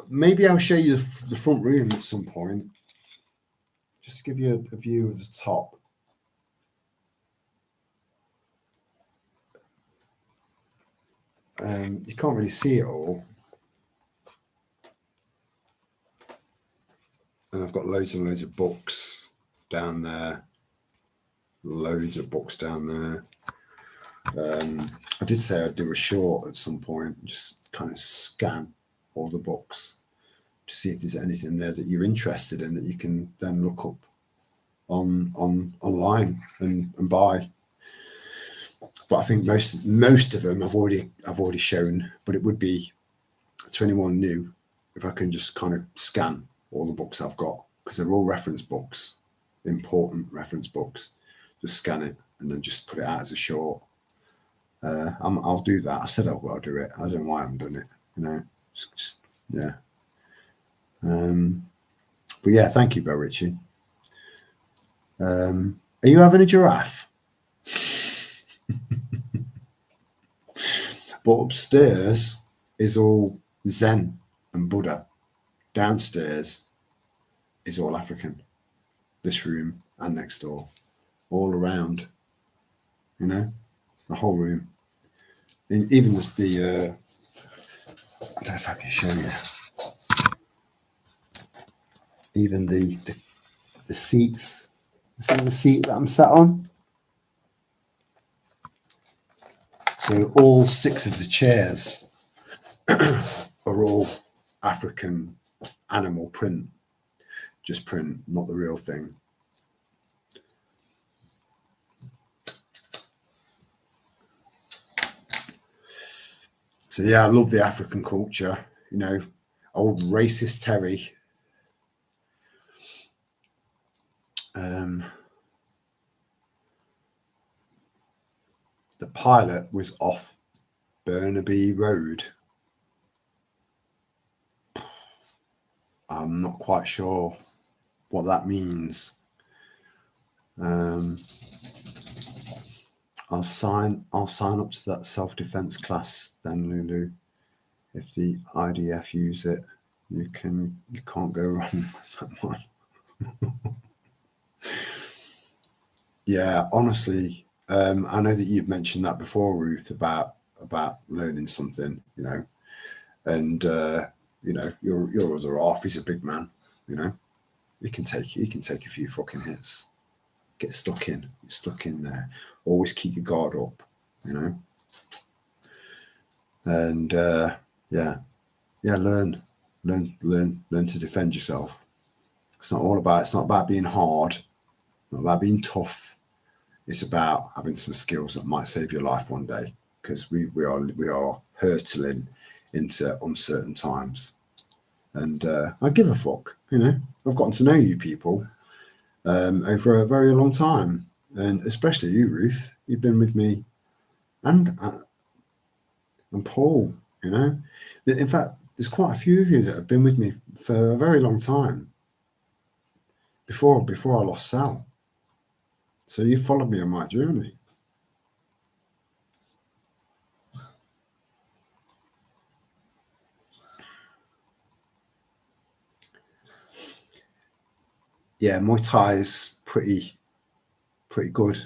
Maybe I'll show you the front room at some point, just to give you a view of the top. You can't really see it all. And I've got loads and loads of books down there. Loads of books down there. I did say I'd do a short at some point, just kind of scan all the books to see if there's anything there that you're interested in that you can then look up online and buy. But I think most of them I've already shown, but it would be to anyone new if I can just kind of scan all the books I've got, because they're all reference books, important reference books. Just scan it and then just put it out as a short. I'll do that. I said I'll do it. I don't know why I haven't done it. You know, yeah. But yeah, thank you, Bo Ritchie. Are you having a giraffe? But upstairs is all Zen and Buddha. Downstairs is all African. This room and next door, all around. You know, the whole room. Even the I don't know if I can show you. Even the seats. See the seat that I'm sat on? So all 6 of the chairs are all African animal print. Just print, not the real thing. So yeah, I love the African culture, you know, old racist Terry. The pilot was off Burnaby Road. I'm not quite sure what that means. I'll sign up to that self-defense class then, Lulu. If the IDF use it, you can't go wrong with that one. Yeah, honestly, I know that you've mentioned that before, Ruth, about learning something, you know, and you know, your other half is a big man, you know, he can take a few fucking hits, get stuck in there. Always keep your guard up, you know, and learn to defend yourself. It's not about being hard, not about being tough. It's about having some skills that might save your life one day, because we are hurtling into uncertain times. And I give a fuck, you know. I've gotten to know you people over a very long time, and especially you, Ruth. You've been with me, and Paul. You know, in fact, there's quite a few of you that have been with me for a very long time. Before I lost Sal. So you followed me on my journey. Yeah, Muay Thai is pretty good.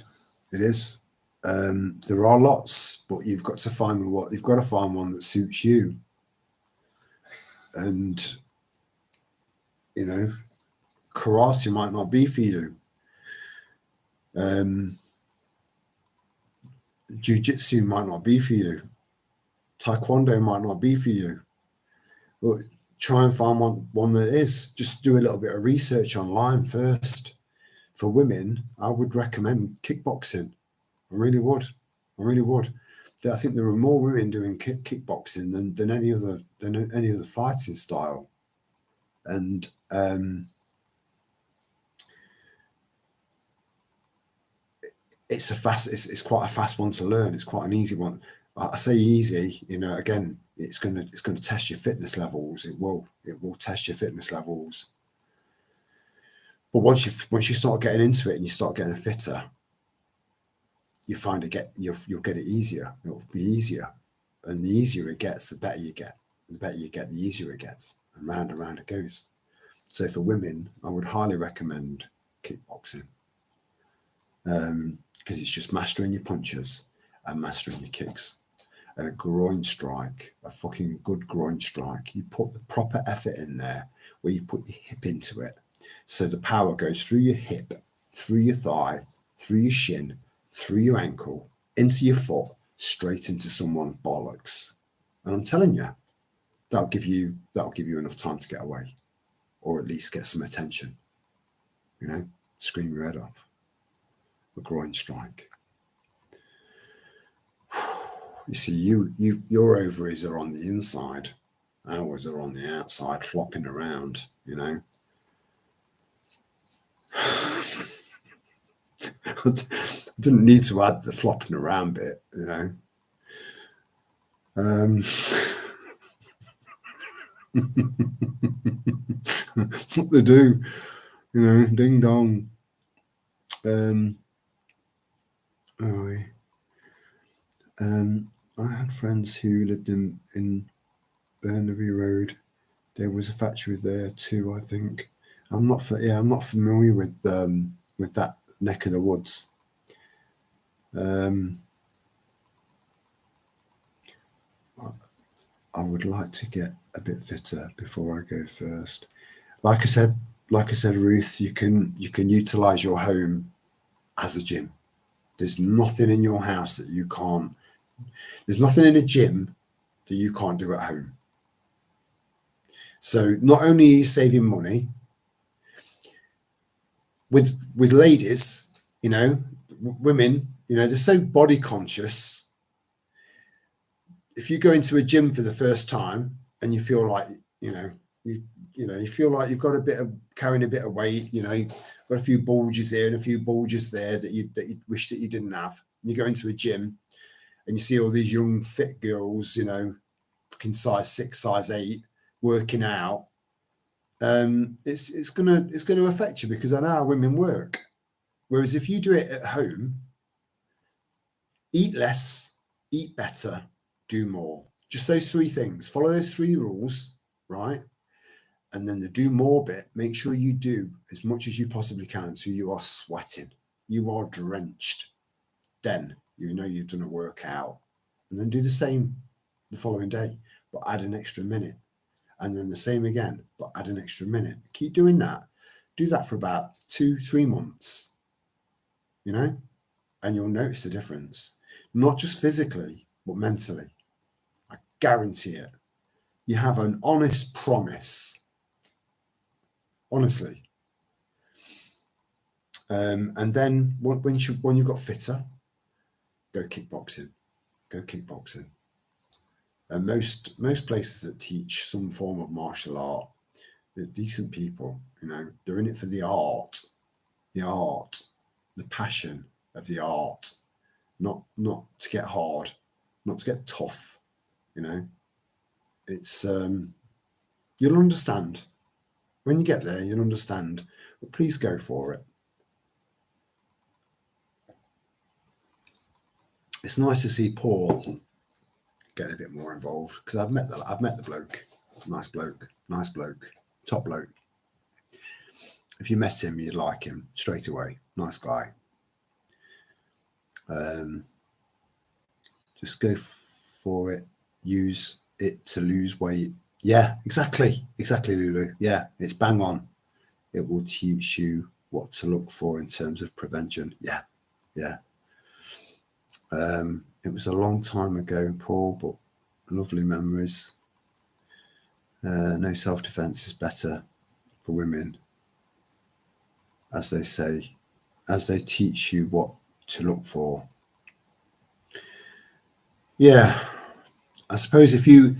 It is. There are lots, but you've got to find one that suits you. And you know, karate might not be for you. Jiu-jitsu might not be for you. Taekwondo might not be for you. But try and find one that is. Just do a little bit of research online first. For women, I would recommend kickboxing. I really would. I think there are more women doing kickboxing than any other fighting style. And it's quite a fast one to learn. It's quite an easy one. I say easy, you know, again, it's going to test your fitness levels. It will test your fitness levels. But once you start getting into it and you start getting fitter, you find you'll get it easier. It'll be easier, and the easier it gets, the better you get. The better you get, the easier it gets, and round it goes. So for women, I would highly recommend kickboxing, because it's just mastering your punches and mastering your kicks. And a groin strike, a fucking good groin strike, you put the proper effort in there, where you put your hip into it, so the power goes through your hip, through your thigh, through your shin, through your ankle, into your foot, straight into someone's bollocks. And I'm telling you, that'll give you enough time to get away, or at least get some attention. You know, scream your head off. A groin strike. You see, your ovaries are on the inside. Ours are on the outside, flopping around, you know. I didn't need to add the flopping around bit, you know. What they do, you know, ding dong. I had friends who lived in Burnaby Road. There was a factory there too, I think. I'm not familiar with that neck of the woods. I would like to get a bit fitter before I go first. Like I said, Ruth, you can utilize your home as a gym. There's nothing in your house that you can't. There's nothing in a gym that you can't do at home. So not only are you saving money, with ladies, you know, women, you know, they're so body conscious. If you go into a gym for the first time and you feel like, you feel like you've got carrying a bit of weight, you know, you've got a few bulges here and a few bulges there that you wish that you didn't have. You go into a gym and you see all these young fit girls, you know, fucking size 6, size 8, working out. It's gonna affect you, because I know how women work. Whereas if you do it at home, eat less, eat better, do more. Just those 3 things. Follow those 3 rules, right? And then the do more bit, make sure you do as much as you possibly can so you are sweating, you are drenched. Then you know you've done a workout. And then do the same the following day, but add an extra minute. And then the same again, but add an extra minute. Keep doing that. Do that for about 2-3 months, you know, and you'll notice the difference. Not just physically, but mentally. I guarantee it. You have an honest promise. Honestly. And then when you got fitter, go kickboxing. Go kickboxing. And most places that teach some form of martial art, they're decent people, you know, they're in it for the art, the passion of the art, not to get hard, not to get tough, you know. It's you'll understand. When you get there, you'll understand. But please go for it. It's nice to see Paul get a bit more involved, because I've met the bloke. Nice bloke, top bloke. If you met him, you'd like him straight away. Nice guy. Just go for it. Use it to lose weight. Yeah, exactly, Lulu. Yeah, it's bang on. It will teach you what to look for in terms of prevention. Yeah. It was a long time ago, Paul, but lovely memories. No self-defense is better for women, as they say, as they teach you what to look for. Yeah, I suppose if you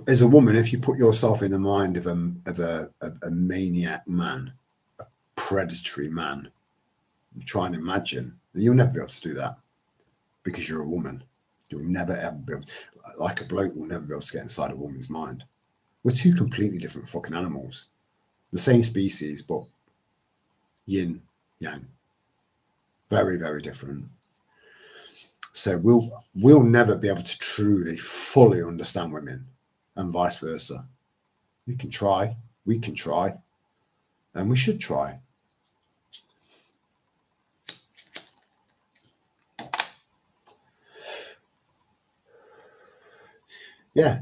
as a woman, if you put yourself in the mind of a maniac man, a predatory man, try and imagine, you'll never be able to do that, because you're a woman. You'll never ever be able to, like a bloke will never be able to get inside a woman's mind. We're 2 completely different fucking animals, the same species, but yin yang, very, very different. So we'll never be able to truly, fully understand women, and vice versa. We can try, and we should try. Yeah.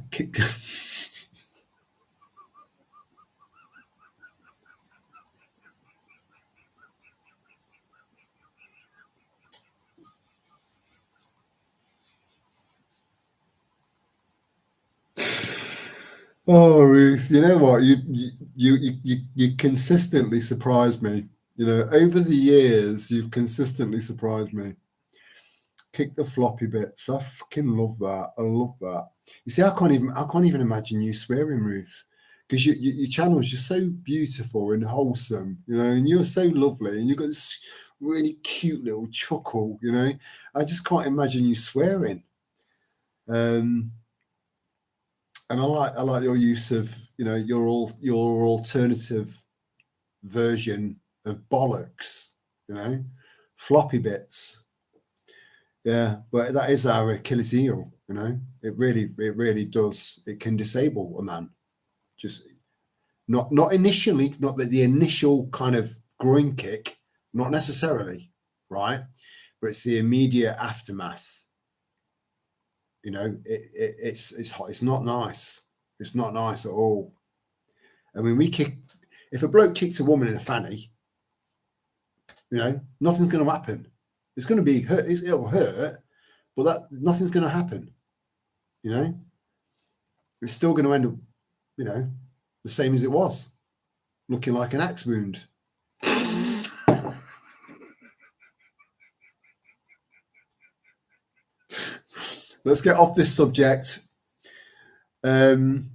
Oh, Ruth, you know what? You consistently surprise me. You know, over the years, you've consistently surprised me. Kick the floppy bits. I fucking love that. I love that. You see, I can't even imagine you swearing, Ruth, because your channel is just so beautiful and wholesome, you know, and you're so lovely, and you've got this really cute little chuckle, you know. I just can't imagine you swearing. And I like your use of, you know, your alternative version of bollocks, you know, floppy bits. Yeah, but that is our Achilles heel, you know. It really does. It can disable a man. Just not initially, not the initial kind of groin kick, not necessarily, right? But it's the immediate aftermath. You know, it's hot. It's not nice. It's not nice at all. I mean, if a bloke kicks a woman in a fanny, you know, nothing's going to happen. It's going to be hurt. It'll hurt, but nothing's going to happen. You know, it's still going to end up, you know, the same as it was, looking like an axe wound. Let's get off this subject. Kickboxing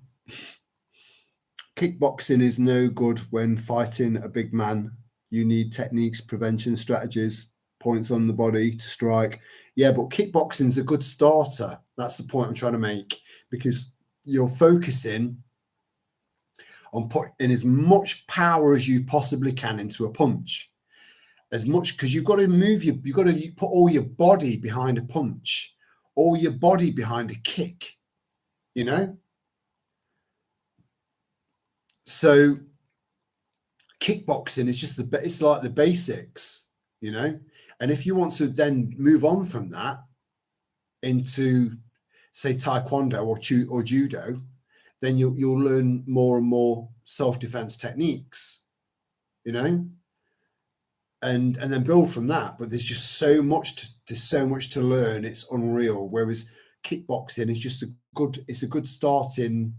is no good when fighting a big man. You need techniques, prevention strategies, points on the body to strike. Yeah, but kickboxing's a good starter. That's the point I'm trying to make, because you're focusing on putting as much power as you possibly can into a punch. As much, because you've got to you've got to put all your body behind a punch, all your body behind a kick, you know? So kickboxing is just it's like the basics, you know? And if you want to then move on from that into, say, taekwondo or judo, then you'll learn more and more self-defense techniques, you know, and then build from that. But there's just so much to learn. It's unreal. Whereas kickboxing is just a good starting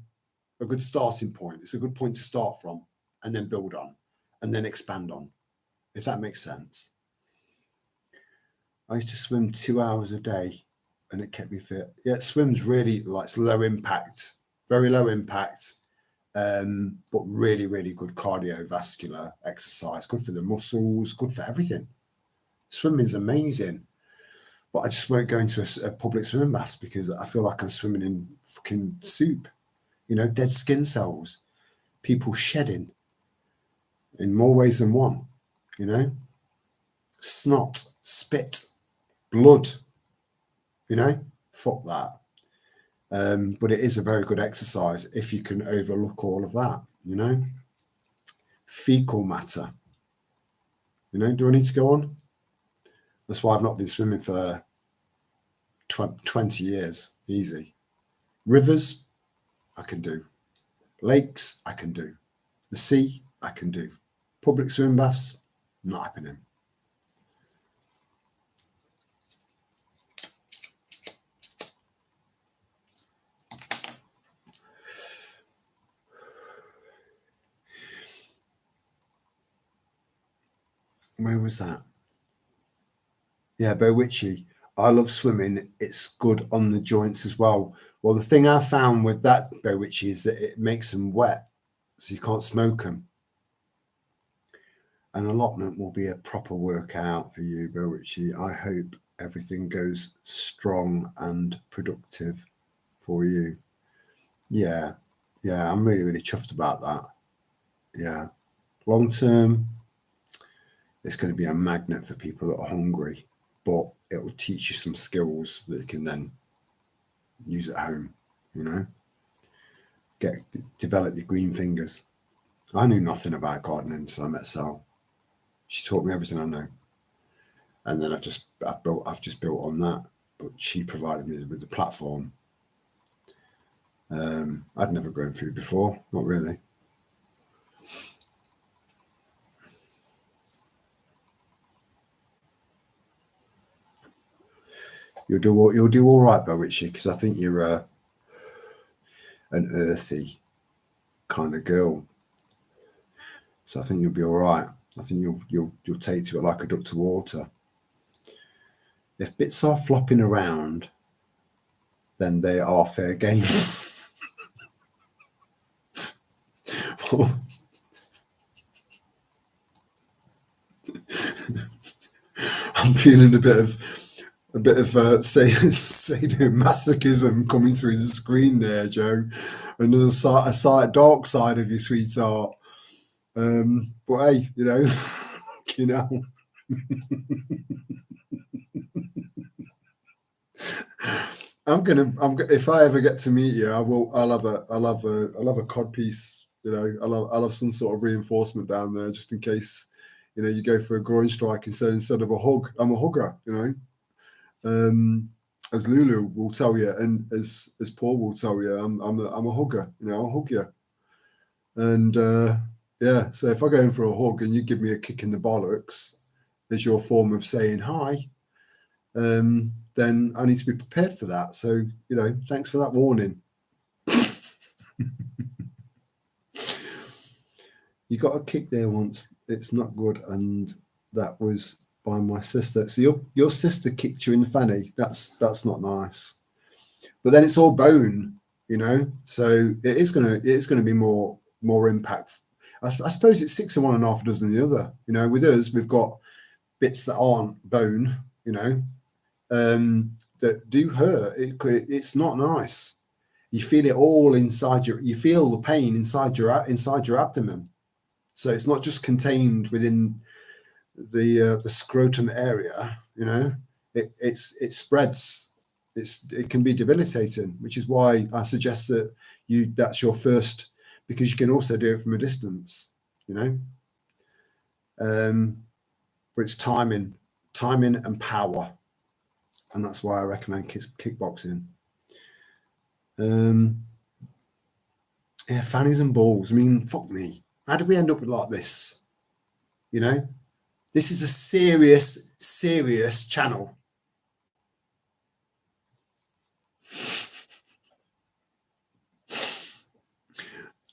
point. It's a good point to start from, and then build on, and then expand on, if that makes sense. I used to swim 2 hours a day, and it kept me fit. Yeah, swim's really it's low impact, very low impact, but really, really good cardiovascular exercise. Good for the muscles, good for everything. Swimming's amazing, but I just won't go into a public swimming bath because I feel like I'm swimming in fucking soup. You know, dead skin cells, people shedding in more ways than one. You know, snot, spit, blood. You know, fuck that. But it is a very good exercise if you can overlook all of that, you know. Fecal matter. You know, do I need to go on? That's why I've not been swimming for 20 years. Easy. Rivers, I can do. Lakes, I can do. The sea, I can do. Public swimming baths, not happening. Where was that? Yeah, Bowitchy. I love swimming. It's good on the joints as well. Well, the thing I found with that Bowitchy is that it makes them wet, so you can't smoke them. An allotment will be a proper workout for you, Bowitchy. I hope everything goes strong and productive for you. Yeah, I'm really, really chuffed about that. Yeah, long term, it's going to be a magnet for people that are hungry, but it will teach you some skills that you can then use at home, you know, develop your green fingers. I knew nothing about gardening until I met Sal. She taught me everything I know. And then I've just built on that, but she provided me with the platform. I'd never grown food before, not really. You'll do all right, Bowitchy, because I think you're an earthy kind of girl. So I think you'll be all right. I think you'll take to it like a duck to water. If bits are flopping around, then they are fair game. I'm feeling a bit of sadomasochism coming through the screen there, Joe. And there's a dark side of you, sweetheart. But hey, you know. If I ever get to meet you, I'll have a cod piece, you know. I'll have some sort of reinforcement down there just in case, you know, you go for a groin strike instead of a hug. I'm a hugger, you know. As Lulu will tell you, and as Paul will tell you, I'm a hugger, you know. I'll hug you. And yeah, so if I go in for a hug and you give me a kick in the bollocks as your form of saying hi, then I need to be prepared for that. So, you know, thanks for that warning. You got a kick there once. It's not good, and that was by my sister. So your sister kicked you in the fanny. That's not nice. But then it's all bone, you know. So it is gonna be more impact. I suppose it's 6 of one and half a dozen of the other. You know, with us, we've got bits that aren't bone, you know, that do hurt. It's not nice. You feel it all inside you feel the pain inside your abdomen. So it's not just contained within the scrotum area, you know, it spreads. It can be debilitating, which is why I suggest that that's your first, because you can also do it from a distance, you know. But it's timing and power, and that's why I recommend kickboxing. Yeah, fannies and balls. I mean, fuck me. How did we end up with like this? You know, this is a serious channel.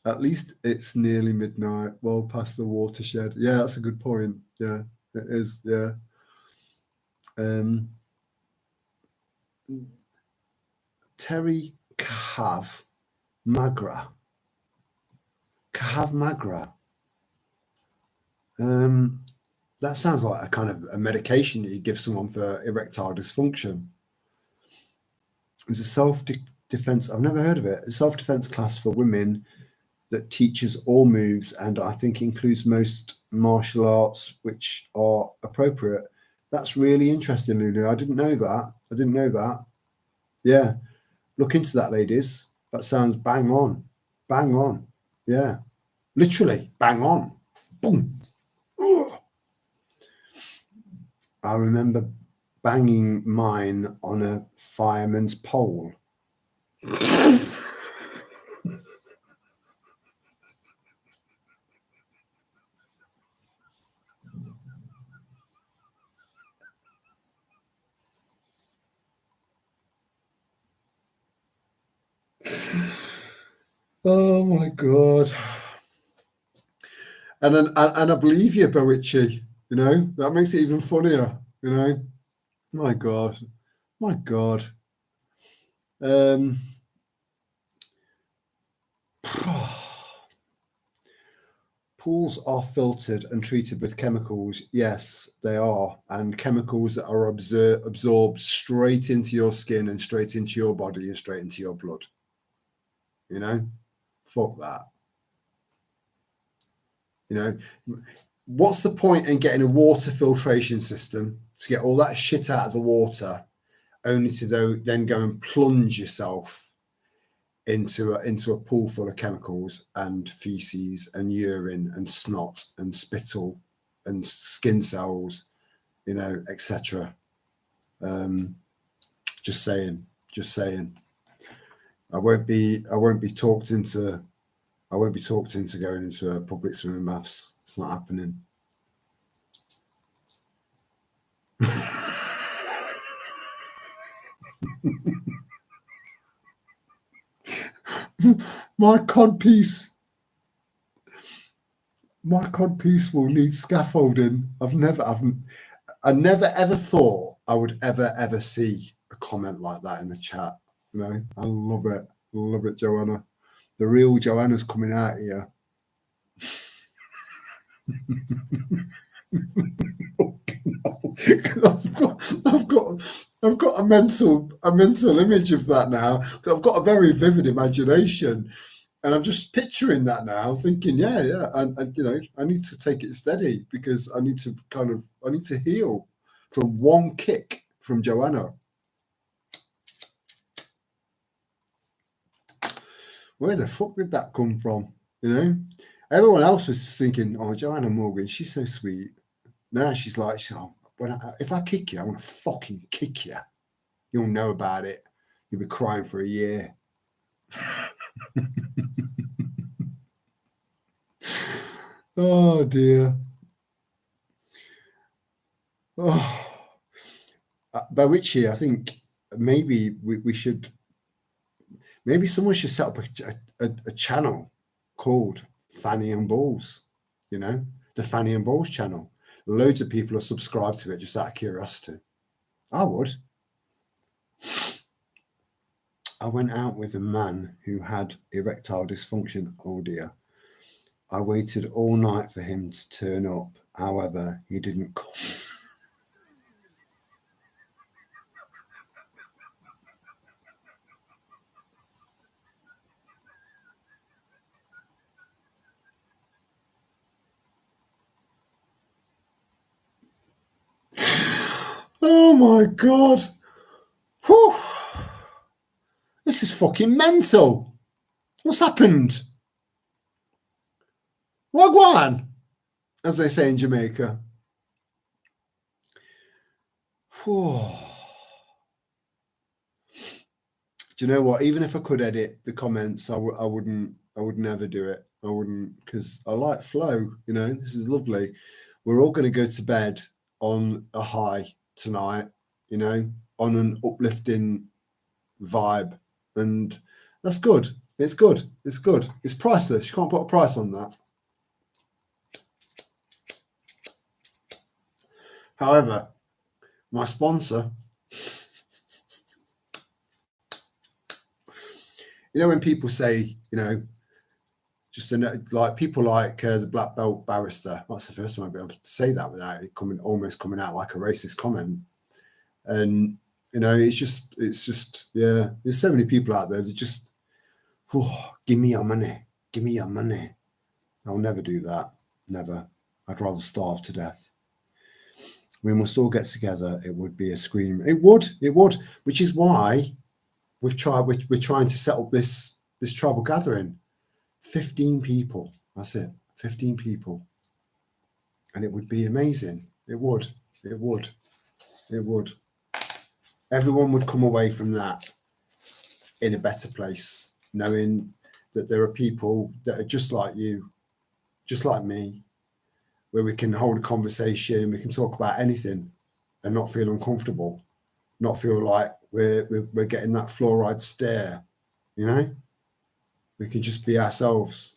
At least it's nearly midnight, well past the watershed. Yeah, that's a good point. Yeah, it is. Yeah. Terry Kahav Magra. That sounds like a kind of a medication that you give someone for erectile dysfunction. It's a self-defense. I've never heard of it. A self-defense class for women that teaches all moves, and I think includes most martial arts which are appropriate. That's really interesting, Lulu. I didn't know that. Yeah, look into that, ladies. That sounds bang on. Yeah, literally bang on. Boom. Ugh. I remember banging mine on a fireman's pole. Oh my God. And I believe you, Boichi, you know, that makes it even funnier, you know. My God. Pools are filtered and treated with chemicals. Yes, they are. And chemicals that are absorbed straight into your skin and straight into your body and straight into your blood. You know, fuck that. You know, what's the point in getting a water filtration system to get all that shit out of the water, only to then go and plunge yourself into a pool full of chemicals and feces and urine and snot and spittle and skin cells, you know, etc. Just saying. I won't be talked into going into a public swimming baths. It's not happening. My codpiece will need scaffolding. I never ever thought I would ever see a comment like that in the chat. You know, I love it, Joanna. The real Joanna's coming out here. I've got a mental image of that now. I've got a very vivid imagination, and I'm just picturing that now, thinking, yeah, and you know, I need to take it steady because I need to heal from one kick from Joanna. Where the fuck did that come from? You know, everyone else was just thinking, oh, Joanna Morgan, she's so sweet. Now she's like, if I kick you, I'm gonna fucking kick you. You'll know about it. You'll be crying for a year. Oh dear. Oh, by which year I think maybe we should. Maybe someone should set up a channel called Fanny and Balls. You know, the Fanny and Balls channel. Loads of people are subscribed to it just out of curiosity. I would. I went out with a man who had erectile dysfunction. Oh dear. I waited all night for him to turn up. However, he didn't come. my God. Whew. This is fucking mental. What's happened? Wagwan, as they say in Jamaica. Whew. Do you know what? Even if I could edit the comments, I would never do it. I wouldn't, because I like flow. You know, this is lovely. We're all going to go to bed on a high tonight, you know, on an uplifting vibe. And that's good. It's good. It's good. It's priceless. You can't put a price on that. However, my sponsor, you know, when people say, you know, just like people like the black belt barrister, that's the first time I've been able to say that without it almost coming out like a racist comment. And, you know, it's just, yeah, there's so many people out there that just, give me your money. Give me your money. I'll never do that. Never. I'd rather starve to death. We must all get together. It would be a scream. It would, which is why we're trying to set up this tribal gathering. 15 people. That's it. 15 people. And it would be amazing. It would. Everyone would come away from that in a better place, knowing that there are people that are just like you, just like me, where we can hold a conversation and we can talk about anything and not feel uncomfortable, not feel like we're getting that fluoride stare, you know? We can just be ourselves.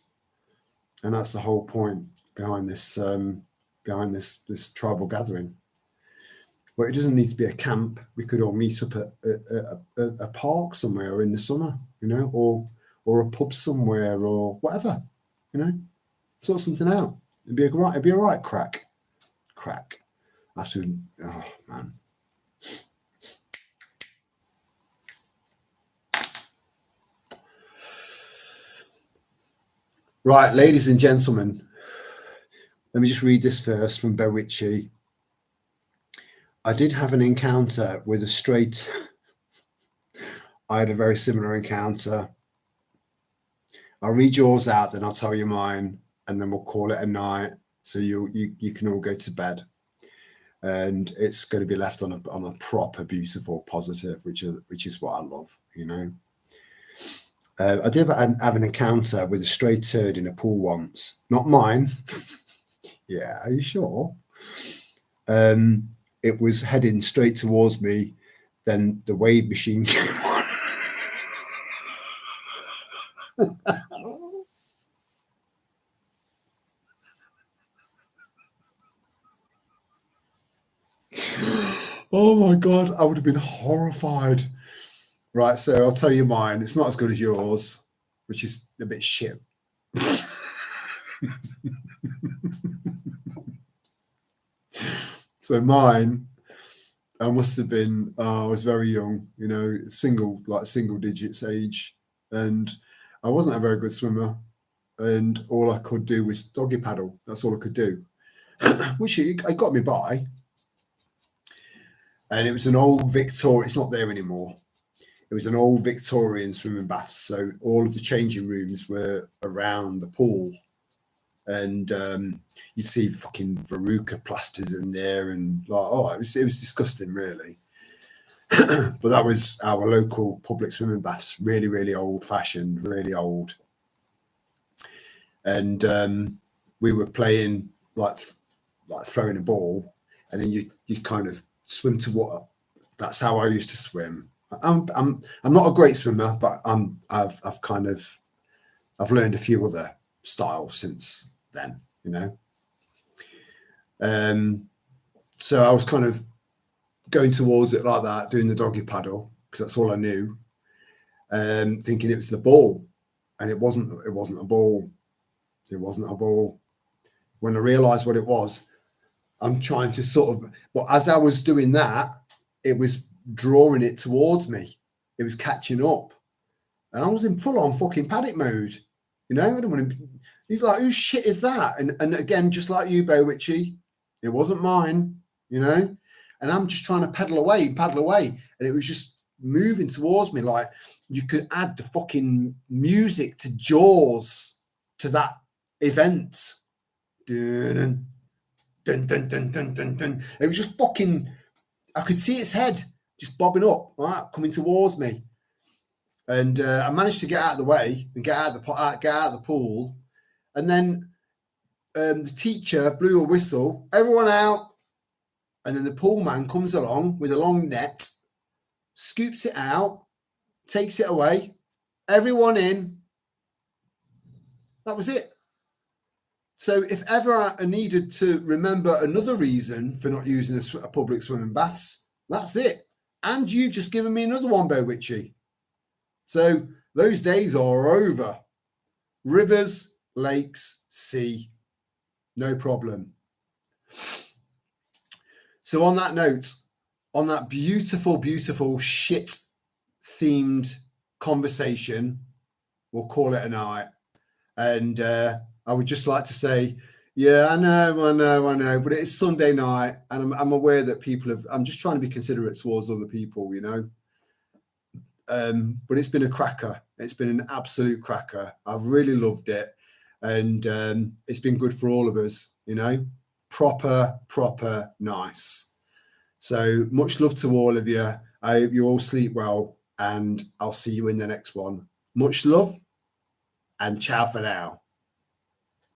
And that's the whole point behind this this tribal gathering. But it doesn't need to be a camp. We could all meet up at a park somewhere in the summer, you know, or a pub somewhere or whatever, you know, sort something out. It'd be all right, crack. Oh, man. Right, ladies and gentlemen, let me just read this first from Berwichi. I did have an encounter with a straight. I had a very similar encounter. I'll read yours out, then I'll tell you mine, and then we'll call it a night. So you can all go to bed, and it's going to be left on a proper, beautiful, positive, which is what I love, you know. I did have an encounter with a stray turd in a pool once. Not mine. Yeah, are you sure? It was heading straight towards me. Then the wave machine came on. Oh my God, I would have been horrified. Right, so I'll tell you mine. It's not as good as yours, which is a bit shit. So mine, I must have been, I was very young, you know, single digits age. And I wasn't a very good swimmer. And all I could do was doggy paddle. That's all I could do, which it got me by. And it was an old Victoria, it's not there anymore. It was an old Victorian swimming bath. So all of the changing rooms were around the pool. And you'd see fucking Veruca plasters in there, and like, it was disgusting, really. But that was our local public swimming baths, really, really old fashioned, really old. And we were playing like throwing a ball, and then you kind of swim to water. That's how I used to swim. I'm not a great swimmer, but I've learned a few other styles since then, you know. So I was kind of going towards it like that, doing the doggy paddle, because that's all I knew, thinking it was the ball, and it wasn't a ball. It wasn't a ball. When I realized what it was, I'm trying to but as I was doing that, it was drawing it towards me. It was catching up, and I was in full on fucking panic mode. You know, I don't want to. He's like, whose shit is that? And again, just like you, Bo Witchy, it wasn't mine. You know, and I'm just trying to pedal away, and it was just moving towards me. Like you could add the fucking music to Jaws to that event. Dun, dun, dun, dun, dun, dun, dun. It was just fucking, I could see its head just bobbing up, right, coming towards me. And I managed to get out of the way and get out of the pool. And then the teacher blew a whistle, everyone out. And then the pool man comes along with a long net, scoops it out, takes it away, everyone in. That was it. So if ever I needed to remember another reason for not using a public swimming baths, that's it. And you've just given me another one, Beau Witchy. So those days are over. Rivers, lakes, sea, no problem. So on that note, on that beautiful, beautiful shit-themed conversation, we'll call it a night. And I would just like to say, yeah, I know, but it's Sunday night, and I'm aware that people have. I'm just trying to be considerate towards other people, you know. But it's been a cracker. It's been an absolute cracker. I've really loved it, and it's been good for all of us, you know. Proper nice. So much love to all of you. I hope you all sleep well, and I'll see you in the next one. Much love, and ciao for now.